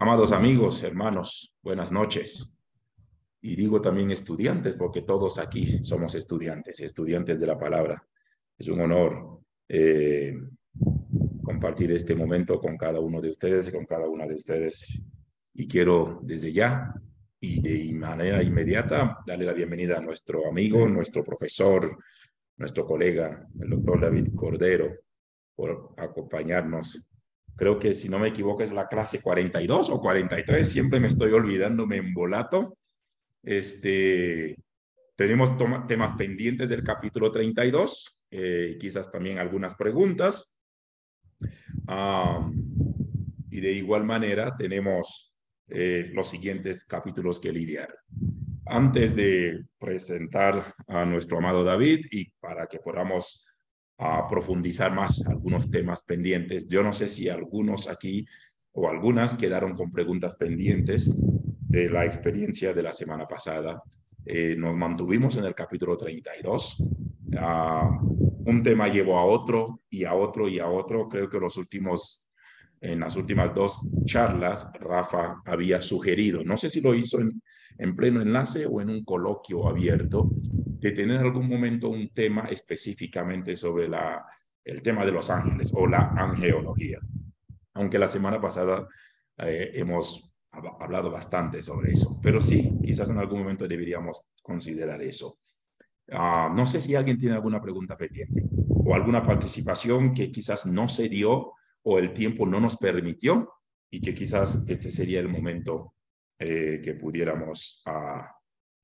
Amados amigos, hermanos, buenas noches. Y digo también estudiantes, porque todos aquí somos estudiantes, estudiantes de la palabra. Es un honor compartir este momento con cada uno de ustedes y con cada una de ustedes. Y quiero desde ya y de manera inmediata darle la bienvenida a nuestro amigo, nuestro profesor, nuestro colega, el doctor David Cordero, por acompañarnos. Creo que si no me equivoco es la clase 42 o 43, siempre me estoy olvidando, me embolato. Tenemos temas pendientes del capítulo 32, quizás también algunas preguntas. Y de igual manera tenemos los siguientes capítulos que lidiar. Antes de presentar a nuestro amado David y para que podamos profundizar más algunos temas pendientes, yo no sé si algunos aquí o algunas quedaron con preguntas pendientes de la experiencia de la semana pasada. Nos mantuvimos en el capítulo 32. Un tema llevó a otro y a otro y a otro. Creo que en las últimas dos charlas, Rafa había sugerido, no sé si lo hizo en pleno enlace o en un coloquio abierto, de tener en algún momento un tema específicamente sobre el tema de los ángeles o la angeología. Aunque la semana pasada hemos hablado bastante sobre eso, pero sí, quizás en algún momento deberíamos considerar eso. No sé si alguien tiene alguna pregunta pendiente o alguna participación que quizás no se dio o el tiempo no nos permitió y que quizás este sería el momento que pudiéramos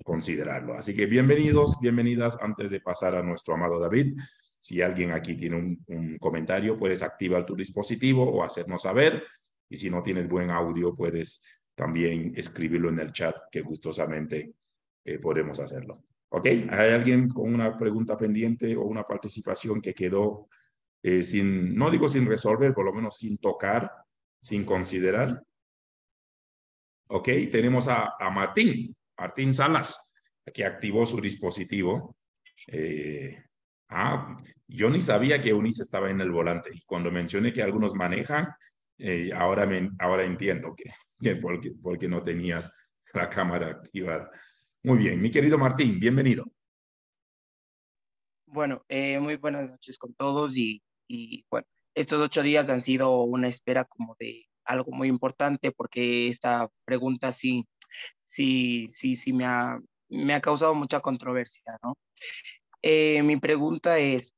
considerarlo. Así que bienvenidos, bienvenidas. Antes de pasar a nuestro amado David, si alguien aquí tiene un comentario, puedes activar tu dispositivo o hacernos saber. Y si no tienes buen audio, puedes también escribirlo en el chat, que gustosamente podemos hacerlo. ¿Ok? ¿Hay alguien con una pregunta pendiente o una participación que quedó sin, no digo sin resolver, por lo menos sin tocar, sin considerar? Ok, tenemos a Martín Salas, que activó su dispositivo. Eh, ah, yo ni sabía que Eunice estaba en el volante. Y cuando mencioné que algunos manejan, ahora entiendo que porque no tenías la cámara activada. Muy bien, mi querido Martín, bienvenido. Bueno, muy buenas noches con todos bueno, estos 8 días han sido una espera como de algo muy importante porque esta pregunta sí me ha causado mucha controversia, ¿no? Mi pregunta es,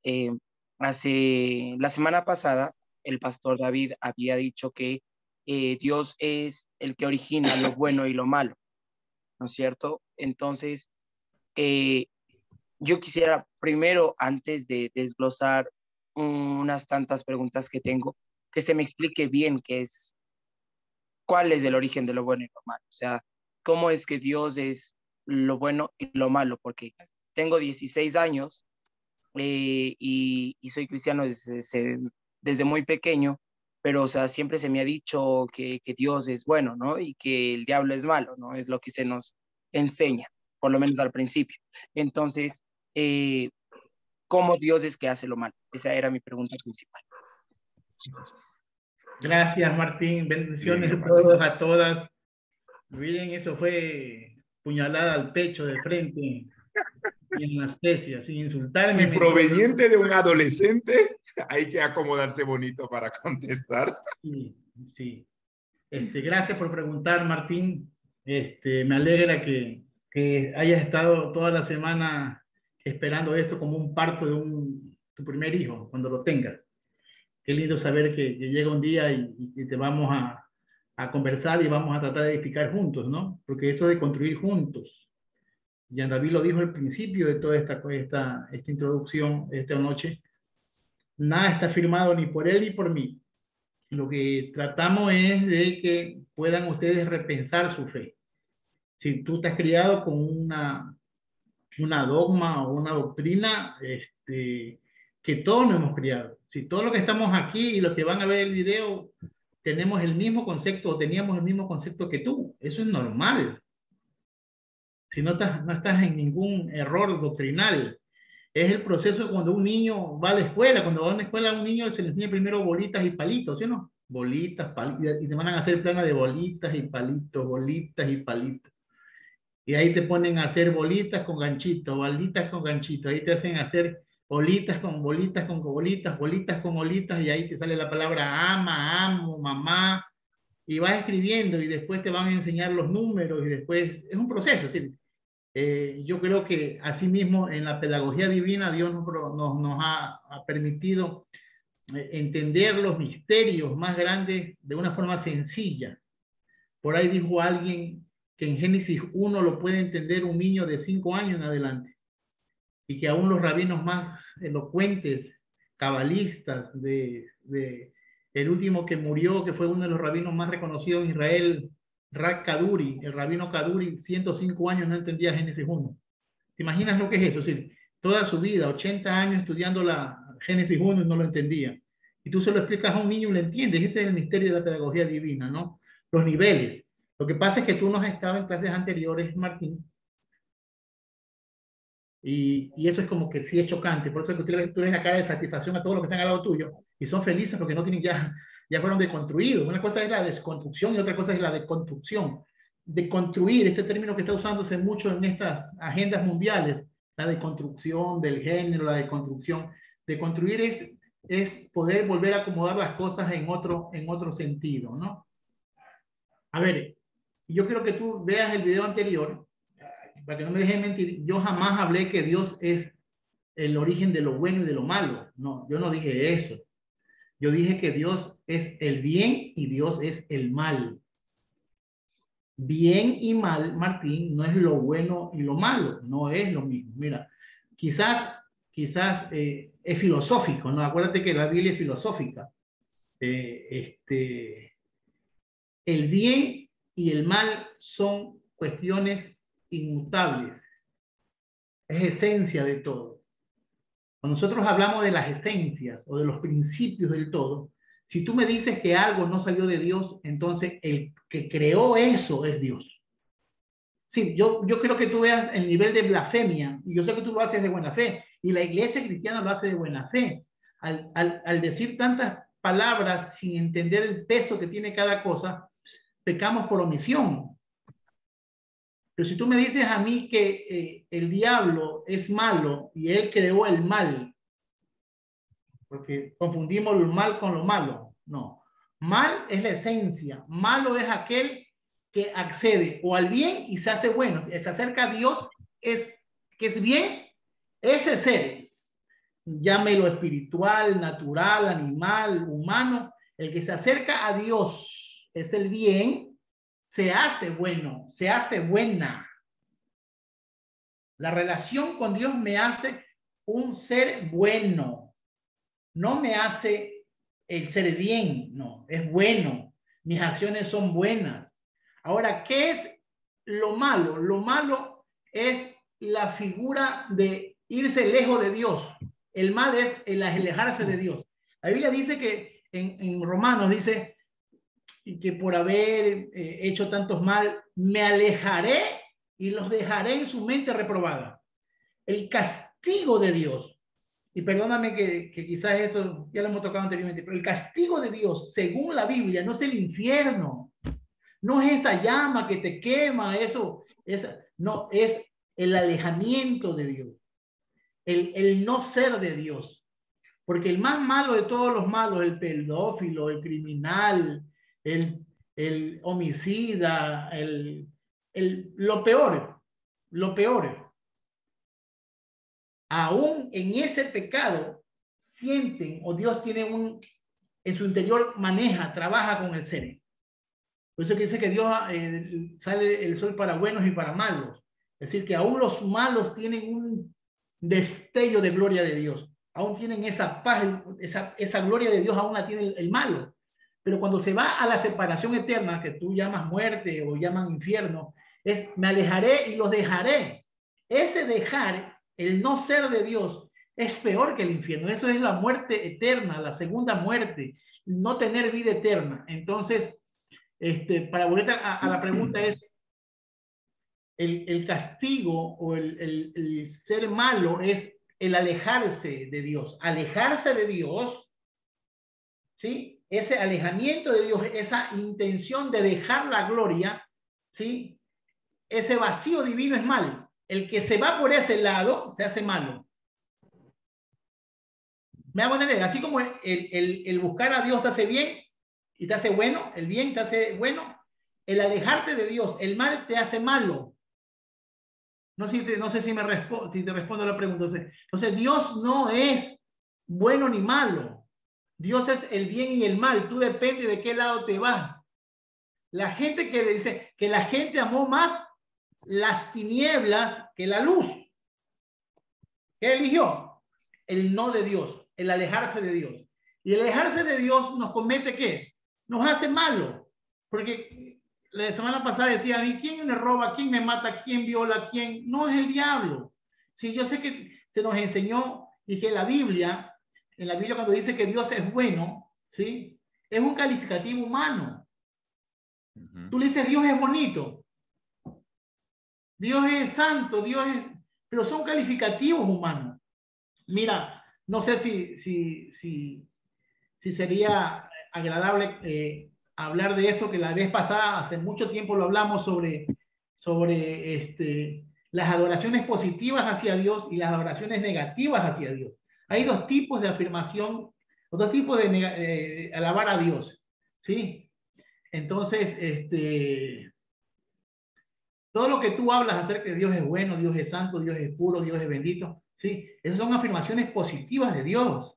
la semana pasada el pastor David había dicho que Dios es el que origina lo bueno y lo malo, ¿no es cierto? Entonces, eh, yo quisiera primero, antes de desglosar unas tantas preguntas que tengo, que se me explique bien cuál es el origen de lo bueno y lo malo. O sea, cómo es que Dios es lo bueno y lo malo, porque tengo 16 años y soy cristiano desde muy pequeño, pero o sea, siempre se me ha dicho que Dios es bueno, ¿no? Y que el diablo es malo, ¿no? Es lo que se nos enseña, por lo menos al principio. Entonces, eh, ¿cómo Dios es que hace lo malo? Esa era mi pregunta principal. Gracias, Martín. Bendiciones Bien, a Martín. todos, a todas. Bien, eso fue puñalada al pecho de frente y anestesia, sin insultarme. Y proveniente de un adolescente, hay que acomodarse bonito para contestar. Sí, sí. Gracias por preguntar, Martín. Me alegra que hayas estado toda la semana esperando esto como un parto de tu primer hijo, cuando lo tengas. Qué lindo saber que llega un día y te vamos a conversar y vamos a tratar de edificar juntos, ¿no? Porque esto de construir juntos. Jean David lo dijo al principio de toda esta introducción esta noche. Nada está firmado ni por él ni por mí. Lo que tratamos es de que puedan ustedes repensar su fe. Si tú te has criado con una dogma o una doctrina, que todos nos hemos criado. Si todos los que estamos aquí y los que van a ver el video tenemos el mismo concepto o teníamos el mismo concepto que tú, eso es normal. Si no estás en ningún error doctrinal. Es el proceso cuando un niño va a la escuela. Cuando va a una escuela, a un niño se le enseña primero bolitas y palitos, ¿sí o no? Bolitas, palitos, y te van a hacer plana de bolitas y palitos, bolitas y palitos. Y ahí te ponen a hacer bolitas con ganchitos, bolitas con ganchitos. Ahí te hacen hacer bolitas con bolitas con bolitas, bolitas con bolitas, y ahí te sale la palabra ama, amo, mamá, y vas escribiendo y después te van a enseñar los números y después es un proceso. ¿Sí? Yo creo que asimismo en la pedagogía divina Dios nos ha permitido entender los misterios más grandes de una forma sencilla. Por ahí dijo alguien que en Génesis 1 lo puede entender un niño de 5 años en adelante, y que aún los rabinos más elocuentes, cabalistas, el último que murió, que fue uno de los rabinos más reconocidos en Israel, Rak Kaduri, el rabino Kaduri, 105 años no entendía Génesis 1. ¿Te imaginas lo que es eso? Es decir, toda su vida, 80 años estudiando la Génesis 1 y no lo entendía. Y tú se lo explicas a un niño y lo entiendes. Ese es el misterio de la pedagogía divina, ¿no? Los niveles. Lo que pasa es que tú no has estado en clases anteriores, Martín, y eso es como que sí es chocante. Por eso es que tú ves la cara de satisfacción a todos los que están al lado tuyo y son felices porque no tienen ya fueron deconstruidos. Una cosa es la desconstrucción y otra cosa es la deconstrucción. Deconstruir, este término que está usándose mucho en estas agendas mundiales, la deconstrucción del género, la deconstrucción. Deconstruir es poder volver a acomodar las cosas en otro sentido, ¿no? A ver, yo quiero que tú veas el video anterior, para que no me dejen mentir. Yo jamás hablé que Dios es el origen de lo bueno y de lo malo. No, yo no dije eso. Yo dije que Dios es el bien y Dios es el mal. Bien y mal, Martín, no es lo bueno y lo malo, no es lo mismo. Mira, quizás es filosófico, ¿no? Acuérdate que la Biblia es filosófica. El bien y el mal son cuestiones inmutables. Es esencia de todo. Cuando nosotros hablamos de las esencias o de los principios del todo, si tú me dices que algo no salió de Dios, entonces el que creó eso es Dios. Sí, yo creo que tú veas el nivel de blasfemia, y yo sé que tú lo haces de buena fe, y la iglesia cristiana lo hace de buena fe. Al decir tantas palabras sin entender el peso que tiene cada cosa, pecamos por omisión. Pero si tú me dices a mí que el diablo es malo y él creó el mal, porque confundimos lo mal con lo malo, no. Mal es la esencia, malo es aquel que accede o al bien y se hace bueno, se acerca a Dios, que es bien, ese ser, llámelo espiritual, natural, animal, humano, el que se acerca a Dios es el bien, se hace bueno, se hace buena. La relación con Dios me hace un ser bueno, no me hace el ser bien, no, es bueno, mis acciones son buenas. Ahora, ¿qué es lo malo? Lo malo es la figura de irse lejos de Dios. El mal es el alejarse de Dios. La Biblia dice que en Romanos dice que por haber hecho tantos mal, me alejaré y los dejaré en su mente reprobada. El castigo de Dios, y perdóname que quizás esto ya lo hemos tocado anteriormente, pero el castigo de Dios, según la Biblia, no es el infierno, no es esa llama que te quema, no, es el alejamiento de Dios, el no ser de Dios. Porque el más malo de todos los malos, el pedófilo, el criminal, el homicida, lo peor, aún en ese pecado sienten, o Dios tiene en su interior trabaja con el ser. Por eso que dice que Dios sale el sol para buenos y para malos. Es decir, que aún los malos tienen un destello de gloria de Dios. Aún tienen esa paz, esa gloria de Dios aún la tiene el malo. Pero cuando se va a la separación eterna, que tú llamas muerte o llaman infierno, me alejaré y los dejaré. Ese dejar, el no ser de Dios, es peor que el infierno. Eso es la muerte eterna, la segunda muerte, no tener vida eterna. Entonces, para volver a la pregunta es, el castigo o el ser malo es el alejarse de Dios. Alejarse de Dios, ¿sí? Ese alejamiento de Dios, esa intención de dejar la gloria, ¿sí? Ese vacío divino es mal. El que se va por ese lado se hace malo. Me hago entender, así como el buscar a Dios te hace bien y te hace bueno, el bien te hace bueno, el alejarte de Dios, el mal te hace malo. No sé si te respondo la pregunta. Entonces, Dios no es bueno ni malo. Dios es el bien y el mal. Tú depende de qué lado te vas. La gente que dice que la gente amó más las tinieblas que la luz. ¿Qué eligió? El no de Dios, el alejarse de Dios. Y el alejarse de Dios nos comete ¿qué? Nos hace malo. Porque la semana pasada decía a mí, ¿quién me roba? ¿Quién me mata? ¿Quién viola? ¿Quién? No es el diablo. Sí, yo sé que se nos enseñó y que en la Biblia cuando dice que Dios es bueno, ¿sí? Es un calificativo humano. Tú le dices Dios es bonito, Dios es santo, pero son calificativos humanos. Mira, no sé si sería agradable hablar de esto, que la vez pasada, hace mucho tiempo lo hablamos sobre las adoraciones positivas hacia Dios y las adoraciones negativas hacia Dios. Hay dos tipos de afirmación, o dos tipos de alabar a Dios, ¿sí? Entonces, todo lo que tú hablas acerca de Dios es bueno, Dios es santo, Dios es puro, Dios es bendito, ¿sí? Esas son afirmaciones positivas de Dios.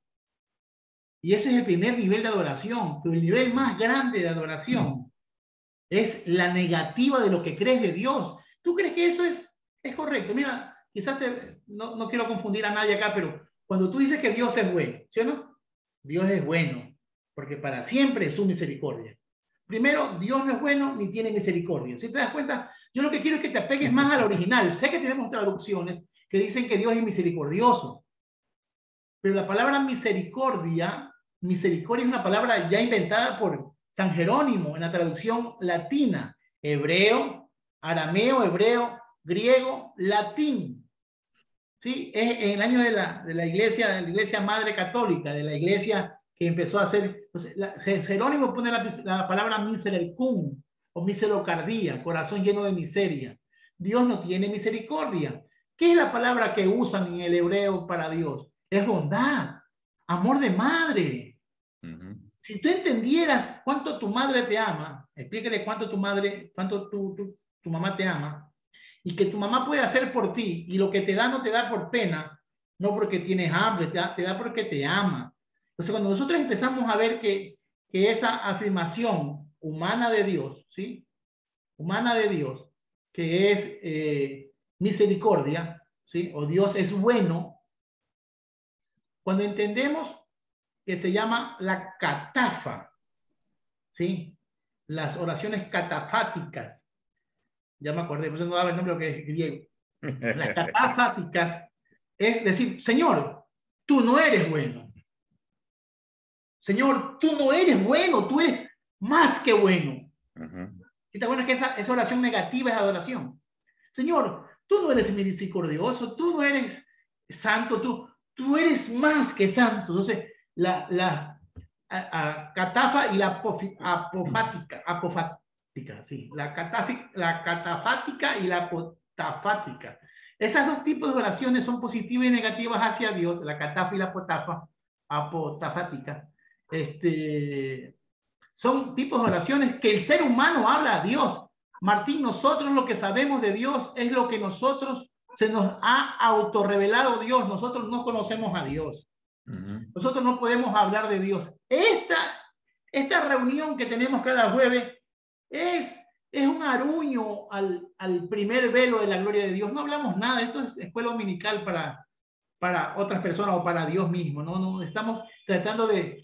Y ese es el primer nivel de adoración. Pero el nivel más grande de adoración es la negativa de lo que crees de Dios. ¿Tú crees que eso es correcto? Mira, quizás no quiero confundir a nadie acá, pero cuando tú dices que Dios es bueno, ¿sí o no? Dios es bueno, porque para siempre es su misericordia. Primero, Dios no es bueno ni tiene misericordia. Si te das cuenta, yo lo que quiero es que te apegues más al original. Sé que tenemos traducciones que dicen que Dios es misericordioso, pero la palabra misericordia es una palabra ya inventada por San Jerónimo en la traducción latina, hebreo, arameo, hebreo, griego, latín. ¿Sí? Es en el año de la iglesia madre católica, de la iglesia que empezó a hacer. Entonces, Jerónimo pone la palabra misericum o miserocardía, corazón lleno de miseria. Dios no tiene misericordia. ¿Qué es la palabra que usan en el hebreo para Dios? Es bondad, amor de madre. Si tú entendieras cuánto tu madre te ama, explícale cuánto tu mamá te ama, y que tu mamá puede hacer por ti, y lo que te da no te da por pena, no porque tienes hambre, te da porque te ama. Entonces, cuando nosotros empezamos a ver que esa afirmación humana de Dios, ¿sí? Humana de Dios, que es misericordia, ¿sí? O Dios es bueno, cuando entendemos que se llama la catafa, ¿sí? Las oraciones catafáticas. Ya me acordé, por eso no daba el nombre, lo que es griego. Las catafáticas es decir, Señor, tú no eres bueno. Señor, tú no eres bueno, tú eres más que bueno. Y está bueno que esa oración negativa es adoración. Señor, tú no eres misericordioso, tú no eres santo, tú eres más que santo. Entonces, la catafa y la apofática, sí, la catafática y la apotafática. Esas dos tipos de oraciones son positivas y negativas hacia Dios, la catafa y la apotafática. Son tipos de oraciones que el ser humano habla a Dios. Martín, nosotros lo que sabemos de Dios es lo que se nos ha autorrevelado Dios. Nosotros no conocemos a Dios. Nosotros no podemos hablar de Dios. Esta reunión que tenemos cada jueves es un aruño al primer velo de la gloria de Dios. No hablamos nada. Esto es escuela dominical para otras personas o para Dios mismo. No estamos tratando de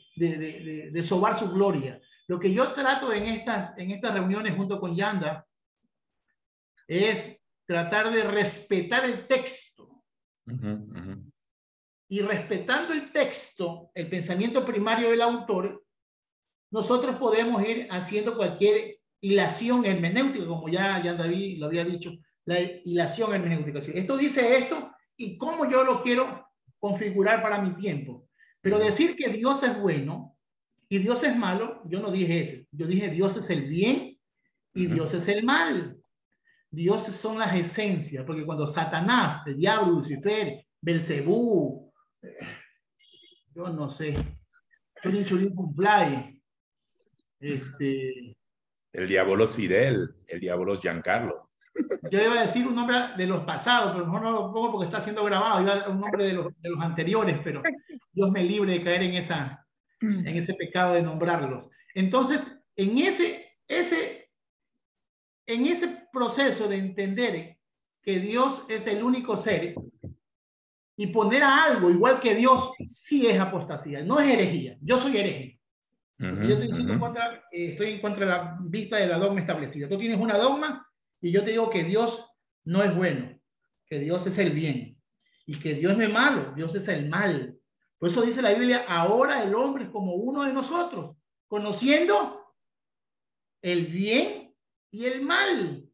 sobar su gloria. Lo que yo trato en estas reuniones junto con Yanda es tratar de respetar el texto. Y respetando el texto, el pensamiento primario del autor, nosotros podemos ir haciendo cualquier hilación hermenéutica, como ya David lo había dicho, la hilación hermenéutica. Esto dice esto, y cómo yo lo quiero configurar para mi tiempo. Pero decir que Dios es bueno y Dios es malo, yo no dije eso. Yo dije Dios es el bien y Dios es el mal. Dios son las esencias, porque cuando Satanás, el diablo, Lucifer, Belcebú, yo no sé, Chulín Chulín Cumplay, el diablo es Fidel, el diablo es Giancarlo. yo iba a decir un nombre de los pasados, pero mejor no lo pongo porque está siendo grabado. Iba a dar un nombre de los anteriores, pero Dios me libre de caer en ese pecado de nombrarlos. Entonces, en ese proceso de entender que Dios es el único ser y poner a algo igual que Dios, sí es apostasía, no es herejía. Yo soy hereje. Yo estoy en contra de la vista de la dogma establecida. Tú tienes una dogma y yo te digo que Dios no es bueno, que Dios es el bien y que Dios no es malo, Dios es el mal. Por eso dice la Biblia, ahora el hombre es como uno de nosotros, conociendo el bien y el mal.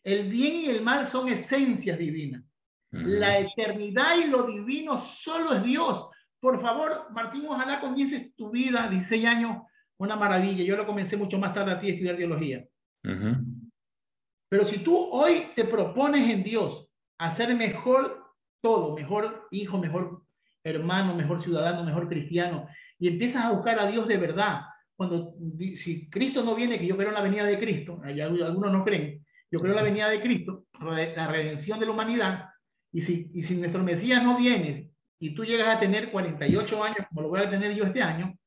El bien y el mal son esencias divinas. La eternidad y lo divino solo es Dios. Por favor, Martín, ojalá comiences tu vida, 16 años, una maravilla. Yo lo comencé mucho más tarde a ti a estudiar teología. Pero si tú hoy te propones en Dios hacer mejor todo, mejor hijo, mejor hermano, mejor ciudadano, mejor cristiano, y empiezas a buscar a Dios de verdad, si Cristo no viene, que yo creo en la venida de Cristo, algunos no creen, yo creo en la venida de Cristo, la redención de la humanidad, y si nuestro Mesías no viene, y tú llegas a tener 48 años, como lo voy a tener yo este año,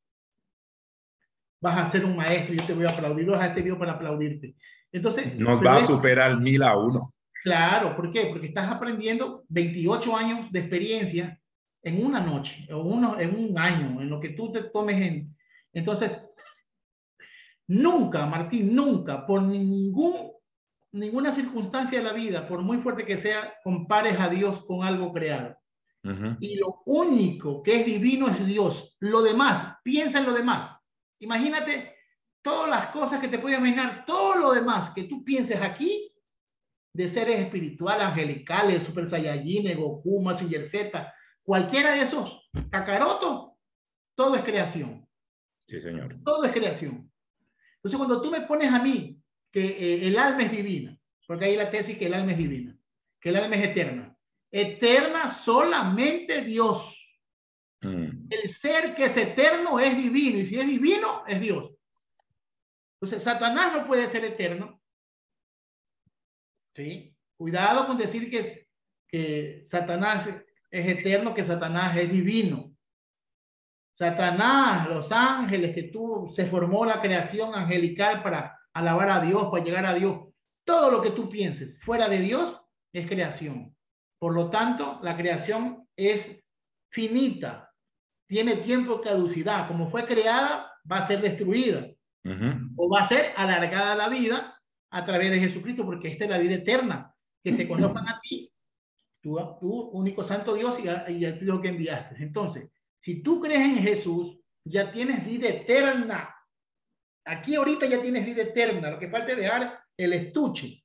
vas a ser un maestro, yo te voy a aplaudir, vas a este video para aplaudirte. Entonces, nos va a superar 1000-1. Claro, ¿por qué? Porque estás aprendiendo 28 años de experiencia en una noche, o en un año, en lo que tú te tomes Entonces, nunca, Martín, nunca, por ninguna circunstancia de la vida, por muy fuerte que sea, compares a Dios con algo creado. Y lo único que es divino es Dios. Lo demás, piensa en lo demás. Imagínate todas las cosas que te puedes imaginar, todo lo demás que tú pienses aquí, de seres espirituales, angelicales, Super Saiyajin, Goku, Mazinger Z, cualquiera de esos, Kakaroto, todo es creación. Sí, señor. Todo es creación. Entonces, cuando tú me pones a mí que el alma es divina, porque hay la tesis que el alma es divina, que el alma es eterna. Eterna solamente Dios. El ser que es eterno es divino, y si es divino, es Dios. Entonces, Satanás no puede ser eterno. ¿Sí? Cuidado con decir que Satanás es eterno, que Satanás es divino. Satanás, los ángeles, se formó la creación angelical para alabar a Dios, para llegar a Dios. Todo lo que tú pienses fuera de Dios es creación. Por lo tanto, la creación es finita, tiene tiempo de caducidad. Como fue creada, va a ser destruida. O va a ser alargada la vida a través de Jesucristo, porque esta es la vida eterna, que te conozcan a ti, tú único santo Dios y al Dios que enviaste. Entonces, si tú crees en Jesús, ya tienes vida eterna. Aquí ahorita ya tienes vida eterna. Lo que falta es dejar el estuche,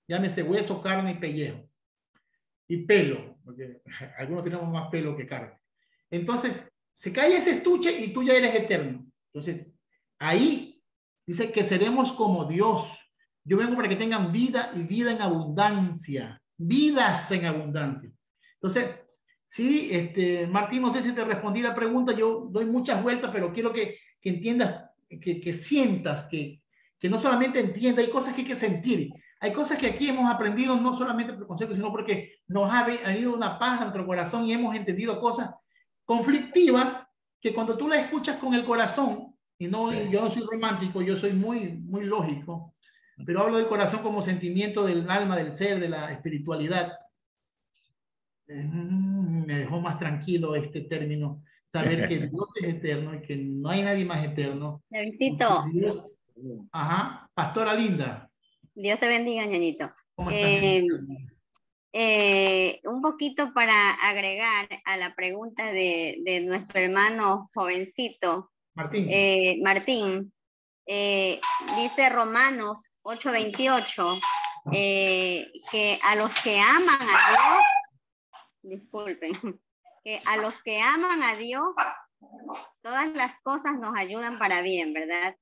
llámese hueso, carne y pellejo. Y pelo, porque algunos tenemos más pelo que carne. Entonces, se cae ese estuche y tú ya eres eterno. Entonces, ahí dice que seremos como Dios. Yo vengo para que tengan vida y vida en abundancia. Vidas en abundancia. Entonces, sí, Martín, no sé si te respondí la pregunta. Yo doy muchas vueltas, pero quiero que entiendas, que sientas, que no solamente entiendas, hay cosas que hay que sentir. Hay cosas que aquí hemos aprendido no solamente por concepto, sino porque nos ha ido una paz a nuestro corazón y hemos entendido cosas conflictivas que cuando tú las escuchas con el corazón, y no, sí. Yo no soy romántico, yo soy muy, muy lógico, pero hablo del corazón como sentimiento del alma, del ser, de la espiritualidad. Me dejó más tranquilo este término, saber que Dios es eterno y que no hay nadie más eterno. Dios, ajá, pastora linda. Dios te bendiga, ñañito. Un poquito para agregar a la pregunta de nuestro hermano jovencito, Martín, dice Romanos 8:28, que a los que aman a Dios, disculpen, que a los que aman a Dios, todas las cosas nos ayudan para bien, ¿verdad?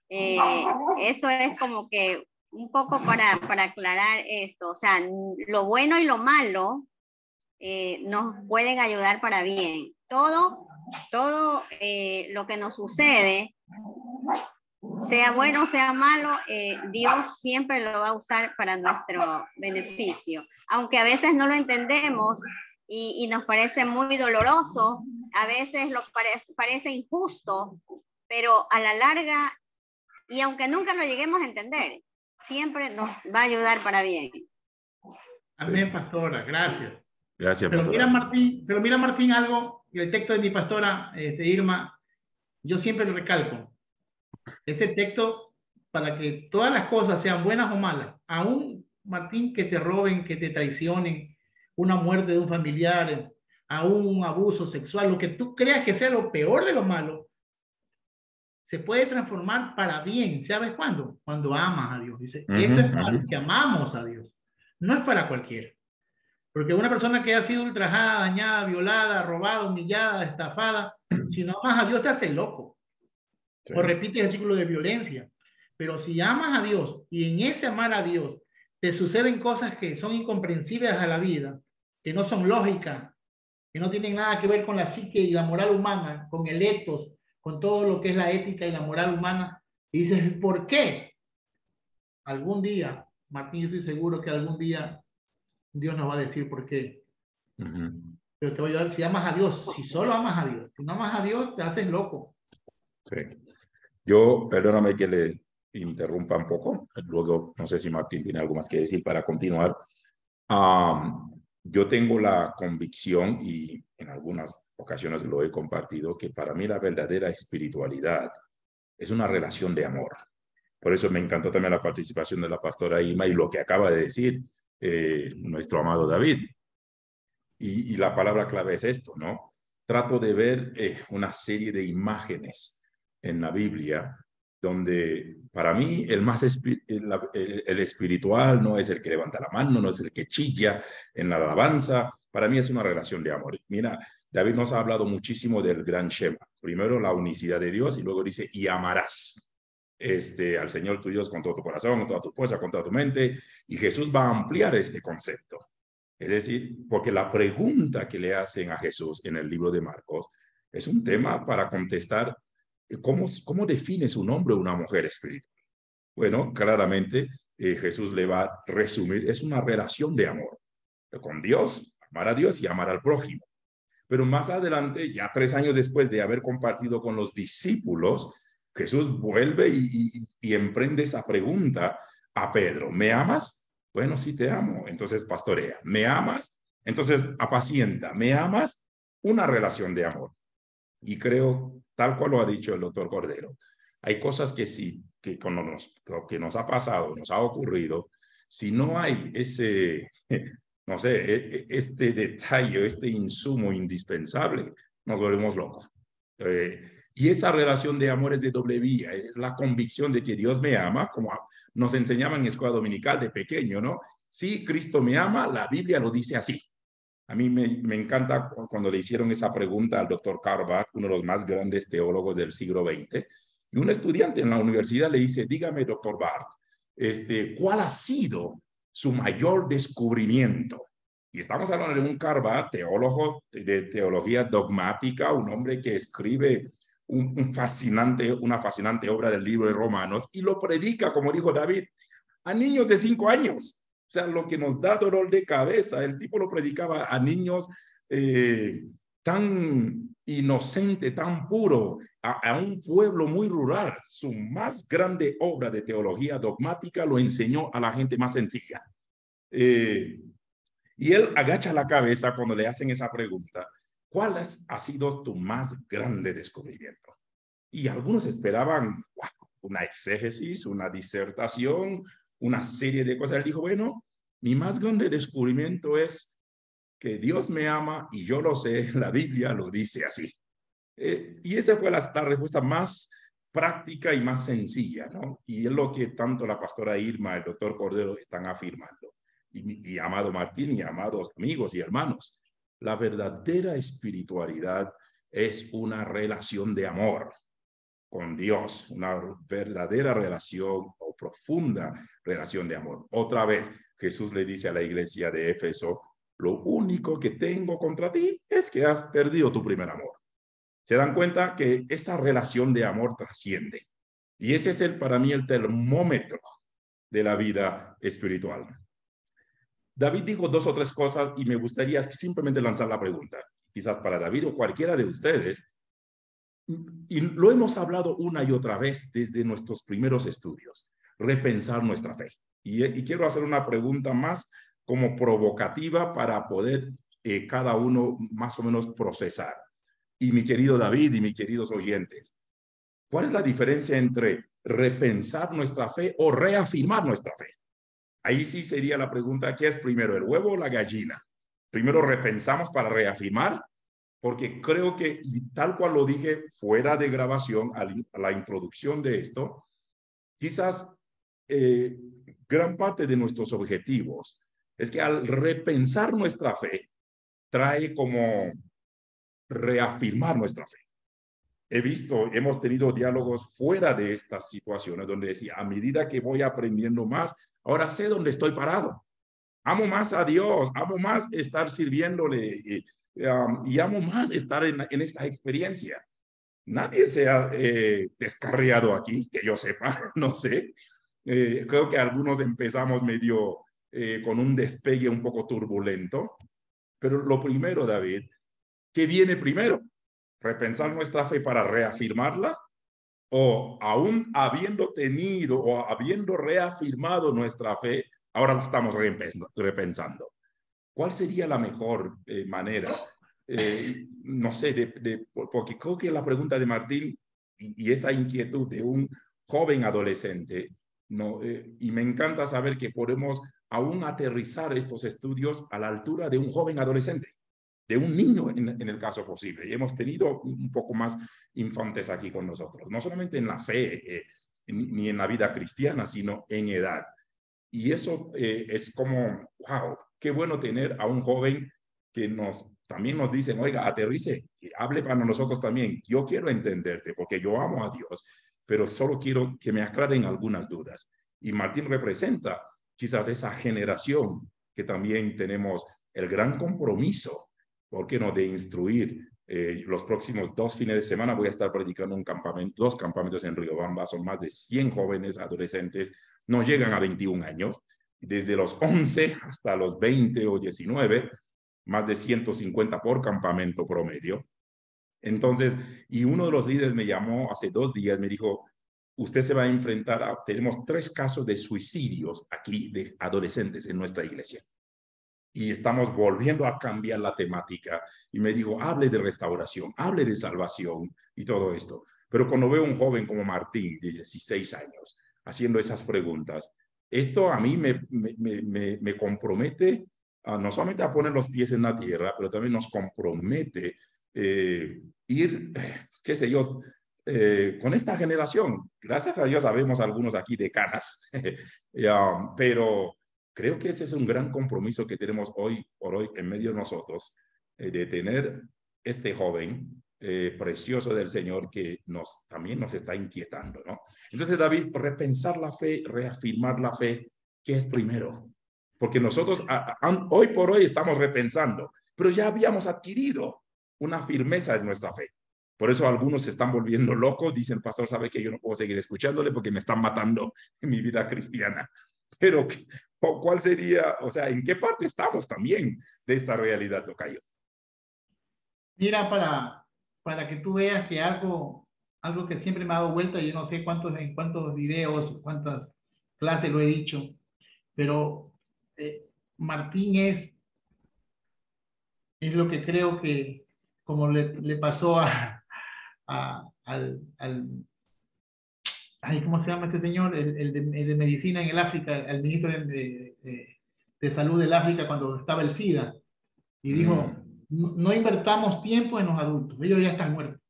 Eso es como que un poco para aclarar esto. O sea, lo bueno y lo malo nos pueden ayudar para bien. Todo lo que nos sucede, sea bueno o sea malo, Dios siempre lo va a usar para nuestro beneficio. Aunque a veces no lo entendemos y nos parece muy doloroso, a veces parece injusto, pero a la larga, y aunque nunca lo lleguemos a entender, siempre nos va a ayudar para bien. Amén, pastora, gracias. Gracias, pero pastora. Mira, Martín, algo, el texto de mi pastora, Irma, yo siempre lo recalco. Ese texto, para que todas las cosas sean buenas o malas, aún, Martín, que te roben, que te traicionen, una muerte de un familiar, aún un abuso sexual, lo que tú creas que sea lo peor de lo malo, se puede transformar para bien. ¿Sabes cuándo? Cuando amas a Dios. Dice, eso es para los que amamos a Dios. No es para cualquiera. Porque una persona que ha sido ultrajada, dañada, violada, robada, humillada, estafada, si no amas a Dios te hace loco. Sí. O repites el ciclo de violencia. Pero si amas a Dios y en ese amar a Dios te suceden cosas que son incomprensibles a la vida, que no son lógicas, que no tienen nada que ver con la psique y la moral humana, con el etos, con todo lo que es la ética y la moral humana, y dices, ¿por qué? Algún día, Martín, yo estoy seguro que algún día Dios nos va a decir por qué. Pero te voy a ayudar, si amas a Dios, si solo amas a Dios, si no amas a Dios, te haces loco. Sí. Yo, perdóname que le interrumpa un poco, luego no sé si Martín tiene algo más que decir para continuar. Yo tengo la convicción, y en algunas ocasiones lo he compartido, que para mí la verdadera espiritualidad es una relación de amor. Por eso me encantó también la participación de la pastora Irma y lo que acaba de decir nuestro amado David. Y la palabra clave es esto, ¿no? Trato de ver una serie de imágenes en la Biblia donde para mí el espiritual no es el que levanta la mano, no es el que chilla en la alabanza, para mí es una relación de amor. Mira, David nos ha hablado muchísimo del gran Shema. Primero la unicidad de Dios y luego dice, y amarás al Señor tu Dios con todo tu corazón, con toda tu fuerza, con toda tu mente. Y Jesús va a ampliar este concepto. Es decir, porque la pregunta que le hacen a Jesús en el libro de Marcos es un tema para contestar ¿cómo define su nombre una mujer espiritual? Bueno, claramente Jesús le va a resumir, es una relación de amor con Dios, amar a Dios y amar al prójimo. Pero más adelante, ya 3 años después de haber compartido con los discípulos, Jesús vuelve y emprende esa pregunta a Pedro. ¿Me amas? Bueno, sí te amo. Entonces pastorea. ¿Me amas? Entonces apacienta. ¿Me amas? Una relación de amor. Y creo, tal cual lo ha dicho el doctor Cordero, hay cosas que sí, que nos ha pasado, nos ha ocurrido, si no hay ese, no sé, este detalle, este insumo indispensable, nos volvemos locos. Y esa relación de amor es de doble vía, es la convicción de que Dios me ama, como nos enseñaban en escuela dominical de pequeño, ¿no? Sí, Cristo me ama, la Biblia lo dice así. A mí me encanta cuando le hicieron esa pregunta al doctor Karl Barth, uno de los más grandes teólogos del siglo XX, y un estudiante en la universidad le dice, dígame, doctor Barth, ¿cuál ha sido su mayor descubrimiento? Y estamos hablando de un Karl Barth, teólogo de teología dogmática, un hombre que escribe una fascinante obra del libro de Romanos y lo predica, como dijo David, a niños de 5 años. O sea, lo que nos da dolor de cabeza, el tipo lo predicaba a niños tan inocente, tan puro, a un pueblo muy rural. Su más grande obra de teología dogmática lo enseñó a la gente más sencilla. Y él agacha la cabeza cuando le hacen esa pregunta. ¿Cuál ha sido tu más grande descubrimiento? Y algunos esperaban una exégesis, una disertación, una serie de cosas. Él dijo, bueno, mi más grande descubrimiento es que Dios me ama y yo lo sé, la Biblia lo dice así. Y esa fue la respuesta más práctica y más sencilla, ¿no? Y es lo que tanto la pastora Irma, el doctor Cordero están afirmando. Y amado Martín y amados amigos y hermanos, La verdadera espiritualidad es una relación de amor con Dios, una verdadera relación o profunda relación de amor. Otra vez, Jesús le dice a la iglesia de Éfeso, lo único que tengo contra ti es que has perdido tu primer amor. Se dan cuenta que esa relación de amor trasciende. Y ese es para mí el termómetro de la vida espiritual. David dijo 2 o 3 cosas y me gustaría simplemente lanzar la pregunta, quizás para David o cualquiera de ustedes, y lo hemos hablado una y otra vez desde nuestros primeros estudios, repensar nuestra fe. Y quiero hacer una pregunta más como provocativa para poder cada uno más o menos procesar. Y mi querido David y mis queridos oyentes, ¿cuál es la diferencia entre repensar nuestra fe o reafirmar nuestra fe? Ahí sí sería la pregunta, ¿qué es primero, el huevo o la gallina? Primero repensamos para reafirmar, porque creo que, tal cual lo dije fuera de grabación, a la introducción de esto, quizás gran parte de nuestros objetivos es que al repensar nuestra fe, trae como reafirmar nuestra fe. Hemos tenido diálogos fuera de estas situaciones donde decía, a medida que voy aprendiendo más, ahora sé dónde estoy parado. Amo más a Dios, amo más estar sirviéndole y amo más estar en esta experiencia. Nadie se ha descarriado aquí, que yo sepa, no sé. Creo que algunos empezamos medio con un despegue un poco turbulento, pero lo primero, David, ¿qué viene primero? ¿Repensar nuestra fe para reafirmarla? ¿O aún habiendo tenido o habiendo reafirmado nuestra fe, ahora la estamos repensando? ¿Cuál sería la mejor manera? No sé, porque creo que la pregunta de Martín y esa inquietud de un joven adolescente, no, y me encanta saber que podemos aún aterrizar estos estudios a la altura de un joven adolescente, de un niño en el caso posible. Y hemos tenido un poco más infantes aquí con nosotros, no solamente en la fe ni en la vida cristiana, sino en edad. Y eso es como, wow, qué bueno tener a un joven que también nos dicen, oiga, aterrice, hable para nosotros también. Yo quiero entenderte porque yo amo a Dios, pero solo quiero que me aclaren algunas dudas. Y Martín representa quizás esa generación que también tenemos el gran compromiso, ¿por qué no?, de instruir. Los próximos 2 fines de semana voy a estar predicando 2 campamentos en Riobamba. Son más de 100 jóvenes adolescentes, no llegan a 21 años, desde los 11 hasta los 20 o 19, más de 150 por campamento promedio. Entonces, y uno de los líderes me llamó hace 2 días, me dijo, usted se va a enfrentar tenemos 3 casos de suicidios aquí de adolescentes en nuestra iglesia. Y estamos volviendo a cambiar la temática. Y me dijo, hable de restauración, hable de salvación y todo esto. Pero cuando veo un joven como Martín, de 16 años, haciendo esas preguntas, esto a mí me compromete no solamente a poner los pies en la tierra, pero también nos compromete ir, qué sé yo, con esta generación. Gracias a Dios sabemos algunos aquí decanas, pero creo que ese es un gran compromiso que tenemos hoy por hoy en medio de nosotros, de tener este joven precioso del Señor que también nos está inquietando, ¿no? Entonces, David, repensar la fe, reafirmar la fe, ¿qué es primero? Porque nosotros hoy por hoy estamos repensando, pero ya habíamos adquirido una firmeza en nuestra fe. Por eso algunos se están volviendo locos, dicen, pastor, sabe que yo no puedo seguir escuchándole porque me están matando en mi vida cristiana. Pero, ¿cuál sería, o sea, en qué parte estamos también de esta realidad, tocayo? Mira, para que tú veas que algo que siempre me ha dado vuelta, yo no sé en cuántos videos, cuántas clases lo he dicho, pero Martín es lo que creo que, como le pasó al ¿cómo se llama este señor? El de medicina en el África, el ministro de salud del África cuando estaba el SIDA. Y dijo, no invertamos tiempo en los adultos, ellos ya están muertos.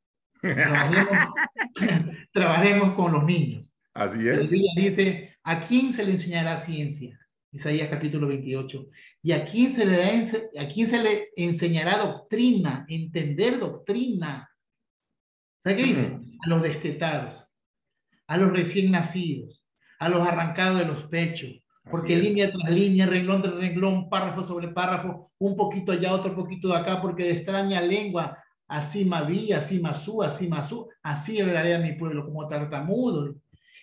Trabajemos con los niños. Así es. Y ella dice, ¿a quién se le enseñará ciencia? Isaías capítulo 28. ¿Y a quién se le enseñará doctrina? Entender doctrina. ¿Sabe qué dice? A los destetados, a los recién nacidos, a los arrancados de los pechos. Porque línea tras línea, renglón tras renglón, párrafo sobre párrafo, un poquito allá, otro poquito de acá, porque de extraña lengua, así maví, así masú, así hablaré a mi pueblo, como tartamudo.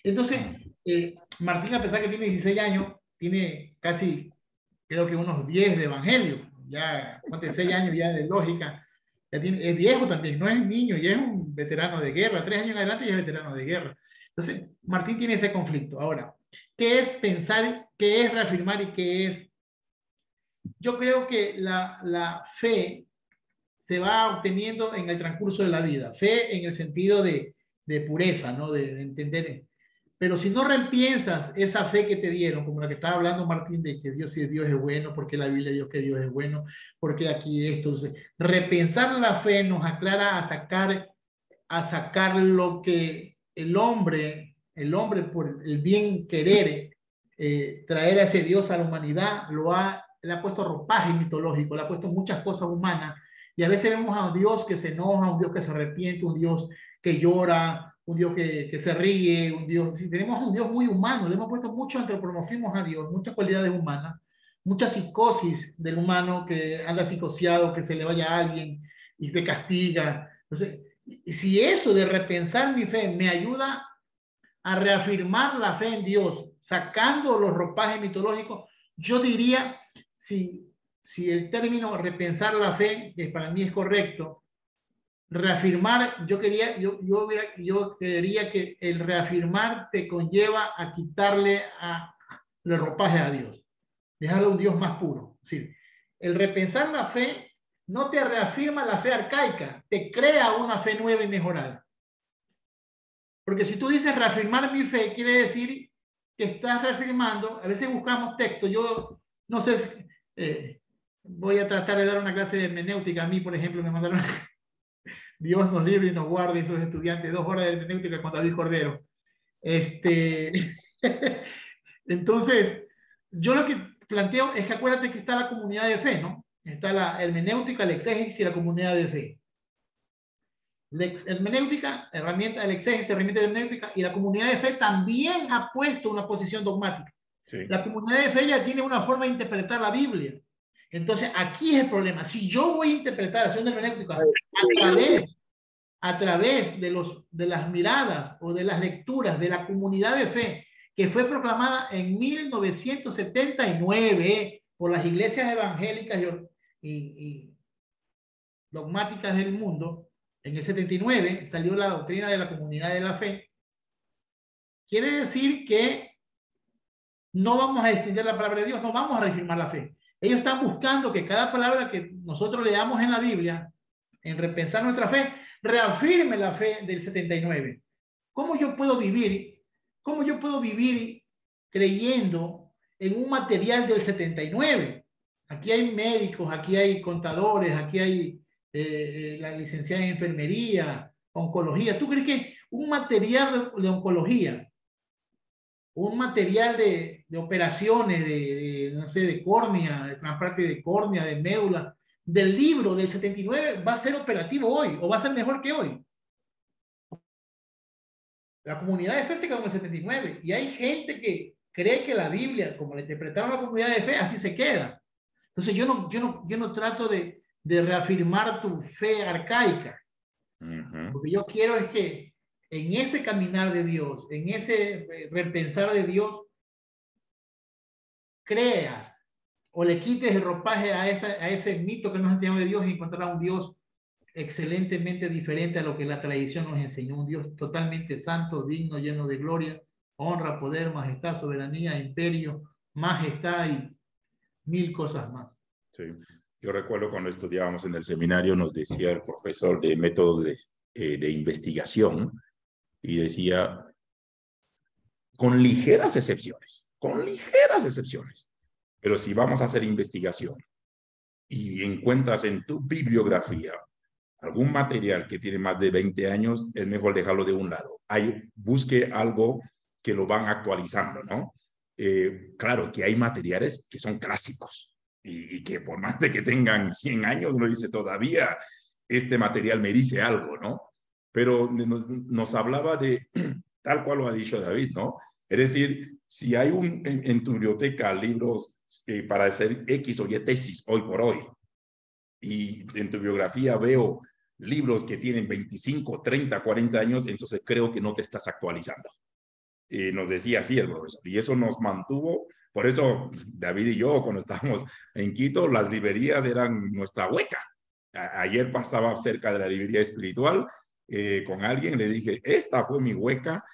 Entonces, Martín, a pesar que tiene 16 años, tiene casi, creo que unos 10 de evangelio, ya, 6 años ya de lógica, ya tiene, es viejo también, no es niño, ya es un veterano de guerra, 3 años en adelante ya es veterano de guerra. Entonces, Martín tiene ese conflicto. Ahora, ¿qué es pensar, qué es reafirmar y qué es? Yo creo que la fe se va obteniendo en el transcurso de la vida. Fe en el sentido de pureza, ¿no? De entender. Pero si no repiensas esa fe que te dieron, como la que estaba hablando Martín, de que Dios es bueno, porque la Biblia dice que Dios es bueno, porque aquí esto. Repensar la fe nos aclara a sacar lo que el hombre por el bien querer traer a ese Dios a la humanidad, le ha puesto ropaje mitológico, le ha puesto muchas cosas humanas, y a veces vemos a un Dios que se enoja, un Dios que se arrepiente, un Dios que llora, un Dios que se ríe, un Dios, si tenemos un Dios muy humano, le hemos puesto mucho antropomorfismo a Dios, muchas cualidades humanas, mucha psicosis del humano que anda psicoseado, que se le vaya a alguien y te castiga. Entonces, si eso de repensar mi fe me ayuda a reafirmar la fe en Dios, sacando los ropajes mitológicos, yo diría, si el término repensar la fe, que para mí es correcto, reafirmar, yo creería que el reafirmar te conlleva a quitarle los ropajes a Dios, dejarle un Dios más puro. Sí. El repensar la fe no te reafirma la fe arcaica, te crea una fe nueva y mejorada. Porque si tú dices reafirmar mi fe, quiere decir que estás reafirmando, a veces buscamos texto, yo no sé, voy a tratar de dar una clase de hermenéutica, a mí por ejemplo me mandaron, Dios nos libre y nos guarde, esos estudiantes, 2 horas de hermenéutica con David Cordero. Entonces, yo lo que planteo es que acuérdate que está la comunidad de fe, ¿no? Está la hermenéutica, la exégesis y la comunidad de fe. La hermenéutica, herramienta del exégesis, herramienta de hermenéutica, y la comunidad de fe también ha puesto una posición dogmática. Sí. La comunidad de fe ya tiene una forma de interpretar la Biblia. Entonces, aquí es el problema. Si yo voy a interpretar, hacer una hermenéutica a través de las miradas o de las lecturas de la comunidad de fe, que fue proclamada en 1979 por las iglesias evangélicas y dogmáticas del mundo, en el 79 salió la doctrina de la comunidad de la fe, quiere decir que no vamos a extender la palabra de Dios, no vamos a reafirmar la fe. Ellos están buscando que cada palabra que nosotros leamos en la Biblia, en repensar nuestra fe, reafirme la fe del 79. ¿Cómo yo puedo vivir creyendo en un material del 79? Aquí hay médicos, aquí hay contadores, aquí hay la licenciada en enfermería, oncología. ¿Tú crees que un material de oncología, un material de operaciones, no sé, de córnea, de trasplante de córnea, de médula, del libro del 79 va a ser operativo hoy o va a ser mejor que hoy? La comunidad de fe se quedó en el 79 y hay gente que cree que la Biblia, como la interpretaron la comunidad de fe, así se queda. Entonces yo no trato de reafirmar tu fe arcaica. Lo que yo quiero es que en ese caminar de Dios, en ese repensar de Dios, creas o le quites el ropaje a ese mito que nos enseñó de Dios y encontrar un Dios excelentemente diferente a lo que la tradición nos enseñó, un Dios totalmente santo, digno, lleno de gloria, honra, poder, majestad, soberanía, imperio, majestad y 1000 cosas más. Sí. Yo recuerdo cuando estudiábamos en el seminario, nos decía el profesor de métodos de investigación, y decía, con ligeras excepciones, pero si vamos a hacer investigación y encuentras en tu bibliografía algún material que tiene más de 20 años, es mejor dejarlo de un lado. Busque algo que lo van actualizando, ¿no? claro que hay materiales que son clásicos y que por más de que tengan 100 años, uno dice todavía, este material me dice algo, ¿no? Pero nos hablaba de, tal cual lo ha dicho David, ¿no? Es decir, si hay en tu biblioteca libros para hacer X o Y tesis hoy por hoy, y en tu biografía veo libros que tienen 25, 30, 40 años, entonces creo que no te estás actualizando. Nos decía así el profesor, y eso nos mantuvo. Por eso David y yo, cuando estábamos en Quito, las librerías eran nuestra hueca. Ayer pasaba cerca de la librería espiritual con alguien, le dije, esta fue mi hueca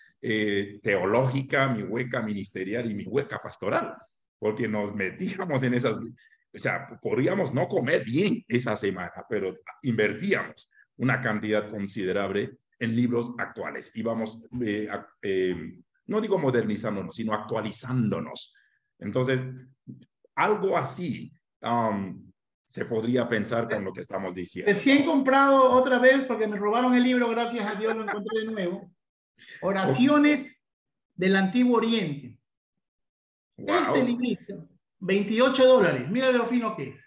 teológica, mi hueca ministerial y mi hueca pastoral, porque nos metíamos en esas, o sea, podríamos no comer bien esa semana, pero invertíamos una cantidad considerable en libros actuales. Íbamos no digo modernizándonos, sino actualizándonos. Entonces, algo así se podría pensar con lo que estamos diciendo. Recién comprado otra vez, porque me robaron el libro, gracias a Dios lo encontré de nuevo. Oraciones del Antiguo Oriente. Wow. Este librito, $28. Mira lo fino que es.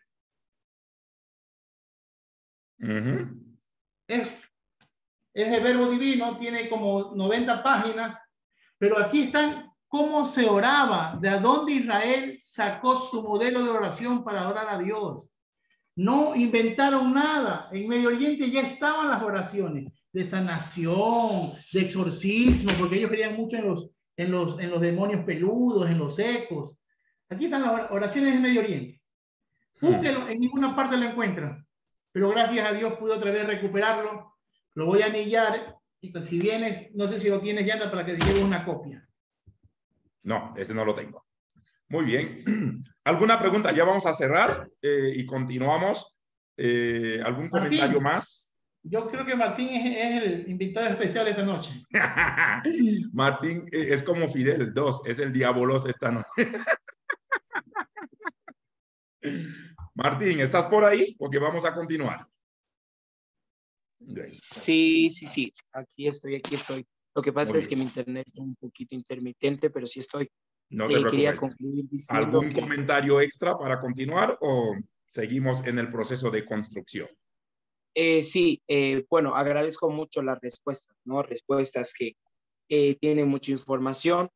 Es de Verbo Divino, tiene como 90 páginas, pero aquí están cómo se oraba, de dónde Israel sacó su modelo de oración para orar a Dios. No inventaron nada. En Medio Oriente ya estaban las oraciones de sanación, de exorcismo, porque ellos creían mucho en los demonios peludos, en los ecos. Aquí están las oraciones de Medio Oriente. Búsquenlo, en ninguna parte lo encuentran. Pero gracias a Dios pude otra vez recuperarlo. Lo voy a anillar. Y si vienes, no sé si lo tienes ya para que te lleve una copia. No, ese no lo tengo. Muy bien. ¿Alguna pregunta? Ya vamos a cerrar y continuamos. ¿Algún comentario más? Yo creo que Martín es el invitado especial esta noche. Martín es como Fidel 2, es el diabolos esta noche. Martín, ¿estás por ahí? Porque vamos a continuar. Sí. Aquí estoy. Lo que pasa es que mi internet está un poquito intermitente, pero sí estoy. No te preocupes. Quería concluir diciendo ¿Algún comentario extra para continuar o seguimos en el proceso de construcción? Sí, bueno, agradezco mucho las respuestas, ¿no? Respuestas que tienen mucha información.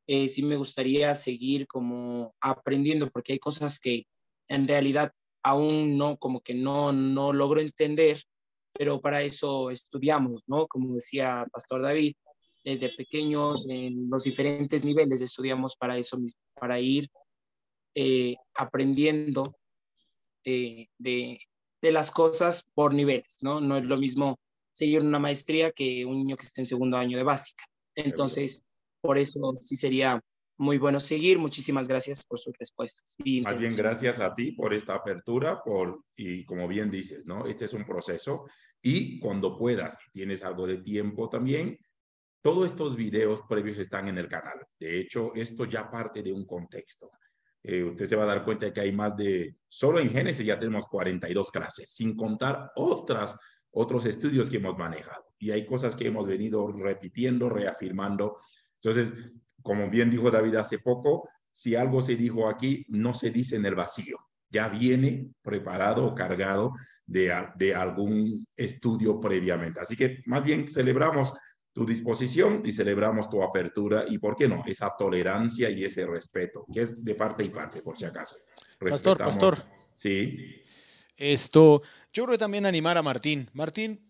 Sí me gustaría seguir como aprendiendo, porque hay cosas que en realidad aún no, como que no logro entender, pero para eso estudiamos, ¿no? Como decía Pastor David, desde pequeños en los diferentes niveles estudiamos para eso mismo, para ir aprendiendo de las cosas por niveles, ¿no? No es lo mismo seguir una maestría que un niño que esté en segundo año de básica. Entonces, por eso sí sería muy bueno seguir. Muchísimas gracias por sus respuestas. Más bien, gracias a ti por esta apertura, y como bien dices, ¿no? Este es un proceso y cuando puedas, tienes algo de tiempo también, todos estos videos previos están en el canal. De hecho, esto ya parte de un contexto. Usted se va a dar cuenta de que hay más de, solo en Génesis ya tenemos 42 clases, sin contar otros estudios que hemos manejado. Y hay cosas que hemos venido repitiendo, reafirmando. Entonces, como bien dijo David hace poco, si algo se dijo aquí, no se dice en el vacío. Ya viene preparado o cargado de algún estudio previamente. Así que más bien celebramos tu disposición y celebramos tu apertura y, ¿por qué no?, esa tolerancia y ese respeto, que es de parte y parte, por si acaso. Pastor. Sí. Yo creo que también animar a Martín. Martín,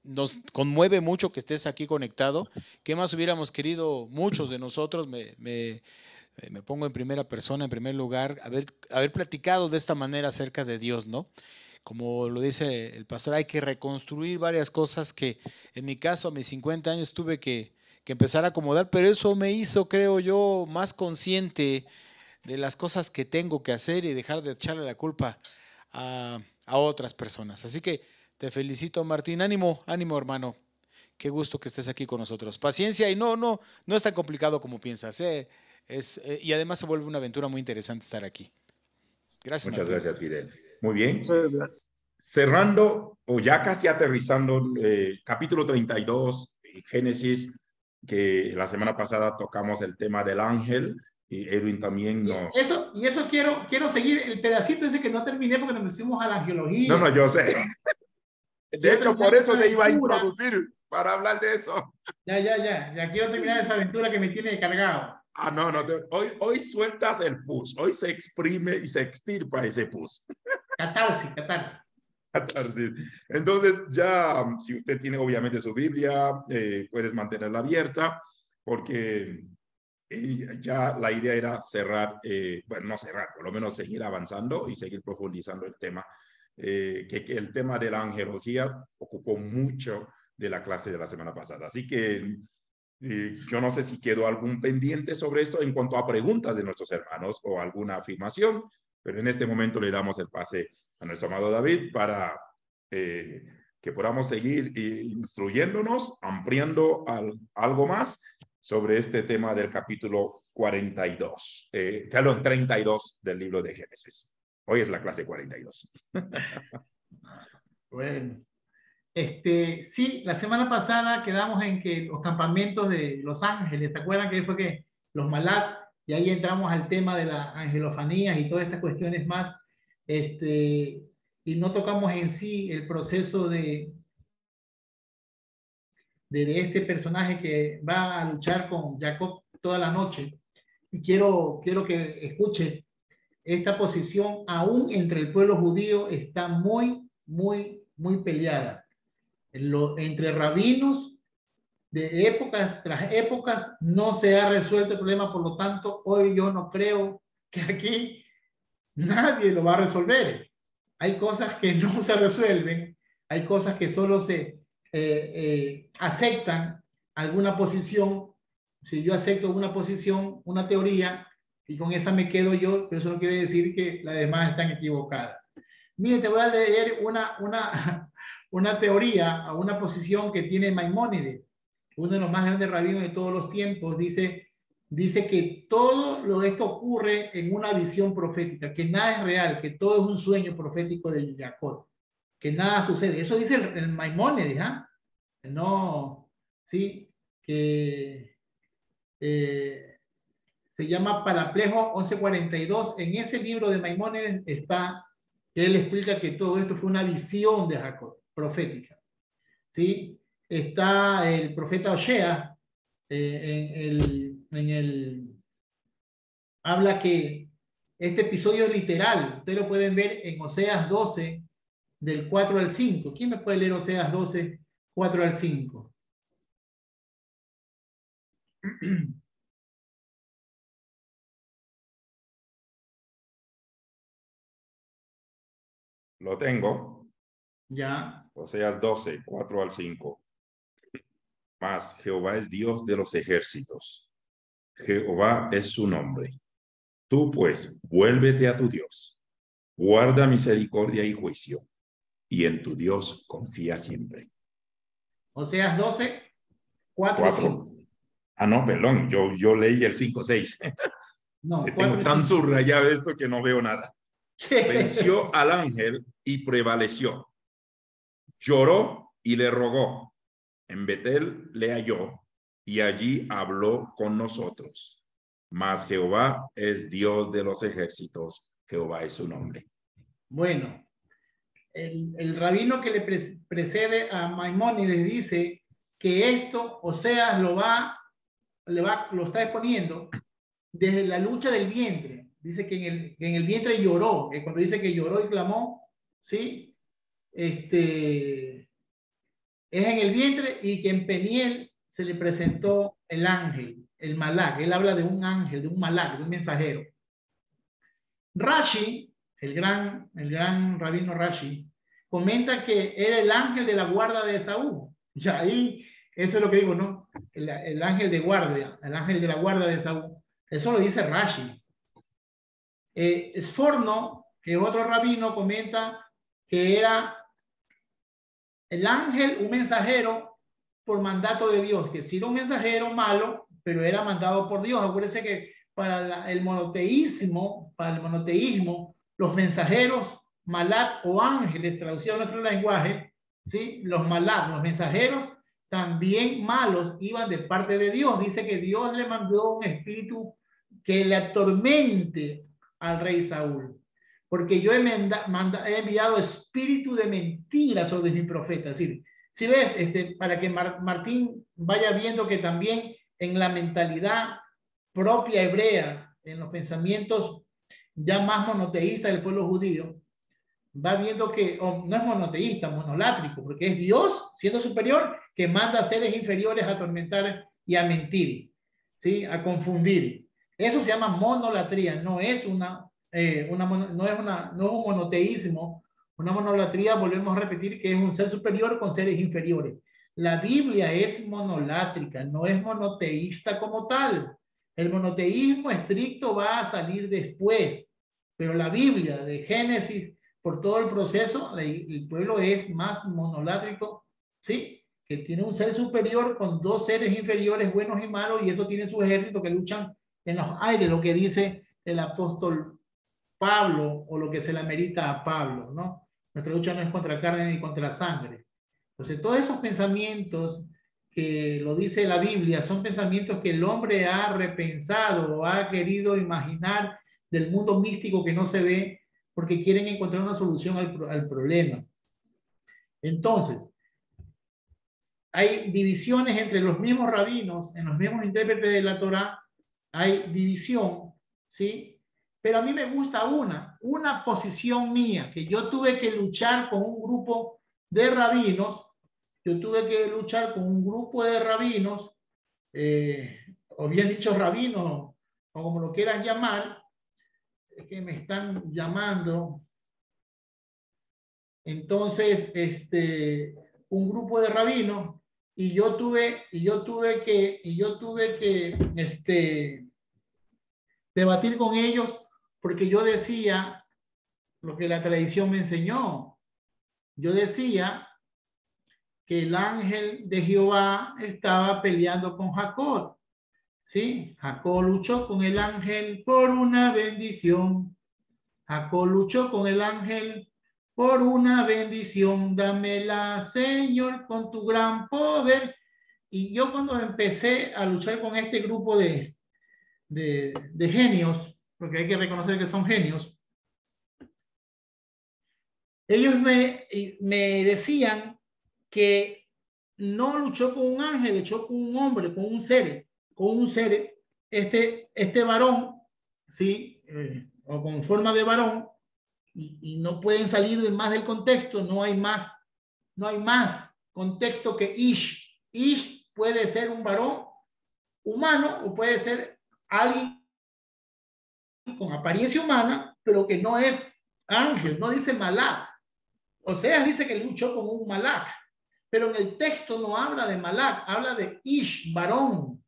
nos conmueve mucho que estés aquí conectado. ¿Qué más hubiéramos querido muchos de nosotros? Me pongo en primera persona, en primer lugar, haber platicado de esta manera acerca de Dios, ¿no? Como lo dice el pastor, hay que reconstruir varias cosas que en mi caso a mis 50 años tuve que empezar a acomodar, pero eso me hizo, creo yo, más consciente de las cosas que tengo que hacer y dejar de echarle la culpa a otras personas. Así que te felicito, Martín. Ánimo, hermano. Qué gusto que estés aquí con nosotros. Paciencia y no es tan complicado como piensas. Y además se vuelve una aventura muy interesante estar aquí. Gracias, Muchas Martín. gracias, Fidel. Muy bien. Muchas gracias. Cerrando, o ya casi aterrizando, capítulo 32, Génesis, que la semana pasada tocamos el tema del ángel, Y Edwin también nos... Y eso quiero seguir el pedacito ese que no terminé porque nos pusimos a la geología. No, yo sé. De hecho, por eso te iba a introducir para hablar de eso. Ya quiero terminar esa aventura que me tiene cargado. No, hoy sueltas el pus, hoy se exprime y se extirpa ese pus. Catarsis. Entonces, ya, si usted tiene obviamente su Biblia, puedes mantenerla abierta, porque ya la idea era cerrar, bueno, no cerrar, por lo menos seguir avanzando y seguir profundizando el tema, que el tema de la angelología ocupó mucho de la clase de la semana pasada. Así que yo no sé si quedó algún pendiente sobre esto en cuanto a preguntas de nuestros hermanos o alguna afirmación, pero en este momento le damos el pase a nuestro amado David para que podamos seguir instruyéndonos, ampliando algo más sobre este tema del capítulo 42, perdón, 32 del libro de Génesis. Hoy es la clase 42. Bueno. Sí, la semana pasada quedamos en que los campamentos de Los Ángeles, ¿se acuerdan que fue que los Malak? Y ahí entramos al tema de las angelofanías y todas estas cuestiones más. Y no tocamos en sí el proceso de este personaje que va a luchar con Jacob toda la noche. Y quiero que escuches esta posición, aún entre el pueblo judío, está muy peleada. Entre rabinos de épocas tras épocas no se ha resuelto el problema, por lo tanto hoy yo no creo que aquí nadie lo va a resolver. Hay cosas que no se resuelven, hay cosas que solo se aceptan alguna posición. Si yo acepto una posición, una teoría, y con esa me quedo yo, pero eso no quiere decir que las demás están equivocadas. Mire, te voy a leer una teoría, una posición que tiene Maimónides, uno de los más grandes rabinos de todos los tiempos. Dice que todo esto ocurre en una visión profética, que nada es real, que todo es un sueño profético de Jacob, que nada sucede. Eso dice el Maimónides, ¿ah? No, sí, que se llama Paraplejo 1142. En ese libro de Maimónides está, él explica que todo esto fue una visión de Jacob, profética. ¿Sí? Está el profeta Oseas, habla que este episodio es literal. Ustedes lo pueden ver en Oseas 12, del 4 al 5. ¿Quién me puede leer Oseas 12, 4 al 5? Lo tengo. Ya. Oseas 12, 4 al 5. Mas Jehová es Dios de los ejércitos. Jehová es su nombre. Tú pues, vuélvete a tu Dios. Guarda misericordia y juicio. Y en tu Dios confía siempre. Oseas 12, 4 y 5. No, perdón. Yo leí el 5, 6. No, tengo tan subrayado esto que no veo nada. Venció al ángel y prevaleció. Lloró y le rogó. En Betel le halló y allí habló con nosotros. Mas Jehová es Dios de los ejércitos. Jehová es su nombre. Bueno, el rabino que le precede a Maimónides dice que esto, Oseas lo está exponiendo desde la lucha del vientre. Dice que en el vientre lloró, cuando dice que lloró y clamó, ¿sí? Es en el vientre, y que en Peniel se le presentó el ángel, el malak. Él habla de un ángel, de un malak, de un mensajero. Rashi, el gran rabino Rashi, comenta que era el ángel de la guarda de Esaú. Ya ahí, eso es lo que digo, ¿no? El ángel de guardia, el ángel de la guarda de Esaú. Eso lo dice Rashi. Sforno, que es otro rabino, comenta que era el ángel, un mensajero por mandato de Dios, que sí era un mensajero malo, pero era mandado por Dios. Acuérdense que para el monoteísmo, los mensajeros, malak o ángeles, traducido a nuestro lenguaje, ¿sí? Los malak, los mensajeros, también malos, iban de parte de Dios. Dice que Dios le mandó un espíritu que le atormente al rey Saúl, porque yo he enviado espíritu de mentira sobre mi profeta. Es decir, si ves, para que Martín vaya viendo que también en la mentalidad propia hebrea, en los pensamientos ya más monoteístas del pueblo judío, va viendo que no es monoteísta, monolátrico, porque es Dios siendo superior que manda a seres inferiores a atormentar y a mentir, ¿sí? A confundir. Eso se llama monolatría, no es un monoteísmo. Una monolatría, volvemos a repetir, que es un ser superior con seres inferiores. La Biblia es monolátrica, no es monoteísta como tal. El monoteísmo estricto va a salir después, pero la Biblia de Génesis, por todo el proceso, el pueblo es más monolátrico, ¿sí? Que tiene un ser superior con dos seres inferiores, buenos y malos, y eso tiene su ejército que luchan en los aires, lo que dice el apóstol Pablo, o lo que se le amerita a Pablo, ¿no? Nuestra lucha no es contra carne ni contra sangre. Entonces, todos esos pensamientos que lo dice la Biblia son pensamientos que el hombre ha repensado o ha querido imaginar del mundo místico que no se ve, porque quieren encontrar una solución al problema. Entonces, hay divisiones entre los mismos rabinos, en los mismos intérpretes de la Torá, hay división, ¿sí? Pero a mí me gusta una posición mía, que yo tuve que luchar con un grupo de rabinos, o bien dicho rabinos, o como lo quieras llamar, es que me están llamando. Entonces, un grupo de rabinos, y yo tuve que debatir con ellos, porque yo decía lo que la tradición me enseñó. Yo decía que el ángel de Jehová estaba peleando con Jacob. ¿Sí? Jacob luchó con el ángel por una bendición. Jacob luchó con el ángel por una bendición. Dámela, Señor, con tu gran poder. Y yo cuando empecé a luchar con este grupo de genios, porque hay que reconocer que son genios, ellos me decían que no luchó con un ángel, luchó con un hombre, con un ser, este varón, ¿sí? O con forma de varón, y no pueden salir más del contexto, no hay más contexto que Ish. Ish puede ser un varón humano o puede ser alguien con apariencia humana, pero que no es ángel, no dice malach. O sea, dice que luchó con un malach, pero en el texto no habla de malach, habla de Ish, varón.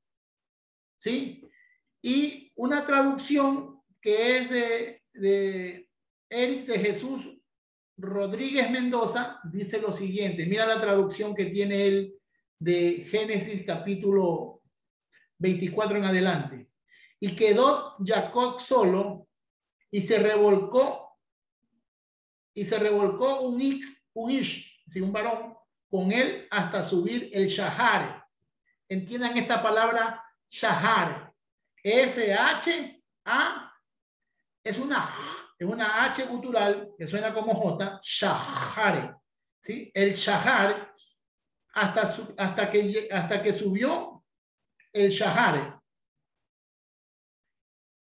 ¿Sí? Y una traducción que es de Eric de Jesús Rodríguez Mendoza dice lo siguiente. Mira la traducción que tiene él de Génesis capítulo 24 en adelante. Y quedó Jacob solo y se revolcó un Ish, ¿sí? Un varón, con él hasta subir el Shahar. Entiendan esta palabra Shahar. S-H-A es una H gutural que suena como J, Shahar. ¿Sí? El Shahar hasta que subió el Shahar.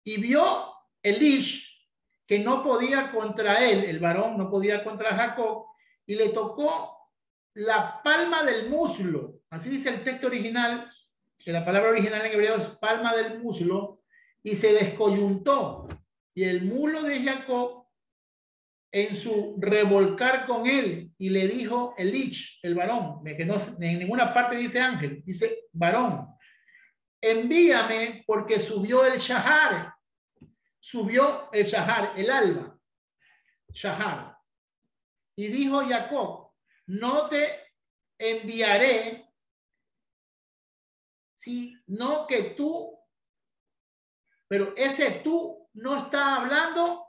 Y vio el Ish que no podía contra él, el varón no podía contra Jacob, y le tocó la palma del muslo. Así dice el texto original, que la palabra original en hebreo es palma del muslo, y se descoyuntó. Y el muslo de Jacob, en su revolcar con él, y le dijo el Ish, el varón, que no, en ninguna parte dice ángel, dice varón, envíame porque subió el Shahar. Subió el Shahar, el alba, Shahar. Y dijo Jacob, no te enviaré, sino que tú, pero ese tú no está hablando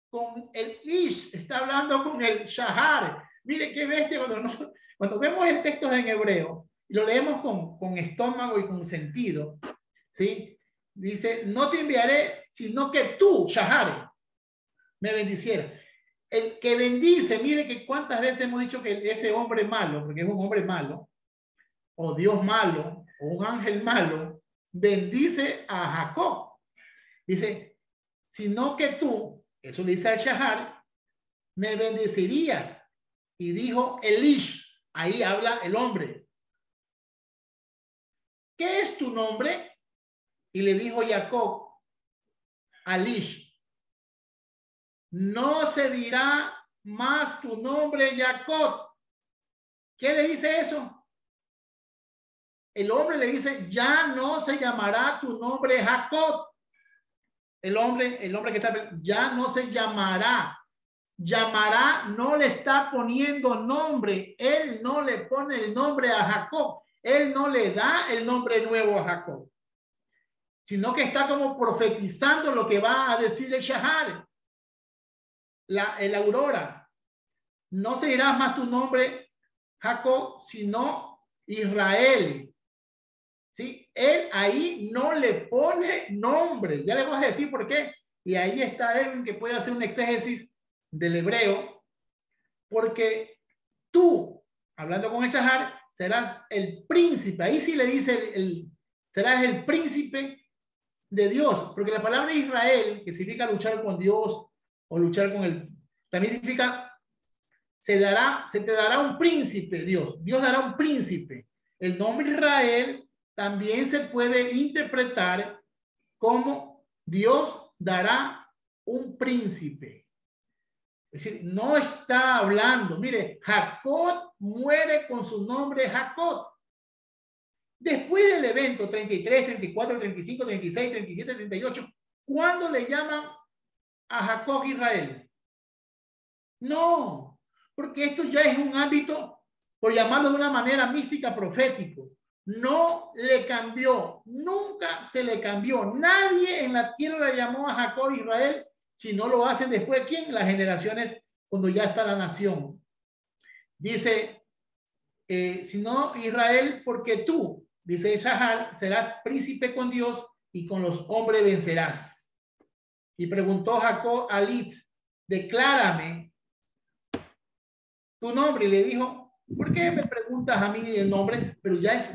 con el Ish, está hablando con el Shahar. Mire qué bestia cuando vemos el texto en hebreo y lo leemos con estómago y con sentido, ¿sí? dice, no te enviaré, sino que tú, Shahar, me bendicieras. El que bendice, mire que cuántas veces hemos dicho que ese hombre malo, porque es un hombre malo, o Dios malo, o un ángel malo, bendice a Jacob. Dice, sino que tú, eso le dice al Shahar, me bendecirías. Y dijo Elish, ahí habla el hombre. ¿Qué es tu nombre? Y le dijo Jacob a Elish, no se dirá más tu nombre Jacob. ¿Qué le dice eso? El hombre le dice, ya no se llamará tu nombre Jacob. El hombre que está, ya no se llamará. Llamará, no le está poniendo nombre. Él no le pone el nombre a Jacob. Él no le da el nombre nuevo a Jacob. Sino que está como profetizando lo que va a decir el Shahar. El aurora. No se dirá más tu nombre Jacob, sino Israel. ¿Sí? Él ahí no le pone nombre. Ya le voy a decir por qué. Y ahí está Edwin que puede hacer un exégesis del hebreo. Porque tú, hablando con el Shahar, serás el príncipe. Ahí sí le dice, serás el príncipe de Dios. Porque la palabra Israel, que significa luchar con Dios o luchar con él, también significa se te dará un príncipe, Dios. Dios dará un príncipe. El nombre Israel también se puede interpretar como Dios dará un príncipe. Es decir, no está hablando. Mire, Jacob muere con su nombre Jacob. Después del evento 33, 34, 35, 36, 37, 38, ¿cuándo le llaman a Jacob Israel? No, porque esto ya es un ámbito, por llamarlo de una manera mística, profético. No le cambió, nunca se le cambió. Nadie en la tierra le llamó a Jacob Israel, si no lo hacen después, ¿quién? Las generaciones, cuando ya está la nación. Dice, si no Israel, porque tú, dice Shahar, serás príncipe con Dios y con los hombres vencerás. Y preguntó Jacob a Lit, declárame tu nombre. Y le dijo, ¿por qué me preguntas a mí el nombre? Pero ya es,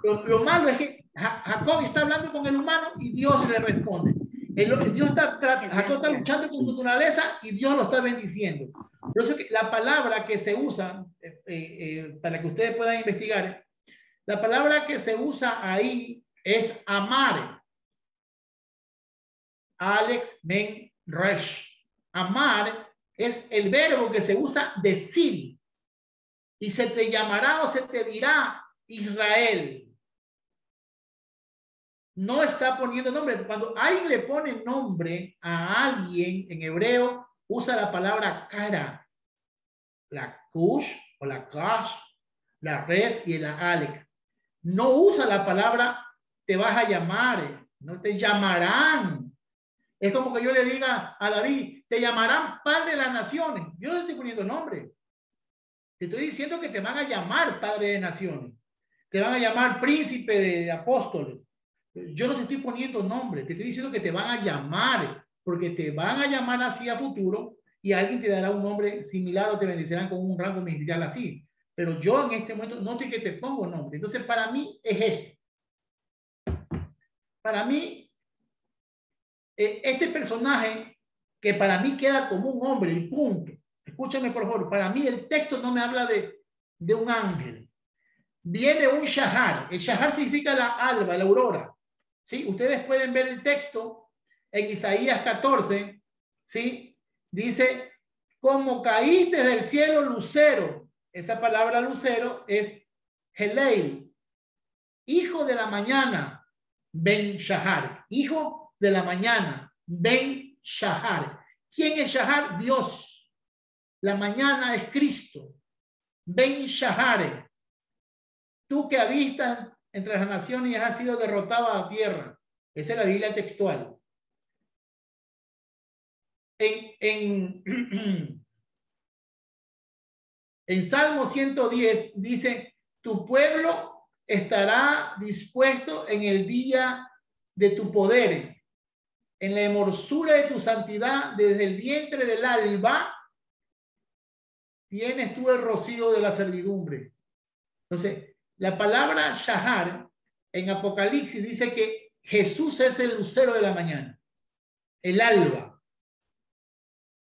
lo malo es que Jacob está hablando con el humano y Dios le responde. Jacob está luchando con su naturaleza y Dios lo está bendiciendo. Por eso que la palabra que se usa, para que ustedes puedan investigar, la palabra que se usa ahí es amar. Alex Men Resh. Amar es el verbo que se usa decir. Y se te llamará o se te dirá Israel. No está poniendo nombre. Cuando alguien le pone nombre a alguien en hebreo, usa la palabra cara. La kush o la kash, la res y la alec. No usa la palabra te vas a llamar, no te llamarán. Es como que yo le diga a David, te llamarán padre de las naciones. Yo no estoy poniendo nombre. Te estoy diciendo que te van a llamar padre de naciones. Te van a llamar príncipe de apóstoles. Yo no te estoy poniendo nombre. Te estoy diciendo que te van a llamar, porque te van a llamar así a futuro y alguien te dará un nombre similar o te bendecirán con un rango ministerial así. Pero yo en este momento no estoy que te pongo nombre. Entonces, para mí es esto. Para mí, este personaje que para mí queda como un hombre y punto. Escúchame por favor. Para mí el texto no me habla de un ángel. Viene un Shahar. El Shahar significa la alba, la aurora. ¿Sí? Ustedes pueden ver el texto en Isaías 14. ¿Sí? Dice, como caíste del cielo lucero. Esa palabra lucero es Heleil. Hijo de la mañana, Ben Shahar. Hijo de la mañana, Ben Shahar. ¿Quién es Shahar? Dios. La mañana es Cristo. Ben Shahar. Tú que habitas entre las naciones y has sido derrotado a la tierra. Esa es la Biblia textual. En Salmo 110 dice, tu pueblo estará dispuesto en el día de tu poder, en la hermosura de tu santidad, desde el vientre del alba, tienes tú el rocío de la servidumbre. Entonces, la palabra Shahar en Apocalipsis dice que Jesús es el lucero de la mañana, el alba.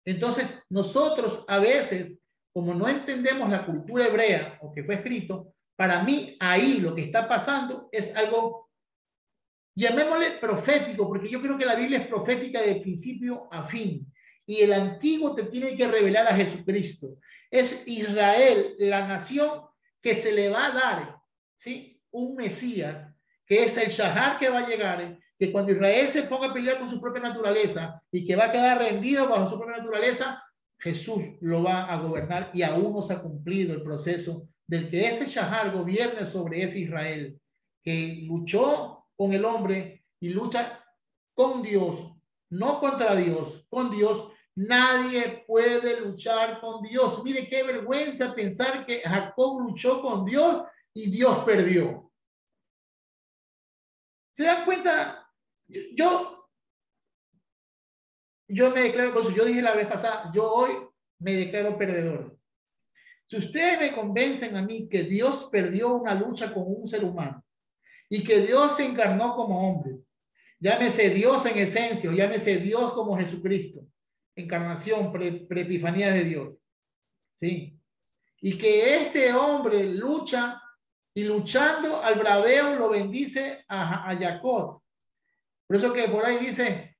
Entonces, nosotros a veces, como no entendemos la cultura hebrea o que fue escrito, para mí ahí lo que está pasando es algo, llamémosle profético, porque yo creo que la Biblia es profética de principio a fin. Y el antiguo te tiene que revelar a Jesucristo. Es Israel, la nación que se le va a dar, ¿sí?, un Mesías, que es el Shahar que va a llegar, que cuando Israel se ponga a pelear con su propia naturaleza y que va a quedar rendido bajo su propia naturaleza, Jesús lo va a gobernar, y aún no se ha cumplido el proceso del que ese Shahar gobierne sobre ese Israel, que luchó con el hombre y lucha con Dios, no contra Dios, con Dios. Nadie puede luchar con Dios. Mire qué vergüenza pensar que Jacob luchó con Dios y Dios perdió. ¿Se dan cuenta? Yo me declaro, por eso yo dije la vez pasada, yo hoy me declaro perdedor. Si ustedes me convencen a mí que Dios perdió una lucha con un ser humano y que Dios se encarnó como hombre, llámese Dios en esencia o llámese Dios como Jesucristo, encarnación, pre-epifanía de Dios, ¿sí? Y que este hombre lucha y luchando al braveo lo bendice a Jacob. Por eso que por ahí dice,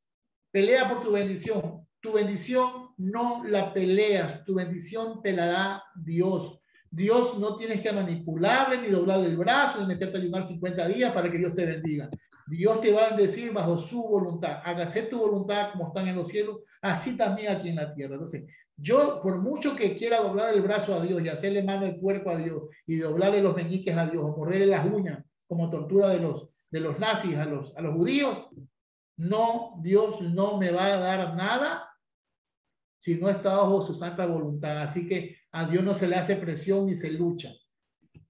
pelea por tu bendición. Tu bendición no la peleas, tu bendición te la da Dios. Dios no tienes que manipularle, ni doblarle el brazo, ni meterte a ayunar 50 días para que Dios te bendiga. Dios te va a bendecir bajo su voluntad. Hágase tu voluntad como están en los cielos, así también aquí en la tierra. Entonces, yo, por mucho que quiera doblar el brazo a Dios y hacerle mano de puerco a Dios y doblarle los meñiques a Dios o morderle las uñas como tortura de los nazis a los judíos, no, Dios no me va a dar nada si no está bajo su santa voluntad. Así que a Dios no se le hace presión ni se lucha.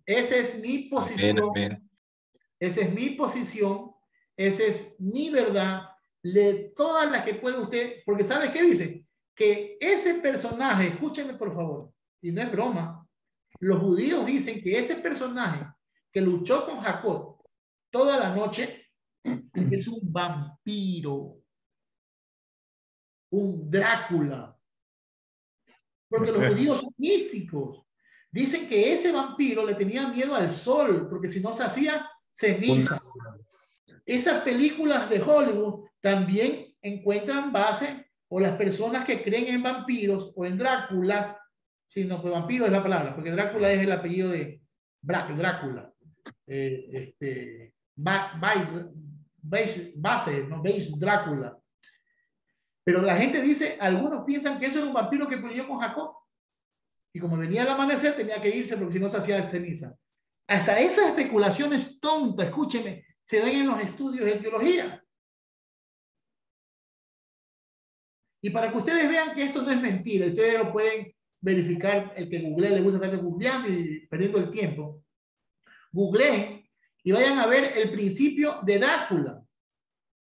Esa es mi posición. Amén, amén. Esa es mi posición. Esa es mi verdad. De todas las que puede usted, porque ¿sabe qué dice? Que ese personaje, escúchenme por favor, y no es broma, los judíos dicen que ese personaje que luchó con Jacob toda la noche es un vampiro, un Drácula, porque los judíos son místicos. Dicen que ese vampiro le tenía miedo al sol, porque si no se hacía ceniza. Esas películas de Hollywood también encuentran base, o las personas que creen en vampiros o en Dráculas, si no, pues vampiro es la palabra, porque Drácula es el apellido de Drácula. Base Drácula. Pero la gente dice, algunos piensan que eso era un vampiro que peleó con Jacob. Y como venía al amanecer, tenía que irse porque si no se hacía ceniza. Hasta esas especulaciones tontas, escúcheme, se ven en los estudios de teología. Y para que ustedes vean que esto no es mentira, ustedes lo pueden verificar, el que google le gusta estar googleando y perdiendo el tiempo. Googleen y vayan a ver el principio de Drácula.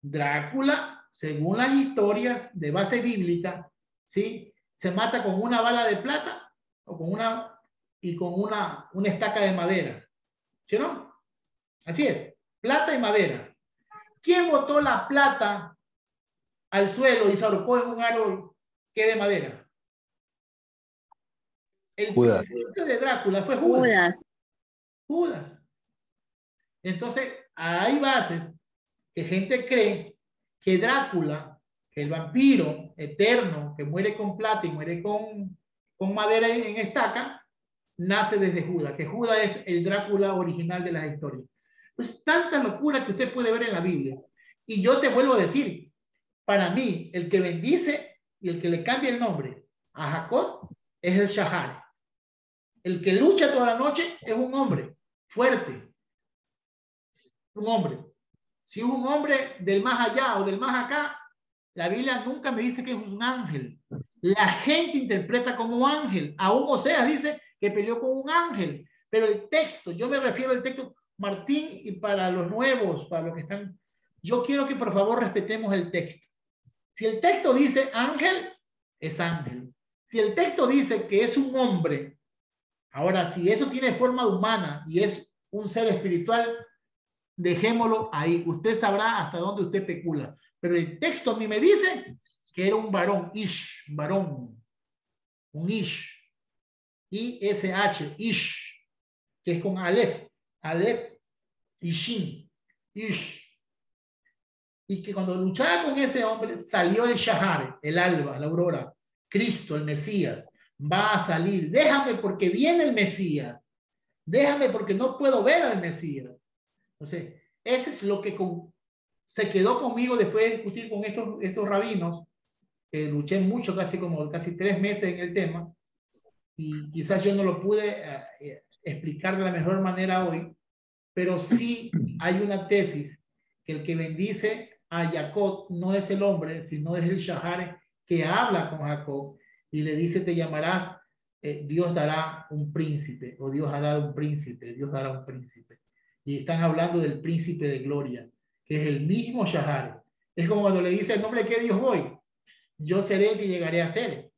Drácula, según las historias de base bíblica, ¿sí?, se mata con una bala de plata o con una estaca de madera. ¿Sí, no? Así es, plata y madera. ¿Quién botó la plata al suelo y se ahorcó en un árbol que es de madera? El principio de Drácula fue Judas. Judas. Entonces, hay bases que gente cree que Drácula, que el vampiro eterno que muere con plata y muere con madera en estaca, nace desde Judas, que Judas es el Drácula original de las historias. Pues tanta locura que usted puede ver en la Biblia. Y yo te vuelvo a decir, para mí, el que bendice y el que le cambia el nombre a Jacob es el Shahar. El que lucha toda la noche es un hombre fuerte. Un hombre. Si es un hombre del más allá o del más acá, la Biblia nunca me dice que es un ángel. La gente interpreta como un ángel. Aún Oseas dice que peleó con un ángel. Pero el texto, yo me refiero al texto, Martín, y para los nuevos, para los que están, yo quiero que por favor respetemos el texto. Si el texto dice ángel, es ángel. Si el texto dice que es un hombre, ahora si eso tiene forma humana y es un ser espiritual, dejémoslo ahí. Usted sabrá hasta dónde usted especula. Pero el texto a mí me dice que era un varón, ish, varón. Un ish. I-S-H, ish. Que es con Aleph. Aleph y Shin. Ish. Y que cuando luchaba con ese hombre salió el Shahar, el alba, la aurora. Cristo, el Mesías. Va a salir. Déjame porque viene el Mesías. Déjame porque no puedo ver al Mesías. Entonces, ese es lo que se quedó conmigo después de discutir con estos rabinos. Luché mucho, casi 3 meses en el tema, y quizás yo no lo pude explicar de la mejor manera hoy, pero sí hay una tesis que el que bendice a Jacob no es el hombre, sino es el Shahar que habla con Jacob y le dice: te llamarás, Dios dará un príncipe, o Dios ha dado un príncipe, Dios dará un príncipe. Y están hablando del príncipe de gloria, que es el mismo Shahar. Es como cuando le dice el nombre que Dios voy, yo seré el que llegaré a ser.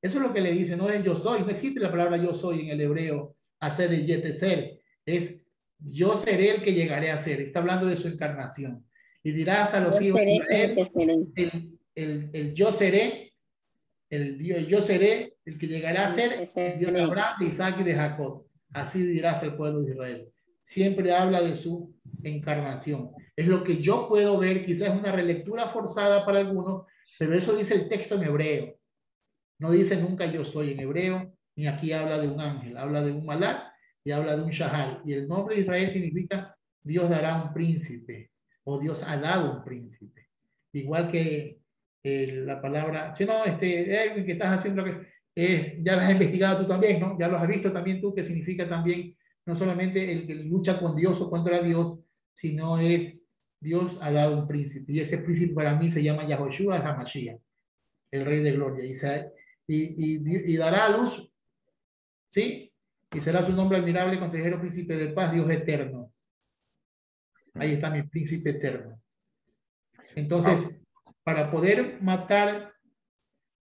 Eso es lo que le dice, no es yo soy. No existe la palabra yo soy en el hebreo, hacer el yeteser. Es yo seré el que llegaré a ser. Está hablando de su encarnación. Y dirá hasta los hijos de Israel, el yo seré, el yo seré el que llegará a ser el Dios de Abraham, de Isaac y de Jacob. Así dirás el pueblo de Israel. Siempre habla de su encarnación. Es lo que yo puedo ver, quizás es una relectura forzada para algunos, pero eso dice el texto en hebreo. No dice nunca yo soy en hebreo, ni aquí habla de un ángel, habla de un malak y habla de un shahar. Y el nombre de Israel significa Dios dará un príncipe, o Dios ha dado un príncipe. Igual que la palabra, si no, que estás haciendo, ya lo has investigado tú también, ¿no? Ya lo has visto también tú, que significa también no solamente el que lucha con Dios o contra Dios, sino es Dios ha dado un príncipe. Y ese príncipe para mí se llama Yahoshua HaMashiach, el Rey de Gloria. Y dará a luz, ¿sí? Y será su nombre admirable, consejero, príncipe de paz, Dios eterno. Ahí está mi príncipe eterno. Entonces, para poder matar,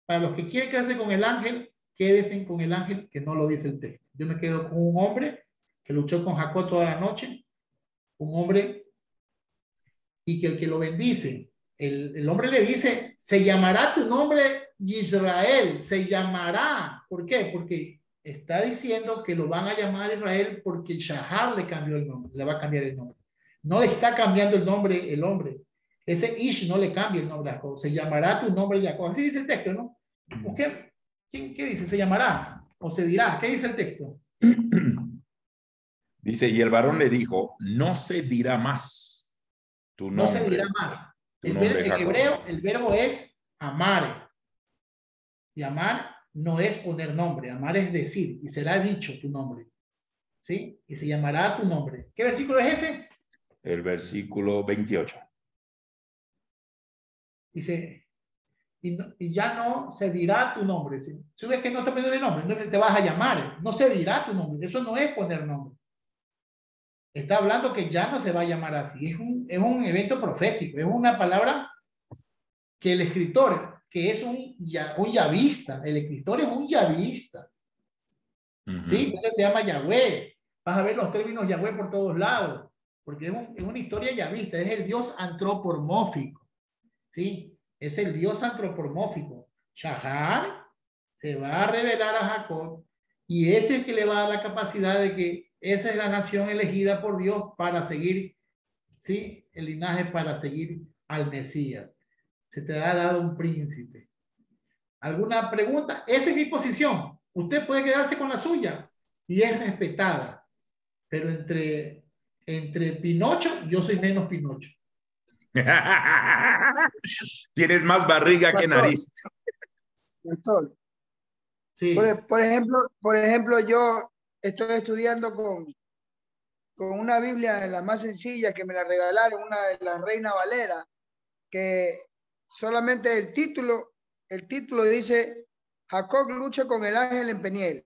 para los que quieren quedarse con el ángel, quédense con el ángel que no lo dice el texto. Yo me quedo con un hombre que luchó con Jacob toda la noche, un hombre, y que el que lo bendice, el hombre le dice: se llamará tu nombre Israel, se llamará. ¿Por qué? Porque está diciendo que lo van a llamar Israel porque el Shahar le cambió el nombre, le va a cambiar el nombre. No le está cambiando el nombre el hombre. Ese Ish no le cambia el nombre a Jacob. Se llamará tu nombre Jacob. Así dice el texto, ¿no? ¿Qué dice? ¿Se llamará? ¿O se dirá? ¿Qué dice el texto? Dice, y el varón le dijo: no se dirá más tu nombre. No se dirá más. En hebreo, el verbo es amar. Y amar no es poner nombre. Amar es decir. Y será dicho tu nombre. ¿Sí? Y se llamará tu nombre. ¿Qué versículo es ese? El versículo 28. Dice, y ya no se dirá tu nombre. ¿Sí? Si ves que no está poniendo el nombre, no te vas a llamar. No se dirá tu nombre. Eso no es poner nombre. Está hablando que ya no se va a llamar así. Es un evento profético. Es una palabra que el escritor, que es un yavista, el escritor es un yavista. ¿Sí? Entonces se llama Yahweh. Vas a ver los términos Yahweh por todos lados, porque es una historia yavista. Es el Dios antropomórfico. ¿Sí? Es el Dios antropomórfico. Shahar se va a revelar a Jacob, y ese es el que le va a dar la capacidad de que esa es la nación elegida por Dios para seguir, ¿sí? El linaje para seguir al Mesías. Se te ha dado un príncipe. ¿Alguna pregunta? Esa es mi posición. Usted puede quedarse con la suya y es respetada. Pero entre Pinocho, yo soy menos Pinocho. Tienes más barriga que nariz. Pastor. Sí. Por ejemplo, yo estoy estudiando con una Biblia, la más sencilla, que me la regalaron, una de la Reina Valera, que solamente el título dice: Jacob lucha con el ángel en Peniel.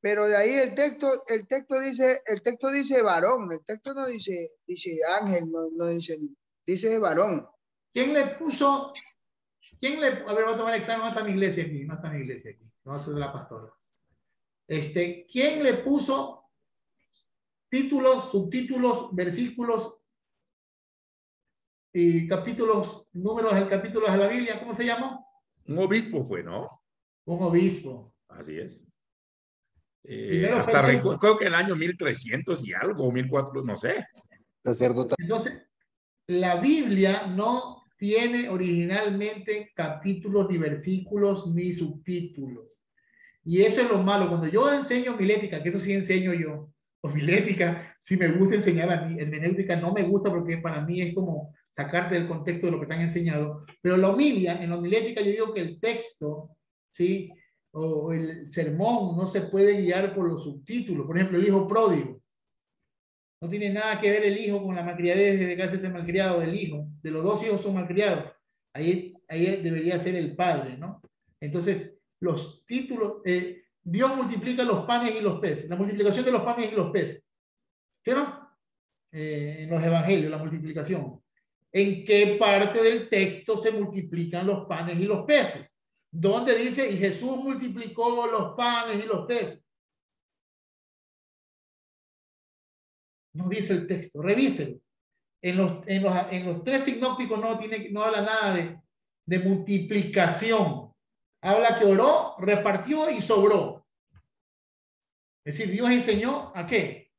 Pero de ahí el texto dice varón, el texto no dice ángel, no dice Dice varón. ¿Quién le puso? A ver, voy a tomar el examen, no está mi iglesia aquí, no está mi iglesia aquí, no soy de la pastora. ¿Quién le puso títulos, subtítulos, versículos y capítulos, números del capítulo de la Biblia? ¿Cómo se llamó? Un obispo fue, ¿no? Un obispo. Así es. Primero Hasta fue el creo que en el año 1300 y algo, 1400, no sé. Sacerdote. Entonces, la Biblia no tiene originalmente capítulos, ni versículos, ni subtítulos. Y eso es lo malo. Cuando yo enseño homilética, que eso sí enseño yo, homilética, sí me gusta enseñar a mí, hermenéutica no me gusta porque para mí es como sacarte del contexto de lo que te han enseñado. Pero la homilia, en la homilética yo digo que el texto, ¿sí? O el sermón no se puede guiar por los subtítulos. Por ejemplo, el hijo pródigo. No tiene nada que ver el hijo con la malcriadez de que hace ese malcriado del hijo. De los dos hijos son malcriados. Ahí debería ser el padre, ¿no? Entonces, los títulos, Dios multiplica los panes y los peces. La multiplicación de los panes y los peces. ¿Sí o no? En los evangelios, la multiplicación. ¿En qué parte del texto se multiplican los panes y los peces? ¿Dónde dice, y Jesús multiplicó los panes y los peces? No dice el texto, revíselo. En los tres sinópticos no habla nada de multiplicación. Habla que oró, repartió y sobró. Es decir, Dios enseñó ¿a qué?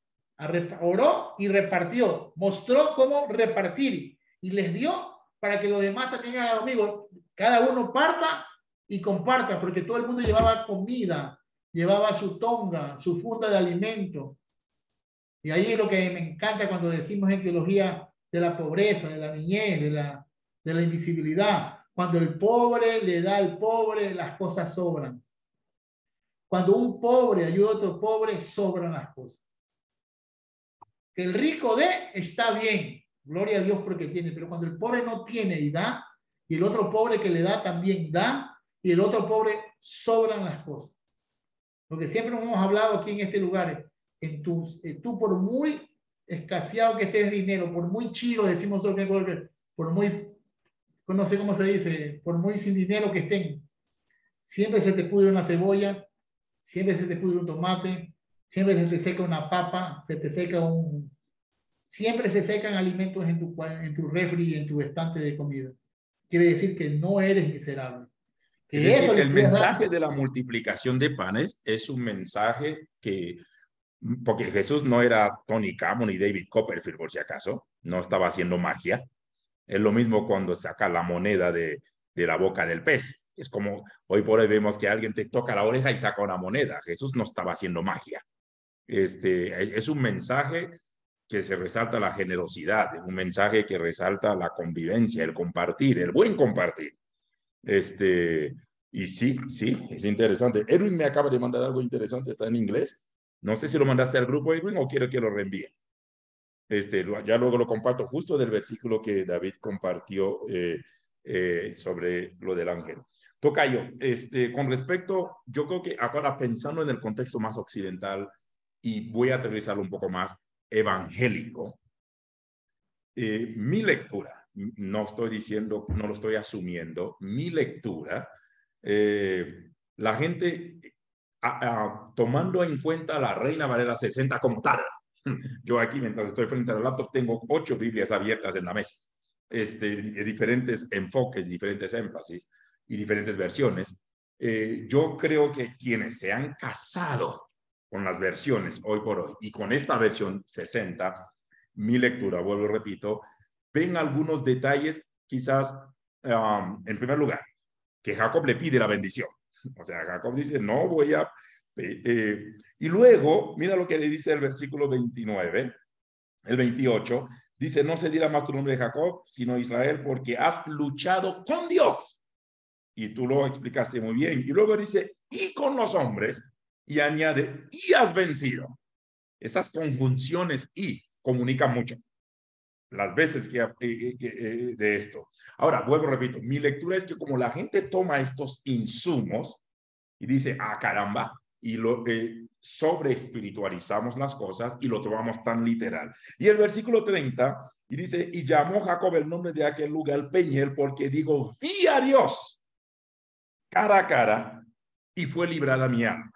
Oró y repartió. Mostró cómo repartir. Y les dio para que los demás también hagan lo mismo. Cada uno parta y comparta, porque todo el mundo llevaba comida, llevaba su tonga, su funda de alimento. Y ahí es lo que me encanta cuando decimos en teología de la pobreza, de la niñez, de la invisibilidad. Cuando el pobre le da al pobre, las cosas sobran. Cuando un pobre ayuda a otro pobre, sobran las cosas. Que el rico dé, está bien. Gloria a Dios porque tiene. Pero cuando el pobre no tiene y da, y el otro pobre que le da también da, y el otro pobre, sobran las cosas. Lo que siempre hemos hablado aquí en este lugar es, tú por muy escaseado que estés de dinero, por muy chido, decimos nosotros que por muy, no sé cómo se dice, por muy sin dinero que estén, siempre se te pudre una cebolla, siempre se te pudre un tomate, siempre se te seca una papa, siempre se secan alimentos en tu refri y en tu estante de comida. Quiere decir que no eres miserable. Es decir, el mensaje de la multiplicación de panes es un mensaje que, porque Jesús no era Tony Camo ni David Copperfield, por si acaso, no estaba haciendo magia. Es lo mismo cuando saca la moneda de la boca del pez. Es como hoy por hoy vemos que alguien te toca la oreja y saca una moneda. Jesús no estaba haciendo magia. Es un mensaje que se resalta la generosidad, es un mensaje que resalta la convivencia, el compartir, el buen compartir. Y sí, es interesante. Edwin me acaba de mandar algo interesante, está en inglés. No sé si lo mandaste al grupo, Edwin, o quiero que lo reenvíe. Ya luego lo comparto justo del versículo que David compartió sobre lo del ángel. Tocayo, con respecto, yo creo que ahora pensando en el contexto más occidental, y voy a aterrizarlo un poco más evangélico, mi lectura, no estoy diciendo, no lo estoy asumiendo, mi lectura, la gente tomando en cuenta la Reina Valera 60 como tal. Yo aquí, mientras estoy frente al laptop, tengo 8 Biblias abiertas en la mesa, diferentes enfoques, diferentes énfasis y diferentes versiones. Yo creo que quienes se han casado con las versiones hoy por hoy y con esta versión 60, mi lectura, vuelvo y repito, ven algunos detalles quizás, en primer lugar, que Jacob le pide la bendición. O sea, Jacob dice, no voy a... y luego, mira lo que le dice el versículo 29, el 28, dice, no se dirá más tu nombre de Jacob, sino Israel, porque has luchado con Dios. Y tú lo explicaste muy bien. Y luego dice, y con los hombres, y añade, y has vencido. Esas conjunciones y comunican mucho las veces de esto. Ahora, vuelvo, repito, mi lectura es que como la gente toma estos insumos y dice, caramba, y sobre espiritualizamos las cosas y lo tomamos tan literal. Y el versículo 30 Y dice, y llamó Jacob el nombre de aquel lugar Peñel, porque digo, vi a Dios cara a cara y fue librada mi alma.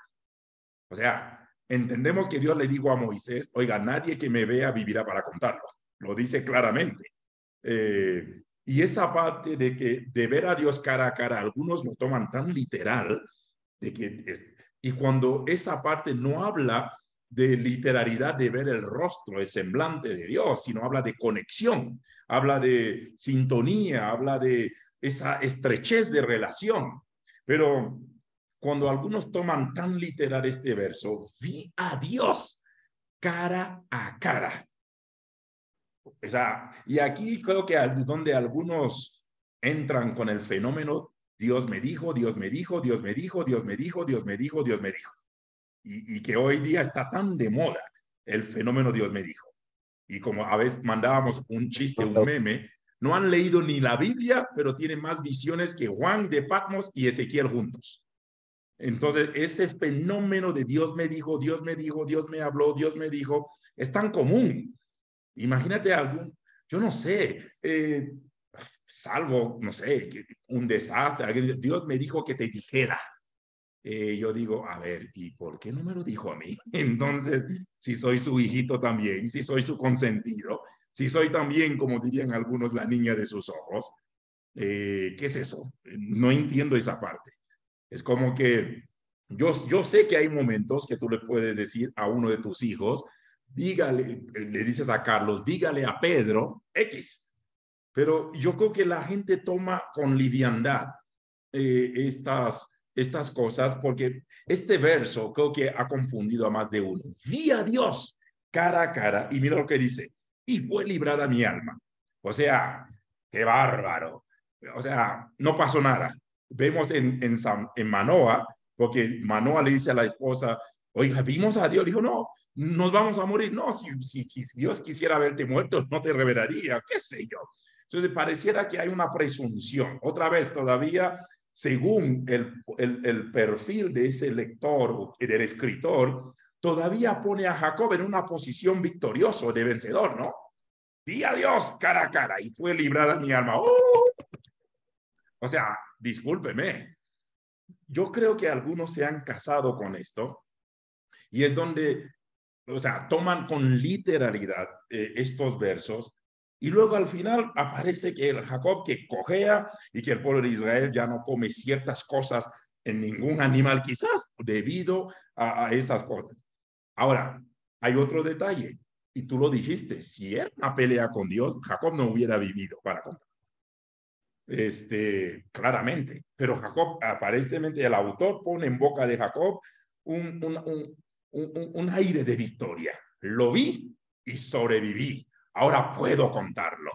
O sea, entendemos que Dios le dijo a Moisés, oiga, nadie que me vea vivirá para contarlo. Lo dice claramente. Y esa parte de ver a Dios cara a cara, algunos lo toman tan literal, y cuando esa parte no habla de literalidad de ver el rostro, el semblante de Dios, sino habla de conexión, habla de sintonía, habla de esa estrechez de relación. Pero cuando algunos toman tan literal este verso, vi a Dios cara a cara. O sea, y aquí creo que es donde algunos entran con el fenómeno, Dios me dijo, Dios me dijo, Dios me dijo, Dios me dijo, Dios me dijo, Dios me dijo. Y que hoy día está tan de moda el fenómeno Dios me dijo. Y como a veces mandábamos un chiste, un meme, no han leído ni la Biblia, pero tienen más visiones que Juan de Patmos y Ezequiel juntos. Entonces, ese fenómeno de Dios me dijo, Dios me dijo, Dios me habló, Dios me dijo, es tan común. Imagínate yo no sé, salvo, no sé, un desastre, Dios me dijo que te dijera. Yo digo, a ver, ¿y por qué no me lo dijo a mí? Entonces, si soy su hijito también, si soy su consentido, si soy también, como dirían algunos, la niña de sus ojos, ¿qué es eso? No entiendo esa parte. Es como que yo sé que hay momentos que tú le puedes decir a uno de tus hijos, dígale, le dices a Carlos, dígale a Pedro X. Pero yo creo que la gente toma con liviandad estas cosas, porque este verso creo que ha confundido a más de uno. Vi a Dios cara a cara y mira lo que dice, y fue librada mi alma. O sea, qué bárbaro. O sea, no pasó nada. Vemos en Manoa, porque Manoa le dice a la esposa, oiga, vimos a Dios. Dijo, no, nos vamos a morir. No, si Dios quisiera verte muerto, no te revelaría, qué sé yo. Entonces, pareciera que hay una presunción. Otra vez, todavía, según el perfil de ese lector, del escritor, todavía pone a Jacob en una posición victorioso, de vencedor, ¿no? Vi a Dios cara a cara y fue librada mi alma. O sea, discúlpeme. Yo creo que algunos se han casado con esto y es donde, o sea, toman con literalidad estos versos y luego al final aparece que el Jacob que cojea y que el pueblo de Israel ya no come ciertas cosas en ningún animal, quizás debido a esas cosas. Ahora, hay otro detalle, y tú lo dijiste, si era una pelea con Dios, Jacob no hubiera vivido para contar. Claramente, pero Jacob, aparentemente el autor pone en boca de Jacob un aire de victoria. Lo vi y sobreviví. Ahora puedo contarlo.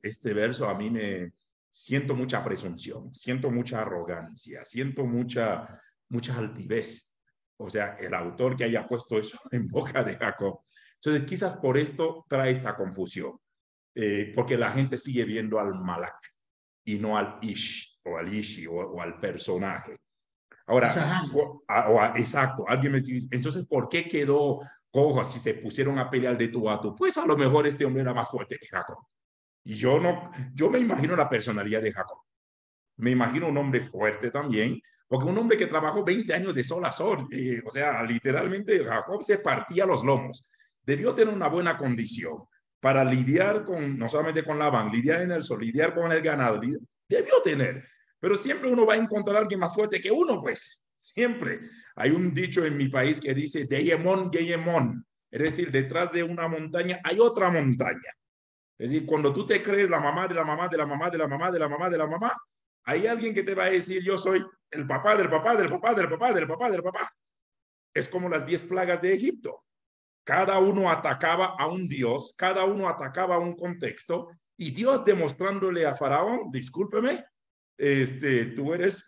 Este verso a mí me siento mucha presunción, siento mucha arrogancia, siento mucha altivez. O sea, el autor que haya puesto eso en boca de Jacob. Entonces, quizás por esto trae esta confusión, porque la gente sigue viendo al Malak y no al Ish o al Ishi o al personaje. Ahora, exacto, alguien me dice, entonces, ¿por qué quedó cojo si se pusieron a pelear de tú a tú? Pues a lo mejor este hombre era más fuerte que Jacob. Y yo me imagino la personalidad de Jacob. Me imagino un hombre fuerte también, porque un hombre que trabajó 20 años de sol a sol, o sea, literalmente Jacob se partía los lomos. Debió tener una buena condición para lidiar no solamente con Labán, lidiar en el sol, lidiar con el ganado, debió tener. Pero siempre uno va a encontrar a alguien más fuerte que uno, pues, siempre. Hay un dicho en mi país que dice, Deyemon, Geyemon, es decir, detrás de una montaña hay otra montaña. Es decir, cuando tú te crees la mamá de la mamá de la mamá de la mamá de la mamá de la mamá, hay alguien que te va a decir, yo soy el papá del papá del papá del papá del papá del papá. Es como las 10 plagas de Egipto. Cada uno atacaba a un dios, cada uno atacaba a un contexto, y Dios demostrándole a Faraón, discúlpeme, tú eres,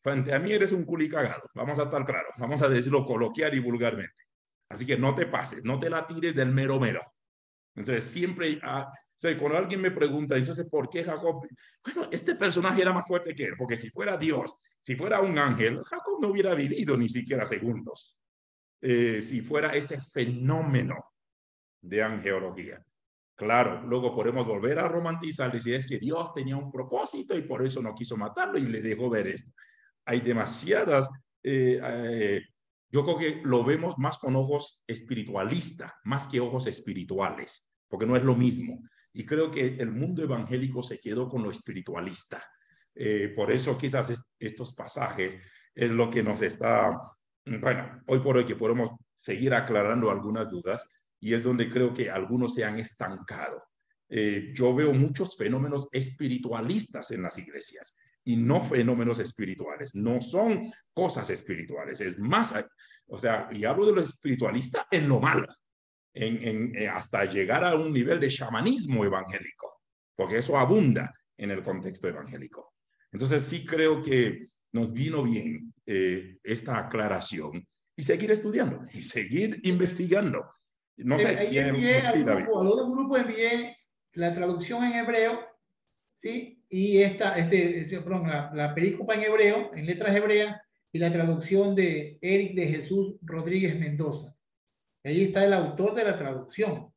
frente a mí eres un culicagado, vamos a estar claros, vamos a decirlo coloquial y vulgarmente. Así que no te pases, no te la tires del mero mero. Entonces siempre, o sea, cuando alguien me pregunta, entonces, ¿por qué Jacob? Bueno, este personaje era más fuerte que él, porque si fuera Dios, si fuera un ángel, Jacob no hubiera vivido ni siquiera segundos. Si fuera ese fenómeno de angeología. Claro, luego podemos volver a romantizar y decir es que Dios tenía un propósito y por eso no quiso matarlo y le dejó ver esto. Hay demasiadas, yo creo que lo vemos más con ojos espiritualistas, más que ojos espirituales, porque no es lo mismo. Y creo que el mundo evangélico se quedó con lo espiritualista. Por eso quizás estos pasajes es lo que nos está, bueno, hoy por hoy que podemos seguir aclarando algunas dudas, y es donde creo que algunos se han estancado. Yo veo muchos fenómenos espiritualistas en las iglesias y no fenómenos espirituales, no son cosas espirituales, es más, o sea, y hablo de lo espiritualista en lo malo, hasta llegar a un nivel de chamanismo evangélico, porque eso abunda en el contexto evangélico. Entonces sí creo que nos vino bien esta aclaración y seguir estudiando y seguir investigando. No sé ahí si envié sí, David. a los grupos envié la traducción en hebreo, ¿sí? Y la perícopa en hebreo, en letras hebreas, y la traducción de Eric de Jesús Rodríguez Mendoza. Ahí está el autor de la traducción.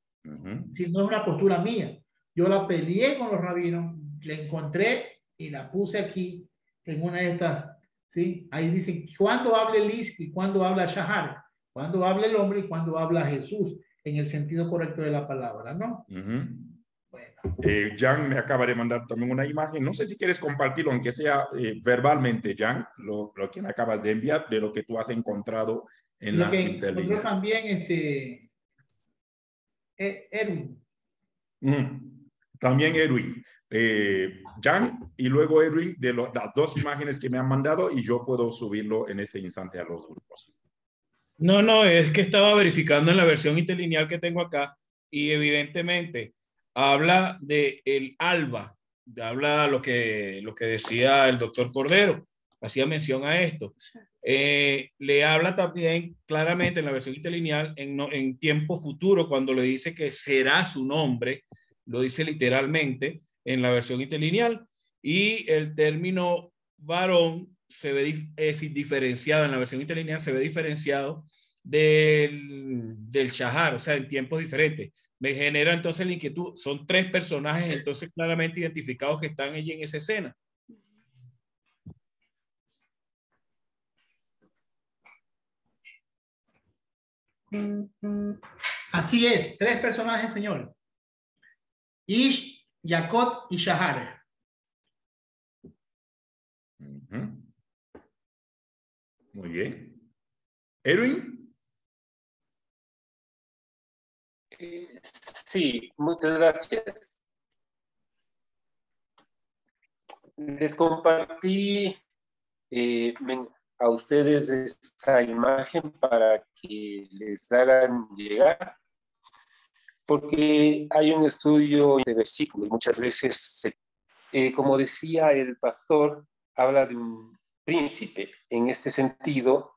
Si no es una postura mía, yo la peleé con los rabinos, la encontré y la puse aquí en una de estas, ¿sí? Ahí dicen cuándo habla Lish y cuándo habla Shahar, cuándo habla el hombre y cuándo habla Jesús, en el sentido correcto de la palabra, ¿no? Bueno. Jan me acaba de mandar también una imagen. No sé si quieres compartirlo, aunque sea verbalmente, Jan, lo que me acabas de enviar, de lo que tú has encontrado en lo la que interlínea. encontró también Edwin. También Edwin. Jan y luego Edwin, de las dos imágenes que me han mandado, y yo puedo subirlo en este instante a los grupos. No, es que estaba verificando en la versión interlineal que tengo acá y evidentemente habla de el alba, habla lo que decía el doctor Cordero, hacía mención a esto. Le habla también claramente en la versión interlineal en tiempo futuro, cuando le dice que será su nombre, lo dice literalmente en la versión interlineal, y el término varón se ve diferenciado en la versión interlineal, se ve diferenciado del Shahar, o sea, en tiempos diferentes. Me genera entonces la inquietud. Son tres personajes entonces claramente identificados que están allí en esa escena. Así es, tres personajes, señor. Ish, Yakot y Shahar. Muy bien. Edwin. Sí, muchas gracias. Les compartí a ustedes esta imagen para que les hagan llegar, porque hay un estudio de versículos. Muchas veces, como decía el pastor, habla de un príncipe en este sentido,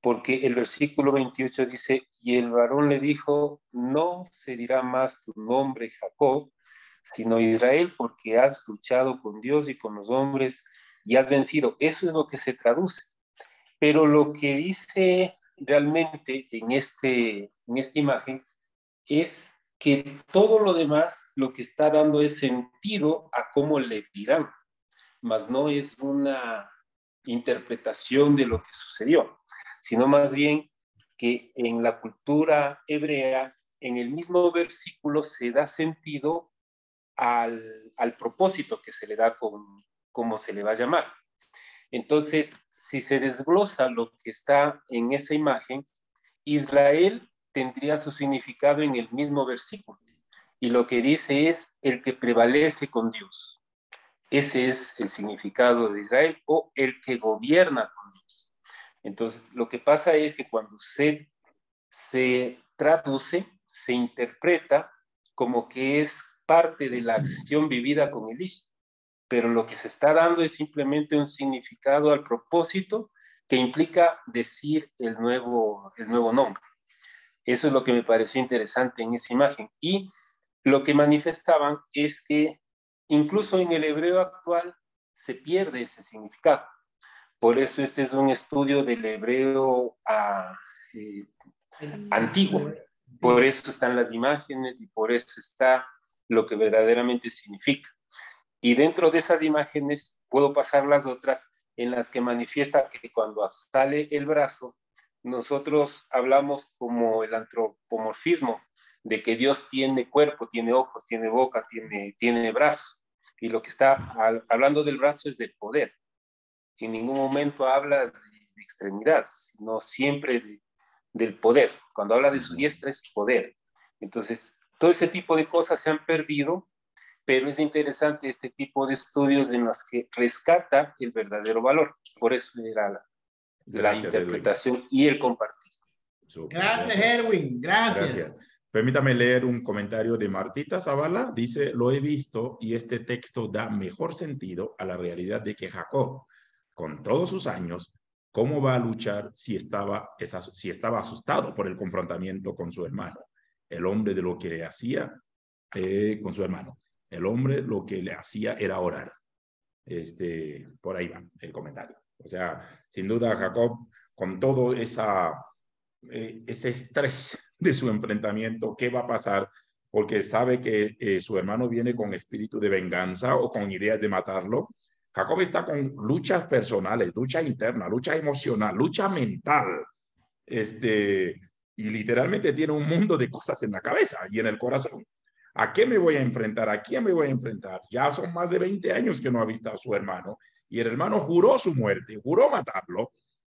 porque el versículo 28 dice, y el varón le dijo, no se dirá más tu nombre Jacob, sino Israel, porque has luchado con Dios y con los hombres y has vencido. Eso es lo que se traduce. Pero lo que dice realmente en esta imagen es que todo lo demás lo que está dando es sentido a cómo le dirán, mas no es una interpretación de lo que sucedió, sino más bien que en la cultura hebrea, en el mismo versículo se da sentido al propósito que se le da con cómo se le va a llamar. Entonces, si se desglosa lo que está en esa imagen, Israel tendría su significado en el mismo versículo. Y lo que dice es el que prevalece con Dios. Ese es el significado de Israel, o el que gobierna con Dios. Entonces, lo que pasa es que cuando se traduce, se interpreta como que es parte de la acción vivida con Elisha, pero lo que se está dando es simplemente un significado al propósito que implica decir el nuevo nombre. Eso es lo que me pareció interesante en esa imagen. Y lo que manifestaban es que incluso en el hebreo actual se pierde ese significado. Por eso este es un estudio del hebreo antiguo. Por eso están las imágenes y por eso está lo que verdaderamente significa. Y dentro de esas imágenes puedo pasar las otras en las que manifiesta que cuando sale el brazo, nosotros hablamos como el antropomorfismo, de que Dios tiene cuerpo, tiene ojos, tiene boca, tiene brazo. Y lo que está hablando del brazo es de poder. En ningún momento habla de extremidad, sino siempre del poder. Cuando habla de su diestra es poder. Entonces, todo ese tipo de cosas se han perdido, pero es interesante este tipo de estudios en los que rescata el verdadero valor. Por eso era la interpretación, Edwin, y el compartir. Super, gracias, Erwin. Gracias. Permítame leer un comentario de Martita Zavala. Dice, lo he visto y este texto da mejor sentido a la realidad de que Jacob, con todos sus años, ¿cómo va a luchar si estaba asustado por el confrontamiento con su hermano? El hombre de lo que le hacía con su hermano. El hombre lo que le hacía era orar. Por ahí va el comentario. O sea, sin duda Jacob, con todo ese estrés de su enfrentamiento, ¿qué va a pasar? Porque sabe que su hermano viene con espíritu de venganza o con ideas de matarlo. Jacob está con luchas personales, lucha interna, lucha emocional, lucha mental. Y literalmente tiene un mundo de cosas en la cabeza y en el corazón. ¿A qué me voy a enfrentar? ¿A quién me voy a enfrentar? Ya son más de 20 años que no ha visto a su hermano y el hermano juró su muerte, juró matarlo.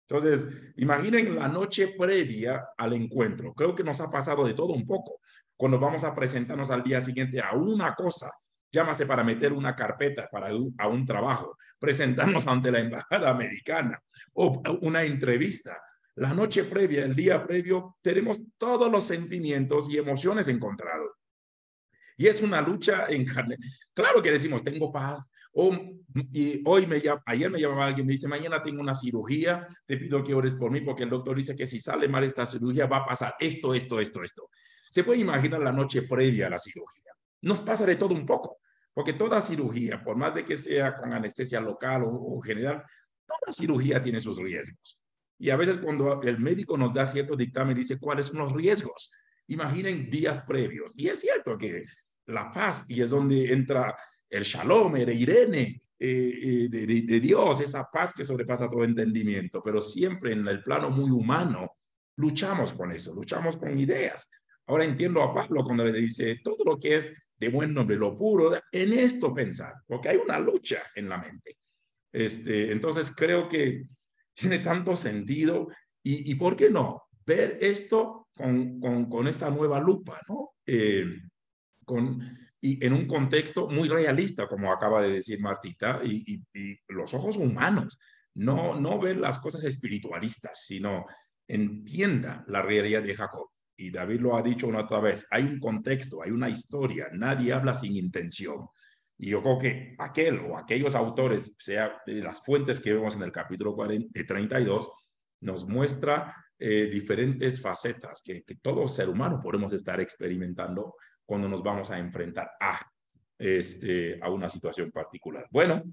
Entonces, imaginen la noche previa al encuentro. Creo que nos ha pasado de todo un poco. Cuando vamos a presentarnos al día siguiente a una cosa, llámase para meter una carpeta a un trabajo, presentarnos ante la embajada americana o una entrevista. La noche previa, el día previo, tenemos todos los sentimientos y emociones encontrados. Y es una lucha en carne. Claro que decimos, tengo paz. Y ayer me llamaba alguien, me dice, mañana tengo una cirugía, te pido que ores por mí porque el doctor dice que si sale mal esta cirugía va a pasar esto. Se puede imaginar la noche previa a la cirugía. Nos pasa de todo un poco, porque toda cirugía, por más de que sea con anestesia local o general, toda cirugía tiene sus riesgos. Y a veces cuando el médico nos da cierto dictamen, dice cuáles son los riesgos. Imaginen días previos. Y es cierto que la paz, y es donde entra el shalom, el Irene de Dios, esa paz que sobrepasa todo entendimiento, pero siempre en el plano muy humano luchamos con eso, luchamos con ideas. Ahora entiendo a Pablo cuando le dice todo lo que es de buen nombre, lo puro, en esto pensar, porque hay una lucha en la mente. Entonces creo que tiene tanto sentido y ¿por qué no? Ver esto con esta nueva lupa, ¿no? Y en un contexto muy realista, como acaba de decir Martita, y los ojos humanos, no ver las cosas espiritualistas, sino entienda la realidad de Jacob. Y David lo ha dicho una otra vez, hay un contexto, hay una historia, nadie habla sin intención. Y yo creo que aquel o aquellos autores, sea las fuentes que vemos en el capítulo 32, nos muestra diferentes facetas que todo ser humano podemos estar experimentando cuando nos vamos a enfrentar a una situación particular. Bueno,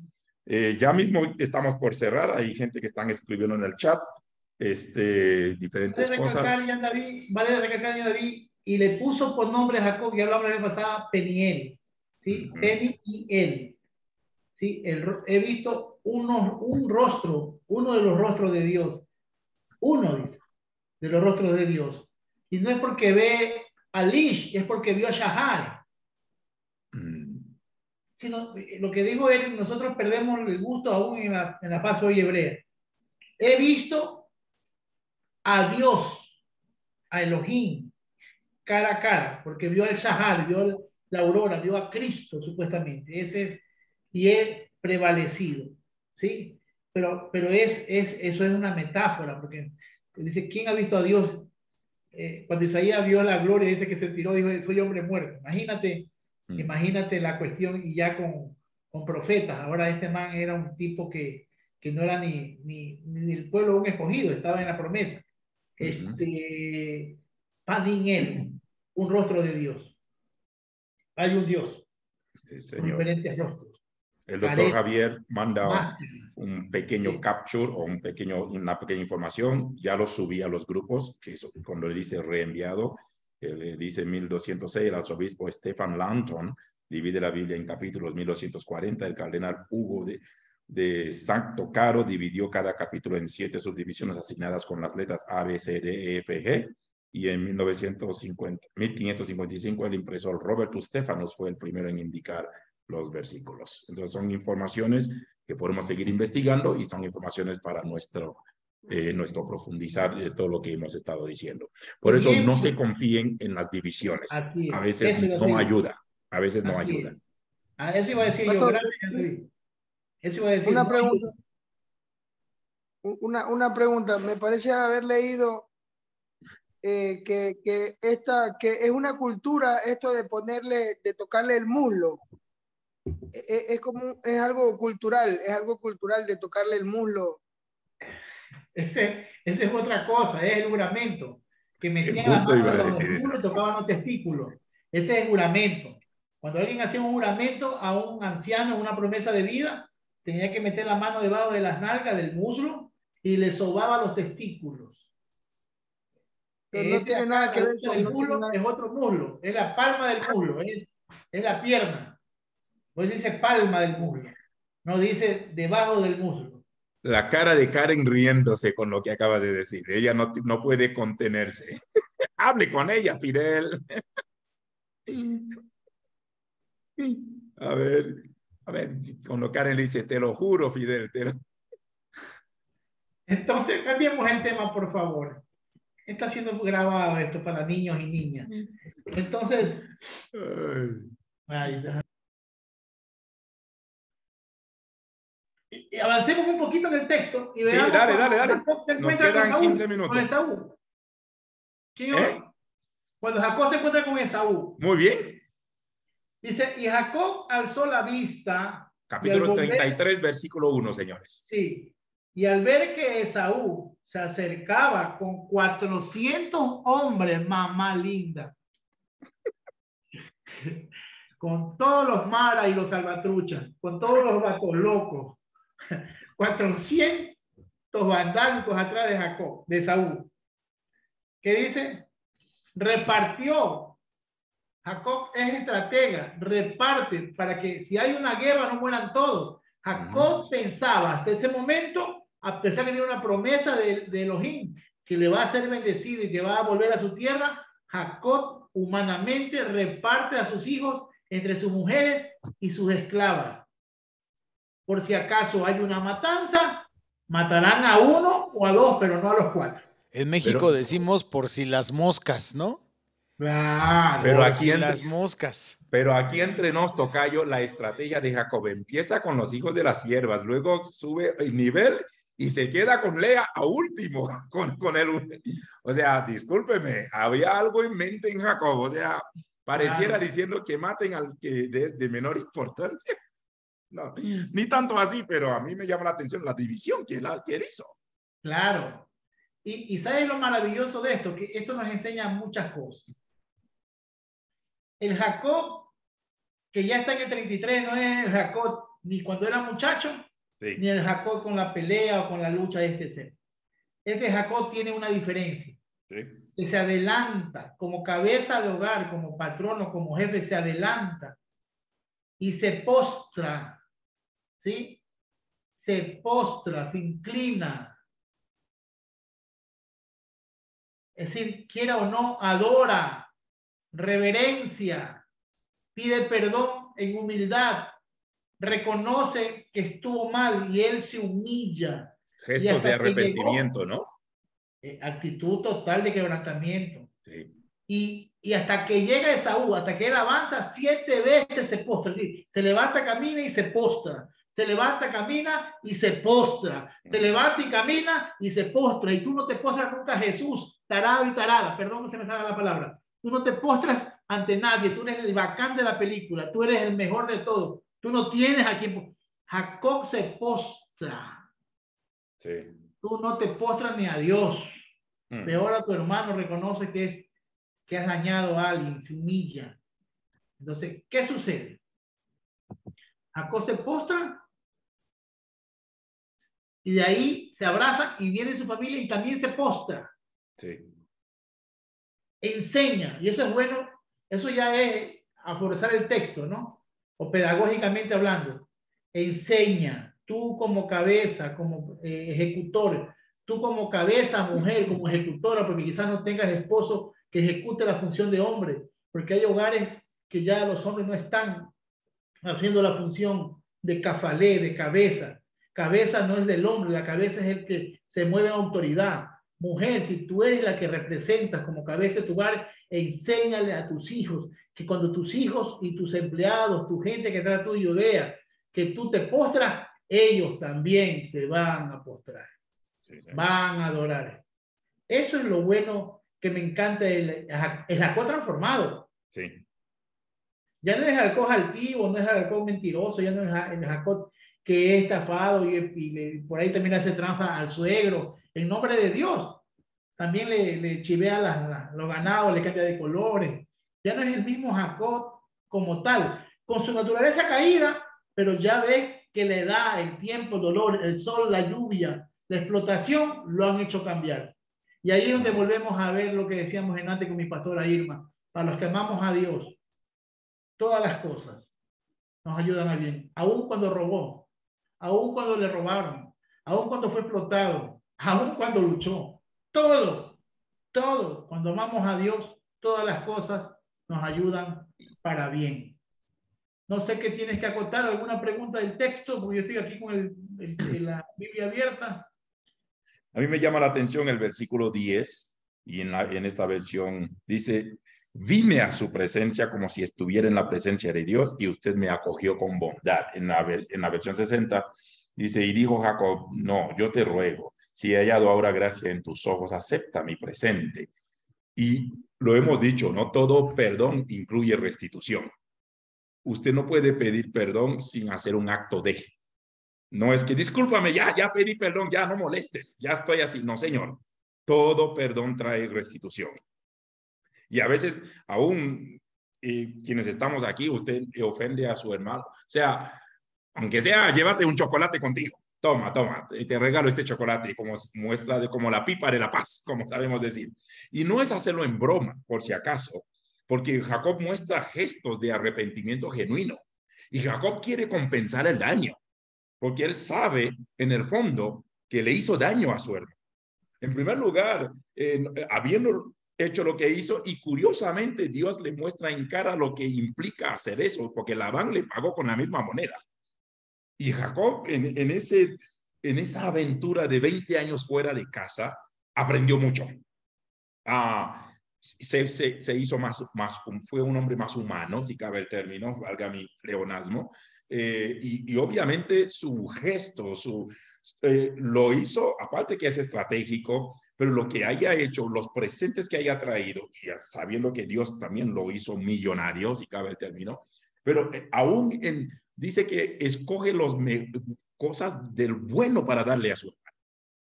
ya mismo estamos por cerrar. Hay gente que están escribiendo en el chat diferentes cosas. Vale recalcar, David, y le puso por nombre a Jacob, ya hablamos la vez pasada, Peniel. ¿Sí? Peniel. ¿Sí? He visto un rostro, uno de los rostros de Dios. Uno, dice, de los rostros de Dios. Y no es porque ve a Lish, es porque vio a Shahar. Sino, lo que dijo él, nosotros perdemos el gusto aún en la paz hoy hebrea. He visto a Dios, a Elohim, cara a cara, porque vio al Shahar, vio la aurora, vio a Cristo, supuestamente. Y he prevalecido, ¿sí? Pero eso es una metáfora, porque dice, ¿quién ha visto a Dios? Cuando Isaías vio la gloria, dice que se tiró, dijo, soy hombre muerto. Imagínate la cuestión, y ya con profetas. Ahora este man era un tipo que no era ni el pueblo un escogido, estaba en la promesa. Paniel, un rostro de Dios. Hay un Dios. Sí, con diferentes rostros. El doctor Javier manda un pequeño capture o una pequeña información, ya lo subí a los grupos, que es cuando le dice reenviado, dice 1206, el arzobispo Stephen Langton divide la Biblia en capítulos. 1240, el cardenal Hugo de Santo Caro dividió cada capítulo en 7 subdivisiones asignadas con las letras A, B, C, D, E, F, G. Y en 1555 el impresor Robert Stephanus fue el primero en indicar los versículos. Entonces son informaciones que podemos seguir investigando y son informaciones para nuestro profundizar todo lo que hemos estado diciendo. Por eso no se confíen en las divisiones. A veces no ayuda. A veces no ayuda. Eso iba a decir yo. Gracias, Andrés. Eso iba a decir. Una pregunta. Una pregunta. Me parece haber leído que es una cultura esto de tocarle el muslo. Es algo cultural de tocarle el muslo. Ese es otra cosa, es el juramento. Que metían Justo las iba a manos decir en los muslos y tocaban los testículos. Ese es el juramento. Cuando alguien hacía un juramento a un anciano, una promesa de vida, tenía que meter la mano debajo de las nalgas, del muslo, y le sobaba los testículos. Pero no tiene nada que ver con... El muslo es otro muslo, es la palma del muslo, es la pierna. Pues dice palma del muslo, no dice debajo del muslo. La cara de Karen riéndose con lo que acabas de decir. Ella no puede contenerse. Hable con ella, Fidel. A ver, cuando Karen le dice, te lo juro, Fidel. Entonces, cambiemos el tema, por favor. Está siendo grabado esto para niños y niñas. Entonces, y avancemos un poquito en el texto. Y sí, dale. Nos quedan 15 minutos. Con Esaú. Cuando Jacob se encuentra con Esaú. Muy bien. Dice, y Jacob alzó la vista. Capítulo 33, versículo 1, señores. Sí. Y al ver que Esaú se acercaba con 400 hombres, mamá linda, con todos los maras y los salvatruchas, con todos los gatos locos, 400 vandálicos atrás de Jacob, de Esaú. ¿Qué dice? Repartió. Jacob es estratega, reparte para que si hay una guerra no mueran todos. Jacob pensaba hasta ese momento, a pesar que tiene una promesa de Elohim, que le va a ser bendecido y que va a volver a su tierra, Jacob humanamente reparte a sus hijos entre sus mujeres y sus esclavas. Por si acaso hay una matanza, matarán a uno o a dos, pero no a los 4. En México decimos por si las moscas, ¿no? Claro. Pero por aquí si las moscas. Pero aquí entre nos, tocayo, la estrategia de Jacob empieza con los hijos de las siervas, luego sube el nivel y se queda con Lea a último, con él. O sea, discúlpeme, había algo en mente en Jacob, o sea, pareciera diciendo que maten al que de menor importancia. No, ni tanto así, pero a mí me llama la atención la división que él hizo. Claro. Y ¿sabes lo maravilloso de esto? Que esto nos enseña muchas cosas. El Jacob, que ya está en el 33, no es el Jacob ni cuando era muchacho, sí, ni el Jacob con la pelea o con la lucha de este ser. Este Jacob tiene una diferencia. sí, Que se adelanta como cabeza de hogar, como patrono, como jefe, se adelanta y se postra, ¿sí? Se postra, se inclina. Es decir, quiera o no, adora, reverencia, pide perdón en humildad, reconoce que estuvo mal y él se humilla. gestos de arrepentimiento, ¿no? Actitud total de quebrantamiento. Sí. Y hasta que llega Esaú, hasta que él avanza, 7 veces se postra. ¿Sí? Se levanta, camina y se postra. Se levanta, camina y se postra. Se levanta y camina y se postra. Y tú no te postras nunca, Jesús, tarado y tarada. Perdón que se me salga la palabra. Tú no te postras ante nadie. Tú eres el bacán de la película. Tú eres el mejor de todos. Tú no tienes a quien... Jacob se postra. Sí. Tú no te postras ni a Dios. Peor a tu hermano, reconoce que has dañado a alguien, se humilla. Entonces, ¿qué sucede? Jacob se postra y de ahí se abraza y viene su familia y también se postra. Sí. enseña, y eso es bueno, eso ya es a forzar el texto, ¿no? O pedagógicamente hablando, enseña, tú como cabeza, como ejecutor, tú como cabeza, mujer, como ejecutora, porque quizás no tengas esposo que ejecute la función de hombre, porque hay hogares que ya los hombres no están haciendo la función de cafalé, de cabeza. Cabeza no es del hombre, la cabeza es el que se mueve en autoridad. Mujer, si tú eres la que representas como cabeza de tu hogar, enséñale a tus hijos que cuando tus hijos y tus empleados, tu gente que trata tuyo vea que tú te postras, ellos también se van a postrar. Sí, sí. Van a adorar. Eso es lo bueno que me encanta el Jacob transformado. Sí. Ya no es Jacob altivo, no es Jacob mentiroso, ya no es el Jacob que es estafado y por ahí también hace trampa al suegro. En nombre de Dios. También le chivea los ganados, le cambia de colores. Ya no es el mismo Jacob como tal. Con su naturaleza caída, pero ya ve que le da el tiempo, el dolor, el sol, la lluvia, la explotación, lo han hecho cambiar. Y ahí es donde volvemos a ver lo que decíamos en antes con mi pastora Irma. Para los que amamos a Dios, todas las cosas nos ayudan a bien. Aún cuando robó, aún cuando le robaron, aún cuando fue explotado, aún cuando luchó. Todo, cuando amamos a Dios, todas las cosas nos ayudan para bien. No sé qué tienes que acotar, alguna pregunta del texto, porque yo estoy aquí con la Biblia abierta. A mí me llama la atención el versículo 10, y en esta versión dice, vine a su presencia como si estuviera en la presencia de Dios y usted me acogió con bondad. En la versión 60 dice, y dijo Jacob, no, yo te ruego, si he hallado ahora gracia en tus ojos, acepta mi presente. Y lo hemos dicho, no todo perdón incluye restitución. Usted no puede pedir perdón sin hacer un acto de. No es que, discúlpame, ya pedí perdón, ya no molestes, ya estoy así. No, señor, todo perdón trae restitución. Y a veces, aún quienes estamos aquí, usted ofende a su hermano. O sea, aunque sea, llévate un chocolate contigo. Toma, te regalo este chocolate como muestra de como la pipa de la paz, como sabemos decir. Y no es hacerlo en broma, por si acaso, porque Jacob muestra gestos de arrepentimiento genuino. Y Jacob quiere compensar el daño, porque él sabe en el fondo que le hizo daño a su hermano. En primer lugar, habiendo hecho lo que hizo, y curiosamente Dios le muestra en cara lo que implica hacer eso, porque Labán le pagó con la misma moneda. Y Jacob en esa aventura de 20 años fuera de casa aprendió mucho. Se hizo fue un hombre más humano, si cabe el término, valga mi pleonasmo, y obviamente su gesto, lo hizo, aparte que es estratégico, pero lo que haya hecho, los presentes que haya traído, y sabiendo que Dios también lo hizo millonario, si cabe el término, pero aún dice que escoge cosas del bueno para darle a su hermano.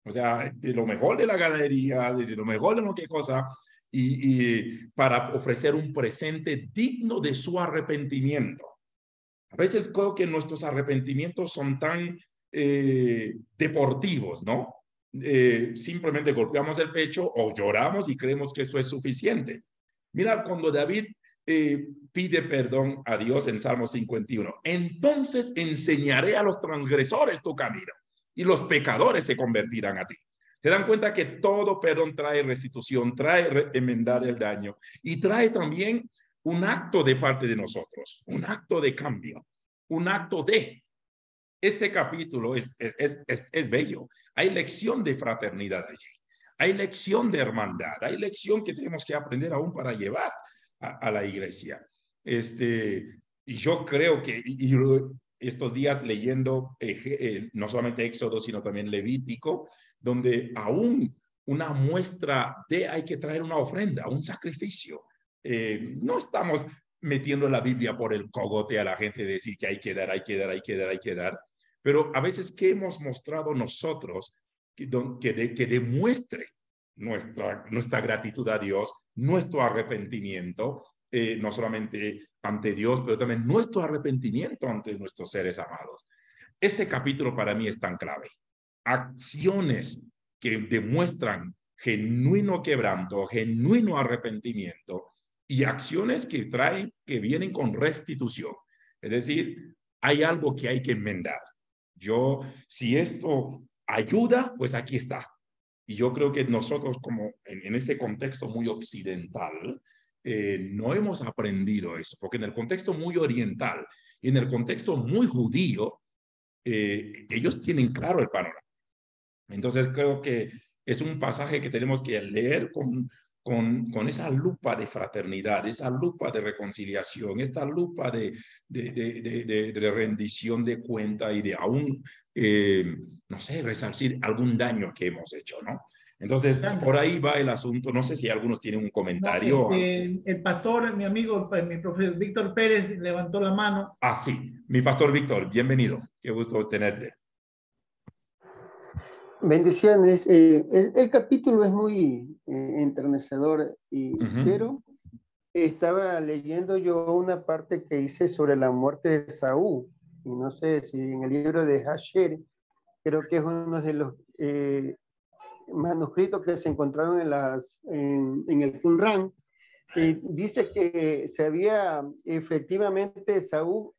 O sea, de lo mejor de la ganadería, de lo mejor de no qué cosa, y para ofrecer un presente digno de su arrepentimiento. A veces creo que nuestros arrepentimientos son tan deportivos, ¿no? Simplemente golpeamos el pecho o lloramos y creemos que eso es suficiente. Mira, cuando David pide perdón a Dios en Salmo 51, entonces enseñaré a los transgresores tu camino y los pecadores se convertirán a ti. Se dan cuenta que todo perdón trae restitución, trae enmendar el daño y trae también un acto de parte de nosotros, un acto de cambio, un acto de. Este capítulo es bello. Hay lección de fraternidad allí. Hay lección de hermandad. Hay lección que tenemos que aprender aún para llevar a la iglesia. Y yo creo que estos días leyendo no solamente Éxodo, sino también Levítico, donde aún una muestra de hay que traer una ofrenda, un sacrificio. No estamos metiendo la Biblia por el cogote a la gente de decir que hay que dar. Pero a veces, ¿qué hemos mostrado nosotros que demuestre nuestra gratitud a Dios, nuestro arrepentimiento, no solamente ante Dios, pero también nuestro arrepentimiento ante nuestros seres amados? Este capítulo para mí es tan clave. Acciones que demuestran genuino quebranto, genuino arrepentimiento y acciones que vienen con restitución. Es decir, hay algo que hay que enmendar. Si esto ayuda, pues aquí está. Y yo creo que nosotros, como en este contexto muy occidental, no hemos aprendido eso, porque en el contexto muy oriental y en el contexto muy judío, ellos tienen claro el panorama. Entonces creo que es un pasaje que tenemos que leer con esa lupa de fraternidad, esa lupa de reconciliación, esta lupa de rendición de cuenta y de aún, no sé, resarcir algún daño que hemos hecho, ¿no? Entonces, por ahí va el asunto. No sé si algunos tienen un comentario. No, el pastor, mi amigo, mi profesor Víctor Pérez levantó la mano. Ah, sí. Mi pastor Víctor, bienvenido. Qué gusto tenerte. Bendiciones. El capítulo es muy enternecedor, pero estaba leyendo yo una parte que hice sobre la muerte de Saúl, y no sé si en el libro de Hasher, creo que es uno de los manuscritos que se encontraron en el Qumran, dice que se había efectivamente Saúl,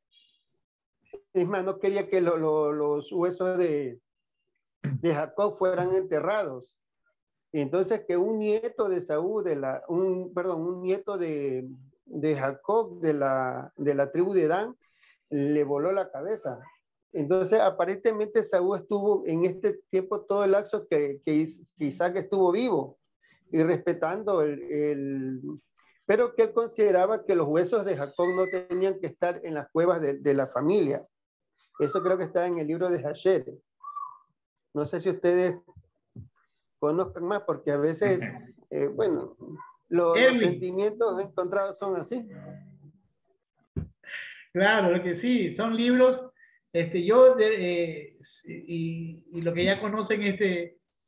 es más, no quería que los huesos de Jacob fueran enterrados. Entonces que un nieto de Saúl, un nieto de Jacob de la tribu de Dan, le voló la cabeza. Entonces aparentemente Saúl estuvo en este tiempo todo el lapso que Isaac estuvo vivo y respetando pero que él consideraba que los huesos de Jacob no tenían que estar en las cuevas de la familia. Eso creo que está en el libro de Hasher. No sé si ustedes conozcan más, porque a veces, los sentimientos encontrados son así. Claro, que sí, son libros. Yo, y lo que ya conocen,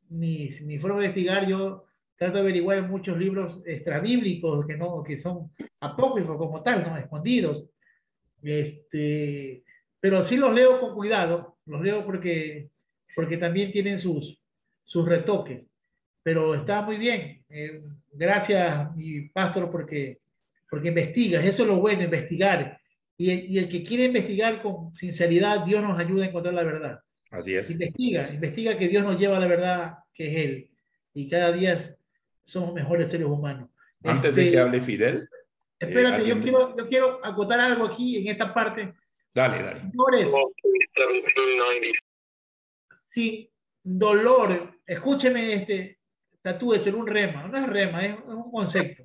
mi forma de investigar, yo trato de averiguar muchos libros extrabíblicos que son apócrifos como tal, ¿no? Escondidos. Pero sí los leo con cuidado, los leo porque también tienen sus retoques. Pero está muy bien. Gracias, mi pastor, porque investigas. Eso es lo bueno, investigar. Y el que quiere investigar con sinceridad, Dios nos ayuda a encontrar la verdad. Así es. Investiga que Dios nos lleva a la verdad que es Él. Y cada día somos mejores seres humanos. Antes de que hable Fidel. Espérate, yo quiero acotar algo aquí en esta parte. Dale. Señores, sin dolor, escúcheme, tatúese en un rema, no es rema, es un concepto.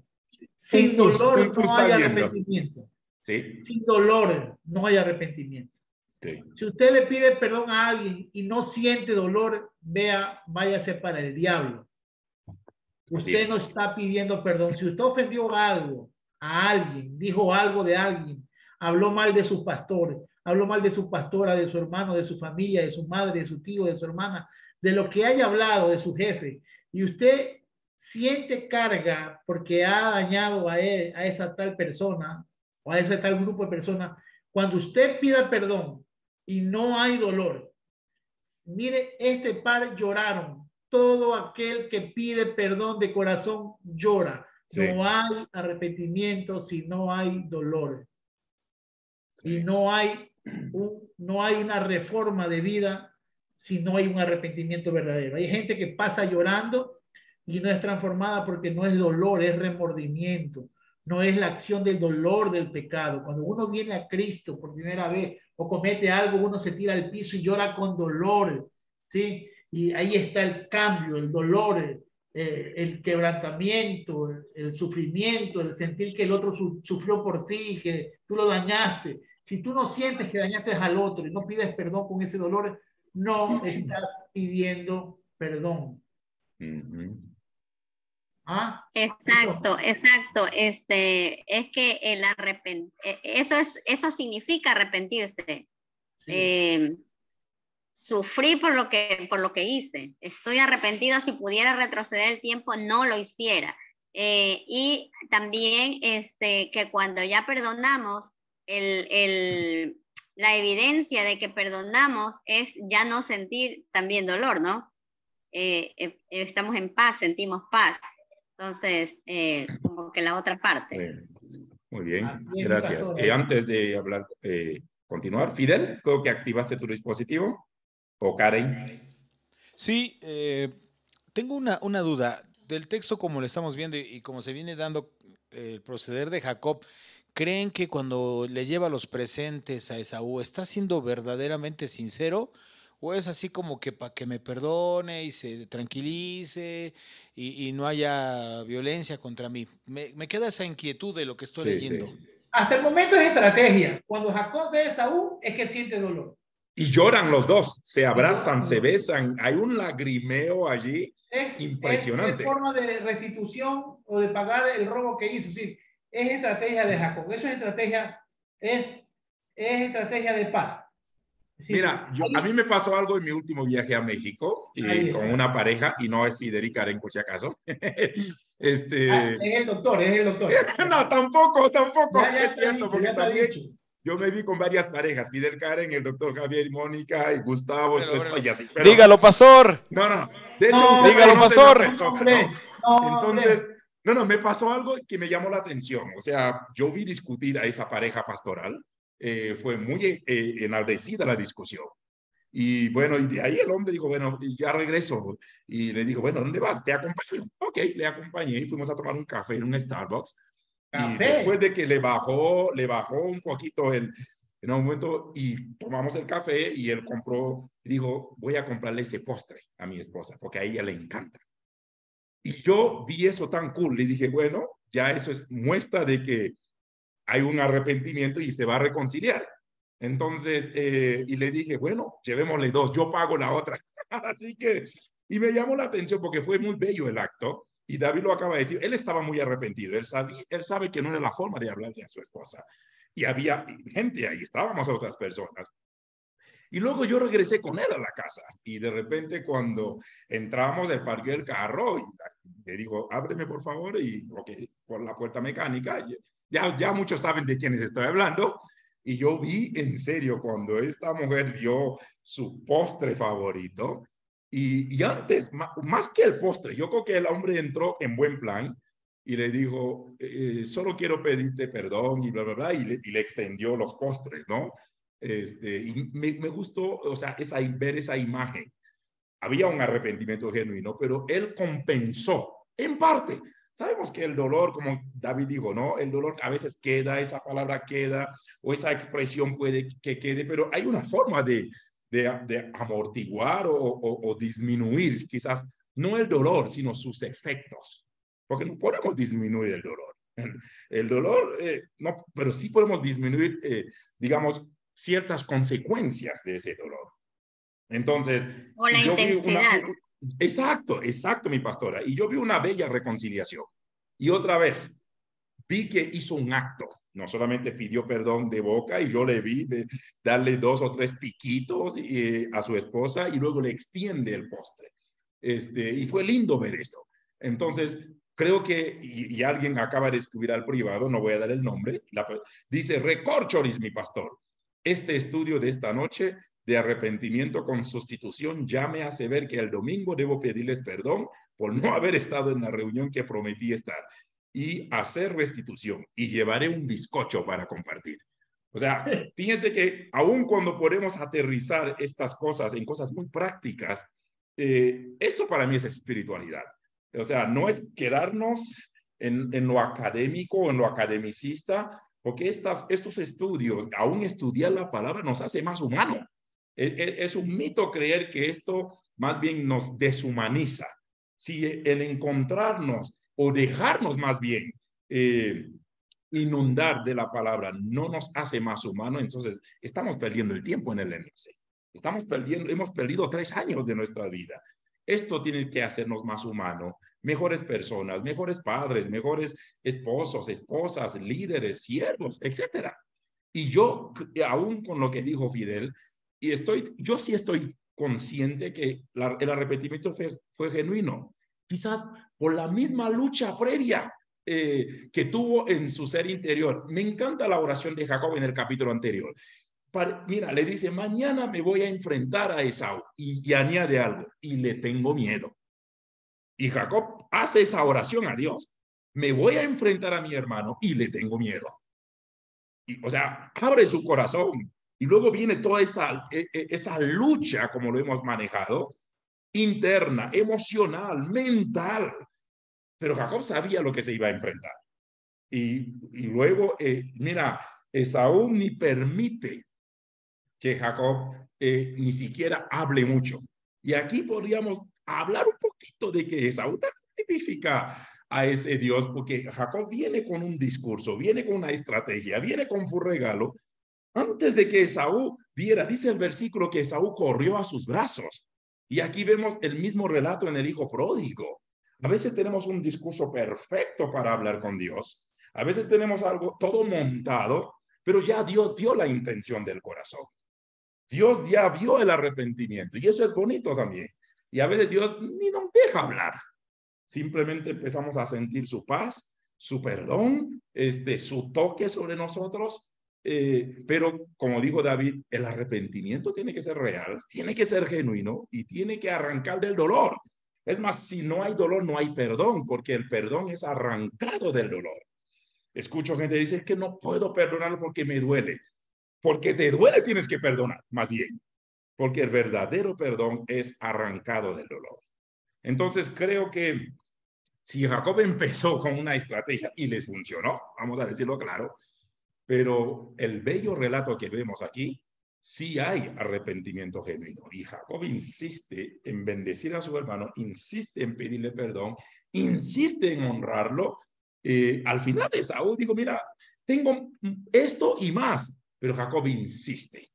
Sin dolor no hay arrepentimiento. ¿Sí? Sin dolor no hay arrepentimiento. Sí. Si usted le pide perdón a alguien y no siente dolor, váyase para el diablo. Usted no está pidiendo perdón. Si usted ofendió algo a alguien, dijo algo de alguien, habló mal de sus pastores, habló mal de su pastora, de su hermano, de su familia, de su madre, de su tío, de su hermana, de lo que haya hablado, de su jefe, y usted siente carga porque ha dañado a esa tal persona o a ese tal grupo de personas, cuando usted pida perdón y no hay dolor, mire, este par lloraron. Todo aquel que pide perdón de corazón llora. Sí. No hay arrepentimiento si no hay dolor. Sí. Y no hay una reforma de vida si no hay un arrepentimiento verdadero. Hay gente que pasa llorando y no es transformada porque no es dolor, es remordimiento. No es la acción del dolor del pecado. Cuando uno viene a Cristo por primera vez o comete algo, uno se tira al piso y llora con dolor, ¿sí? Y ahí está el cambio, el dolor, el quebrantamiento, el sufrimiento, el sentir que el otro sufrió por ti, que tú lo dañaste. Si tú no sientes que dañaste al otro y no pides perdón con ese dolor, no estás pidiendo perdón. ¿Ah? Exacto. Es que eso significa arrepentirse. Sí. Sufrí por lo que hice. Estoy arrepentido. Si pudiera retroceder el tiempo, no lo hiciera. Y también que cuando ya perdonamos, la evidencia de que perdonamos es ya no sentir también dolor, ¿no? estamos en paz, sentimos paz. Entonces, como que la otra parte. Muy bien, gracias. Antes de hablar, continuar, Fidel, creo que activaste tu dispositivo. ¿O Karen? Sí, tengo una duda. Del texto como lo estamos viendo y como se viene dando el proceder de Jacob, ¿creen que cuando le lleva los presentes a Esaú está siendo verdaderamente sincero? ¿O es así como que para que me perdone y se tranquilice y no haya violencia contra mí? Me queda esa inquietud de lo que estoy leyendo. Sí. Hasta el momento es estrategia. Cuando Jacob ve a Esaú es que siente dolor. Y lloran los dos, se abrazan, se besan, hay un lagrimeo allí impresionante. Es forma de restitución o de pagar el robo que hizo. Sí, es estrategia de Jacob. Eso es estrategia de paz. Sí. Mira, a mí me pasó algo en mi último viaje a México con una pareja, y no es Fidel Karen por si acaso. Es el doctor. No, tampoco. Ya es cierto, dicho, porque también dicho. Yo me vi con varias parejas, Fidel Karen, el doctor Javier, Mónica y Gustavo. Pero, dígalo, pastor. No. De hecho, dígalo, pastor. Entonces, me pasó algo que me llamó la atención. O sea, yo vi discutir a esa pareja pastoral. Fue muy enardecida la discusión. Y bueno, y de ahí el hombre dijo, bueno, ya regreso. Y le dijo, bueno, ¿dónde vas? Te acompaño. Ok, le acompañé y fuimos a tomar un café en un Starbucks. Y después de que le bajó un poquito en un momento, y tomamos el café, y él compró, dijo, voy a comprarle ese postre a mi esposa, porque a ella le encanta. Y yo vi eso tan cool, le dije, bueno, ya eso es muestra de que hay un arrepentimiento y se va a reconciliar. Entonces, y le dije, bueno, llevémosle dos, yo pago la otra. Así que, y me llamó la atención porque fue muy bello el acto. Y David lo acaba de decir, él estaba muy arrepentido, él sabe que no era la forma de hablarle a su esposa. Y había gente ahí, estábamos otras personas. Y luego yo regresé con él a la casa, y de repente cuando entramos del parque del carro, y le digo, ábreme por favor, y por la puerta mecánica, ya muchos saben de quiénes estoy hablando. Y yo vi en serio cuando esta mujer dio su postre favorito. Y antes, más que el postre, yo creo que el hombre entró en buen plan y le dijo, solo quiero pedirte perdón y bla, bla, bla, y le extendió los postres, ¿no? Y me gustó, o sea, ver esa imagen. Había un arrepentimiento genuino, pero él compensó, en parte. Sabemos que el dolor, como David dijo, ¿no? El dolor a veces queda, esa palabra queda, o esa expresión puede que quede, pero hay una forma de amortiguar o disminuir, quizás no el dolor, sino sus efectos, porque no podemos disminuir el dolor. El dolor, no, pero sí podemos disminuir, digamos, ciertas consecuencias de ese dolor. Entonces, o la intensidad. Exacto, mi pastora. Y yo vi una bella reconciliación. Y otra vez, vi que hizo un acto. No solamente pidió perdón de boca, y yo le vi darle 2 o 3 piquitos a su esposa, y luego le extiende el postre. Y fue lindo ver esto. Entonces, creo que, y alguien acaba de escribir al privado, no voy a dar el nombre, dice, recorcholis, mi pastor. Este estudio de esta noche de arrepentimiento con sustitución ya me hace ver que el domingo debo pedirles perdón por no haber estado en la reunión que prometí estar, y hacer restitución, y llevaré un bizcocho para compartir. O sea, fíjense que aun cuando podemos aterrizar estas cosas en cosas muy prácticas, esto para mí es espiritualidad. O sea, no es quedarnos en lo académico o en lo academicista, porque estos estudios, aún estudiar la palabra, nos hace más humanos. Es un mito creer que esto más bien nos deshumaniza. Si el encontrarnos o dejarnos más bien inundar de la palabra no nos hace más humanos, entonces estamos perdiendo el tiempo en el enlace. Hemos perdido 3 años de nuestra vida. Esto tiene que hacernos más humanos, mejores personas, mejores padres, mejores esposos, esposas, líderes, siervos, etc. Y yo, aún con lo que dijo Fidel, yo sí estoy consciente que el arrepentimiento fue genuino. Quizás por la misma lucha previa que tuvo en su ser interior. Me encanta la oración de Jacob en el capítulo anterior. Mira, le dice, mañana me voy a enfrentar a Esaú, y añade algo, y le tengo miedo. Y Jacob hace esa oración a Dios. Me voy a enfrentar a mi hermano y le tengo miedo. Y, o sea, abre su corazón. Y luego viene toda esa lucha, como lo hemos manejado, interna, emocional, mental. Pero Jacob sabía lo que se iba a enfrentar. Y luego, mira, Esaú ni permite que Jacob ni siquiera hable mucho. Y aquí podríamos hablar un poquito de que Esaú también significa a ese Dios, porque Jacob viene con un discurso, viene con una estrategia, viene con su regalo. Antes de que Esaú viera, dice el versículo que Esaú corrió a sus brazos. Y aquí vemos el mismo relato en el hijo pródigo. A veces tenemos un discurso perfecto para hablar con Dios. A veces tenemos algo todo montado, pero ya Dios vio la intención del corazón. Dios ya vio el arrepentimiento y eso es bonito también. Y a veces Dios ni nos deja hablar. Simplemente empezamos a sentir su paz, su perdón, su toque sobre nosotros. Pero como dijo David, el arrepentimiento tiene que ser real, tiene que ser genuino y tiene que arrancar del dolor. Es más, si no hay dolor, no hay perdón, porque el perdón es arrancado del dolor. Escucho gente que dice que no puedo perdonarlo porque me duele. Porque te duele tienes que perdonar, más bien. Porque el verdadero perdón es arrancado del dolor. Entonces creo que si Jacob empezó con una estrategia y les funcionó, vamos a decirlo claro, pero el bello relato que vemos aquí, sí hay arrepentimiento genuino. Y Jacob insiste en bendecir a su hermano, insiste en pedirle perdón, insiste en honrarlo. Al final Esaú dijo, mira, tengo esto y más, pero Jacob insiste.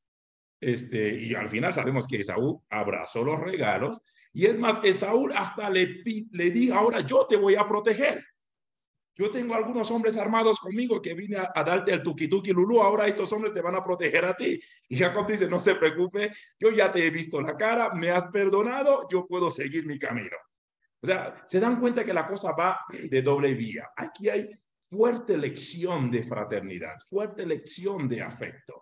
Y al final sabemos que Esaú abrazó los regalos y es más, Esaú hasta le dijo, ahora yo te voy a proteger. Yo tengo algunos hombres armados conmigo que vine a darte el tuki-tuki lulú, ahora estos hombres te van a proteger a ti. Y Jacob dice, no se preocupe, yo ya te he visto la cara, me has perdonado, yo puedo seguir mi camino. O sea, se dan cuenta que la cosa va de doble vía. Aquí hay fuerte lección de fraternidad, fuerte lección de afecto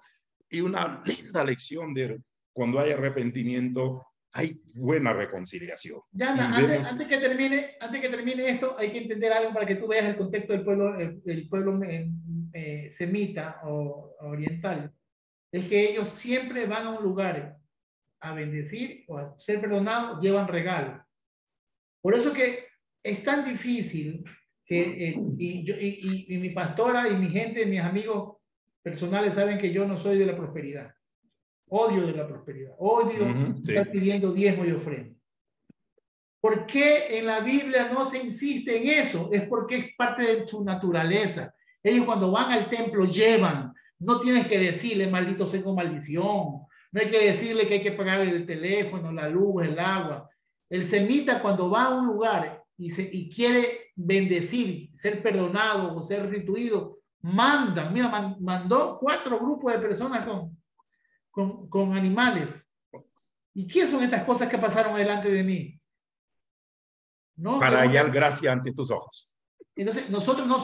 y una linda lección de cuando hay arrepentimiento, hay buena reconciliación. Yana, antes que termine esto, hay que entender algo para que tú veas el contexto del pueblo semita o oriental. Es que ellos siempre van a un lugar a bendecir o a ser perdonados, llevan regalos. Por eso que es tan difícil que, y mi pastora y mi gente, mis amigos personales saben que yo no soy de la prosperidad. Odio de la prosperidad. Odio estar pidiendo diezmo y ofrenda. ¿Por qué en la Biblia no se insiste en eso? Es porque es parte de su naturaleza. Ellos cuando van al templo llevan. No tienes que decirle maldito sea con maldición. No hay que decirle que hay que pagar el teléfono, la luz, el agua. El semita cuando va a un lugar y quiere bendecir, ser perdonado o ser restituido, manda. Mira, mandó 4 grupos de personas con animales. ¿Y qué son estas cosas que pasaron delante de mí? ¿No? Para hallar gracia ante tus ojos. Entonces, nosotros no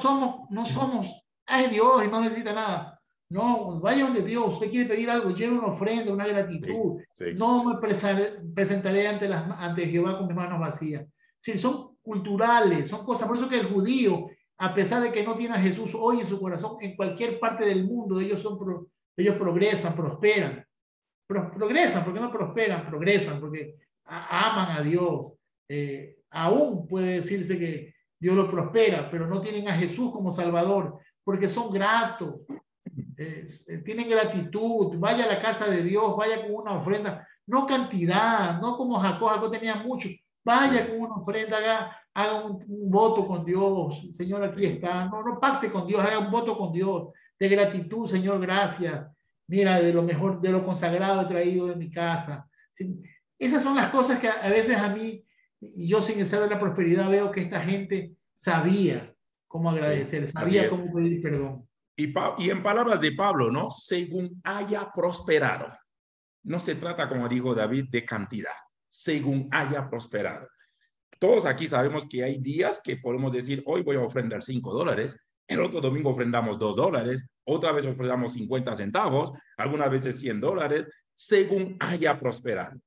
somos, ay Dios, y no necesita nada. No, vaya donde Dios, usted quiere pedir algo, lleve una ofrenda, una gratitud. Sí. No me presentaré ante Jehová con mis manos vacías. Sí, son culturales, son cosas. Por eso que el judío, a pesar de que no tiene a Jesús hoy en su corazón, en cualquier parte del mundo, ellos progresan, prosperan. Progresan, porque no prosperan, progresan, porque aman a Dios. Aún puede decirse que Dios lo prospera, pero no tienen a Jesús como Salvador, porque son gratos. Tienen gratitud, vaya a la casa de Dios, vaya con una ofrenda, no cantidad, no como Jacob tenía mucho, vaya con una ofrenda, haga un voto con Dios, Señor, aquí está, no pacte con Dios, haga un voto con Dios, de gratitud, Señor, gracias, mira, de lo mejor, de lo consagrado he traído de mi casa. ¿Sí? Esas son las cosas que a veces a mí, y yo sin saber la prosperidad, veo que esta gente sabía cómo agradecer, sabía cómo pedir perdón. Y en palabras de Pablo, ¿no? Según haya prosperado. No se trata, como dijo David, de cantidad. Según haya prosperado. Todos aquí sabemos que hay días que podemos decir, hoy voy a ofrendar $5, El otro domingo ofrendamos $2, otra vez ofrendamos 50 centavos, algunas veces $100, según haya prosperado.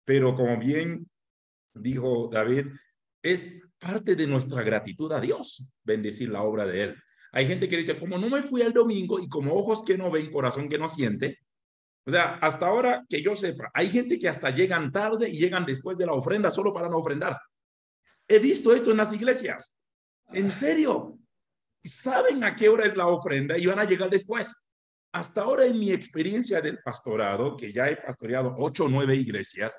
Pero como bien dijo David, es parte de nuestra gratitud a Dios, bendecir la obra de Él. Hay gente que dice, como no me fui el domingo y como ojos que no ven, corazón que no siente. O sea, hasta ahora que yo sepa, hay gente que hasta llegan tarde y llegan después de la ofrenda solo para no ofrendar. He visto esto en las iglesias. En serio. Saben a qué hora es la ofrenda y van a llegar después. Hasta ahora en mi experiencia del pastorado, que ya he pastoreado 8 o 9 iglesias,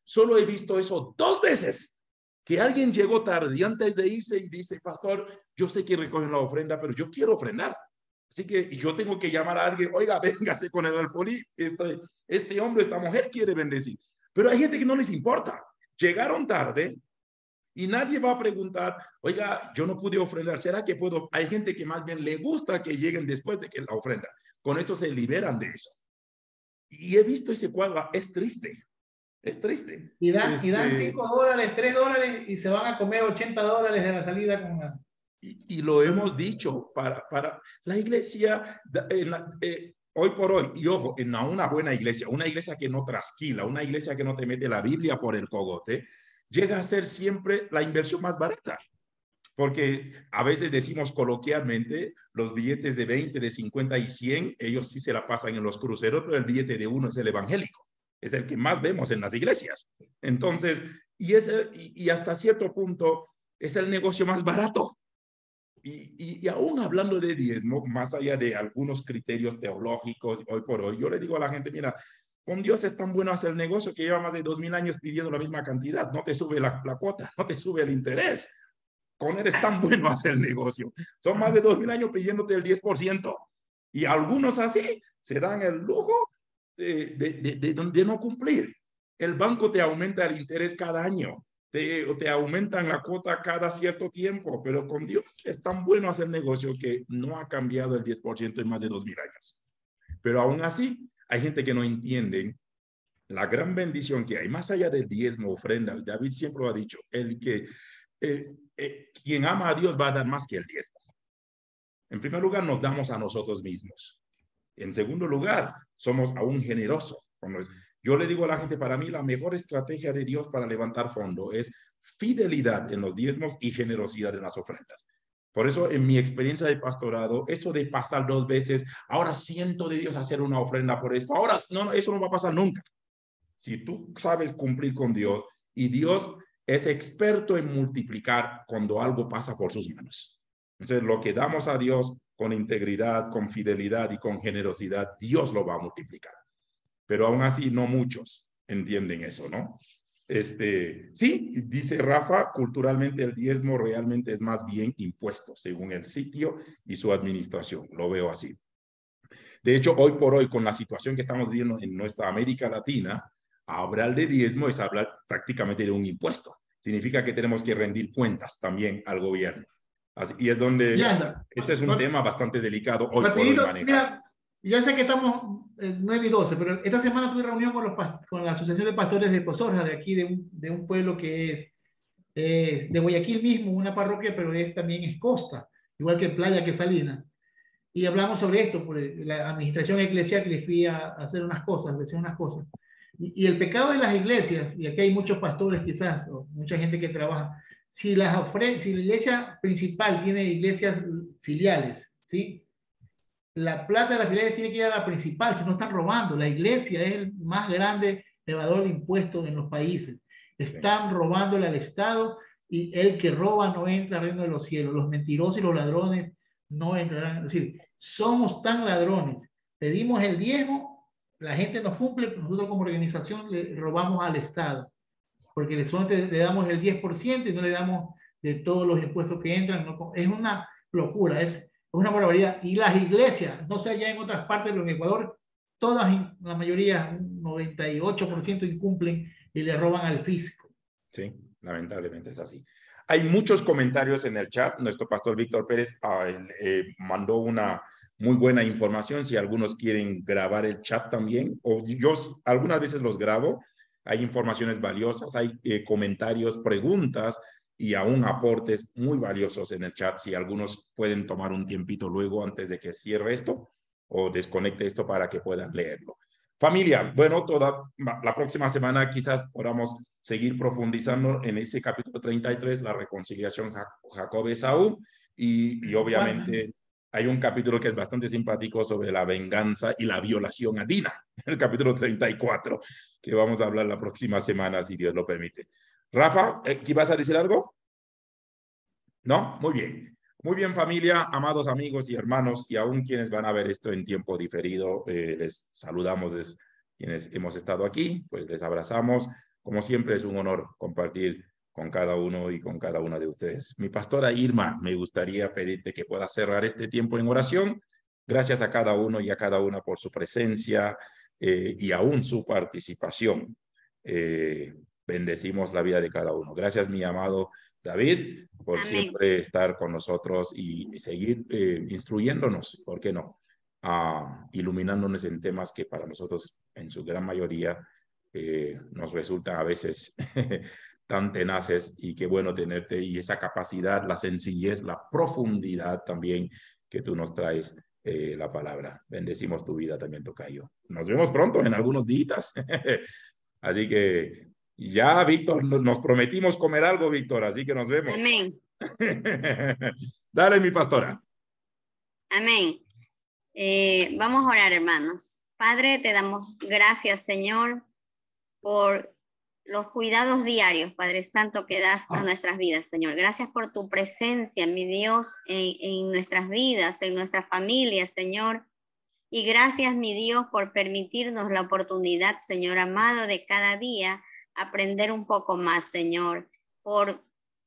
solo he visto eso 2 veces. Que alguien llegó tarde y antes de irse y dice, pastor, yo sé que recogen la ofrenda, pero yo quiero ofrendar. Así que yo tengo que llamar a alguien, oiga, véngase con el alfolí, este hombre, esta mujer quiere bendecir. Pero hay gente que no les importa. Llegaron tarde y nadie va a preguntar, oiga, yo no pude ofrendar, ¿será que puedo? Hay gente que más bien le gusta que lleguen después de que la ofrenda. Con esto se liberan de eso. Y he visto ese cuadro, es triste. Es triste. Y dan $5, $3 y se van a comer $80 de la salida con la... Y lo hemos dicho para la iglesia, hoy por hoy, y ojo, en una buena iglesia, una iglesia que no trasquila, una iglesia que no te mete la Biblia por el cogote, llega a ser siempre la inversión más barata. Porque a veces decimos coloquialmente, los billetes de 20, de 50 y 100, ellos sí se la pasan en los cruceros, pero el billete de 1 es el evangélico. Es el que más vemos en las iglesias. Entonces, y hasta cierto punto, es el negocio más barato. Y aún hablando de diezmo, más allá de algunos criterios teológicos, hoy por hoy, yo le digo a la gente, mira, con Dios es tan bueno hacer negocio que lleva más de 2000 años pidiendo la misma cantidad. No te sube la cuota, no te sube el interés. Con Él es tan bueno hacer negocio. Son más de 2000 años pidiéndote el 10%. Y algunos así se dan el lujo de no cumplir. El banco te aumenta el interés cada año. Te aumentan la cuota cada cierto tiempo, pero con Dios es tan bueno hacer negocio que no ha cambiado el 10% en más de 2000 años. Pero aún así, hay gente que no entiende la gran bendición que hay, más allá del diezmo, ofrenda. David siempre lo ha dicho, quien ama a Dios va a dar más que el diezmo. En primer lugar, nos damos a nosotros mismos. En segundo lugar, somos aún generosos. Yo le digo a la gente, para mí la mejor estrategia de Dios para levantar fondo es fidelidad en los diezmos y generosidad en las ofrendas. Por eso, en mi experiencia de pastorado, eso de pasar 2 veces, ahora siento de Dios hacer una ofrenda por esto, ahora no, eso no va a pasar nunca. Si tú sabes cumplir con Dios, y Dios es experto en multiplicar cuando algo pasa por sus manos. Entonces, lo que damos a Dios con integridad, con fidelidad y con generosidad, Dios lo va a multiplicar. Pero aún así no muchos entienden eso, ¿no? Sí, dice Rafa, culturalmente el diezmo realmente es más bien impuesto según el sitio y su administración. Lo veo así. De hecho, hoy por hoy, con la situación que estamos viviendo en nuestra América Latina, hablar de diezmo es hablar prácticamente de un impuesto. Significa que tenemos que rendir cuentas también al gobierno. Así, y es donde este es un tema bastante delicado hoy por hoy manejar. Mira, ya sé que estamos 9:12, pero esta semana tuve reunión con la Asociación de Pastores de Posorja, de aquí, de un pueblo que es de Guayaquil mismo, una parroquia, pero también es costa, igual que Playa, que Salinas. Y hablamos sobre esto, por la administración eclesial, que les fui a hacer unas cosas, decir unas cosas. Y el pecado de las iglesias, y aquí hay muchos pastores quizás, o mucha gente que trabaja, si la iglesia principal tiene iglesias filiales, ¿sí? La plata de las filiales tiene que ir a la principal, si no están robando. La iglesia es el más grande elevador de impuestos en los países. Están robándole al Estado, y el que roba no entra al reino de los cielos. Los mentirosos y los ladrones no entrarán. Es decir, somos tan ladrones. Pedimos el diezmo, la gente nos cumple, pero nosotros como organización le robamos al Estado. Porque le damos el 10% y no le damos de todos los impuestos que entran. No, es una locura, es una barbaridad. Y las iglesias, no sé, ya en otras partes de Ecuador, todas, la mayoría, un 98% incumplen y le roban al fisco. Sí, lamentablemente es así. Hay muchos comentarios en el chat. Nuestro pastor Víctor Pérez mandó una muy buena información. Si algunos quieren grabar el chat también, o yo algunas veces los grabo. Hay informaciones valiosas, hay comentarios, preguntas, y aún aportes muy valiosos en el chat. Si algunos pueden tomar un tiempito luego antes de que cierre esto o desconecte esto para que puedan leerlo. Familia, bueno, la próxima semana quizás podamos seguir profundizando en ese capítulo 33, la reconciliación Jacob-Esaú, y obviamente hay un capítulo que es bastante simpático sobre la venganza y la violación a Dina, el capítulo 34, que vamos a hablar la próxima semana, si Dios lo permite. Rafa, ¿qué vas a decir algo? ¿No? Muy bien. Muy bien, familia, amados amigos y hermanos, y aún quienes van a ver esto en tiempo diferido, les saludamos quienes hemos estado aquí, pues les abrazamos. Como siempre, es un honor compartir con cada uno y con cada una de ustedes. Mi pastora Irma, me gustaría pedirte que puedas cerrar este tiempo en oración. Gracias a cada uno y a cada una por su presencia y aún su participación. Bendecimos la vida de cada uno. Gracias, mi amado David, por Amén. siempre estar con nosotros y seguir instruyéndonos, ¿por qué no? Iluminándonos en temas que para nosotros, en su gran mayoría, nos resultan a veces tan tenaces, y qué bueno tenerte, y esa capacidad, la sencillez, la profundidad también que tú nos traes la palabra. Bendecimos tu vida también, tocayo. Nos vemos pronto, en algunos días. Así que ya, Víctor, nos prometimos comer algo, Víctor, así que nos vemos. Amén. Dale, mi pastora. Amén. Vamos a orar, hermanos. Padre, te damos gracias, Señor, por los cuidados diarios, Padre Santo, que das a nuestras vidas, Señor. Gracias por tu presencia, mi Dios, en nuestras vidas, en nuestras familias, Señor. Y gracias, mi Dios, por permitirnos la oportunidad, Señor amado, de cada día aprender un poco más, Señor.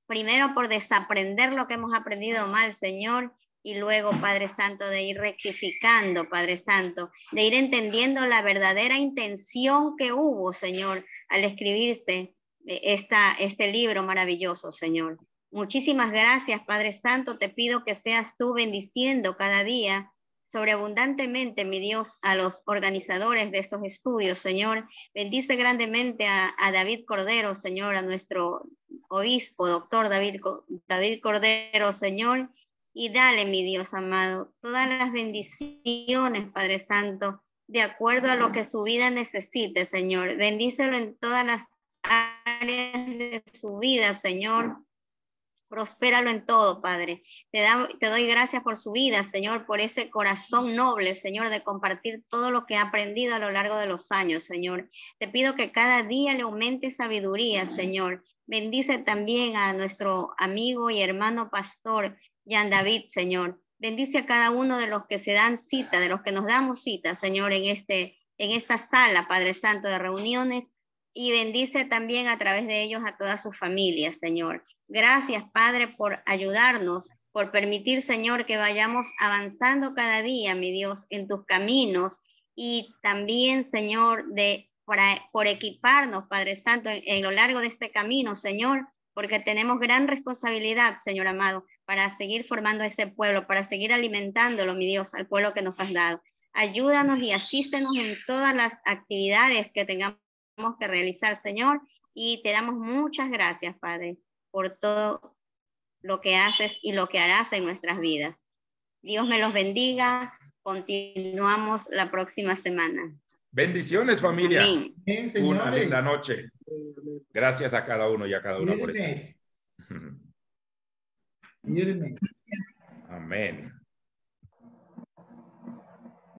Primero por desaprender lo que hemos aprendido mal, Señor, y luego, Padre Santo, de ir rectificando, Padre Santo, de ir entendiendo la verdadera intención que hubo, Señor, al escribirse este libro maravilloso, Señor. Muchísimas gracias, Padre Santo. Te pido que seas tú bendiciendo cada día sobreabundantemente, mi Dios, a los organizadores de estos estudios, Señor. Bendice grandemente a David Cordero, Señor, a nuestro obispo, doctor David Cordero, Señor. Y dale, mi Dios amado, todas las bendiciones, Padre Santo, de acuerdo a lo que su vida necesite, Señor. Bendícelo en todas las áreas de su vida, Señor. Prospéralo en todo, Padre. Te doy gracias por su vida, Señor, por ese corazón noble, Señor, de compartir todo lo que ha aprendido a lo largo de los años, Señor. Te pido que cada día le aumente sabiduría, Señor. Bendice también a nuestro amigo y hermano pastor, Jan David, Señor. Bendice a cada uno de los que se dan cita, de los que nos damos cita, Señor, en esta sala, Padre Santo, de reuniones. Y bendice también a través de ellos a toda su familia, Señor. Gracias, Padre, por ayudarnos, por permitir, Señor, que vayamos avanzando cada día, mi Dios, en tus caminos. Y también, Señor, por equiparnos, Padre Santo, en lo largo de este camino, Señor, porque tenemos gran responsabilidad, Señor amado, para seguir formando ese pueblo, para seguir alimentándolo, mi Dios, al pueblo que nos has dado. Ayúdanos y asístenos en todas las actividades que tengamos que realizar, Señor, y te damos muchas gracias, Padre, por todo lo que haces y lo que harás en nuestras vidas. Dios me los bendiga. Continuamos la próxima semana. Bendiciones, familia. Amén. Una linda noche. Gracias a cada uno y a cada una por estar. Amén.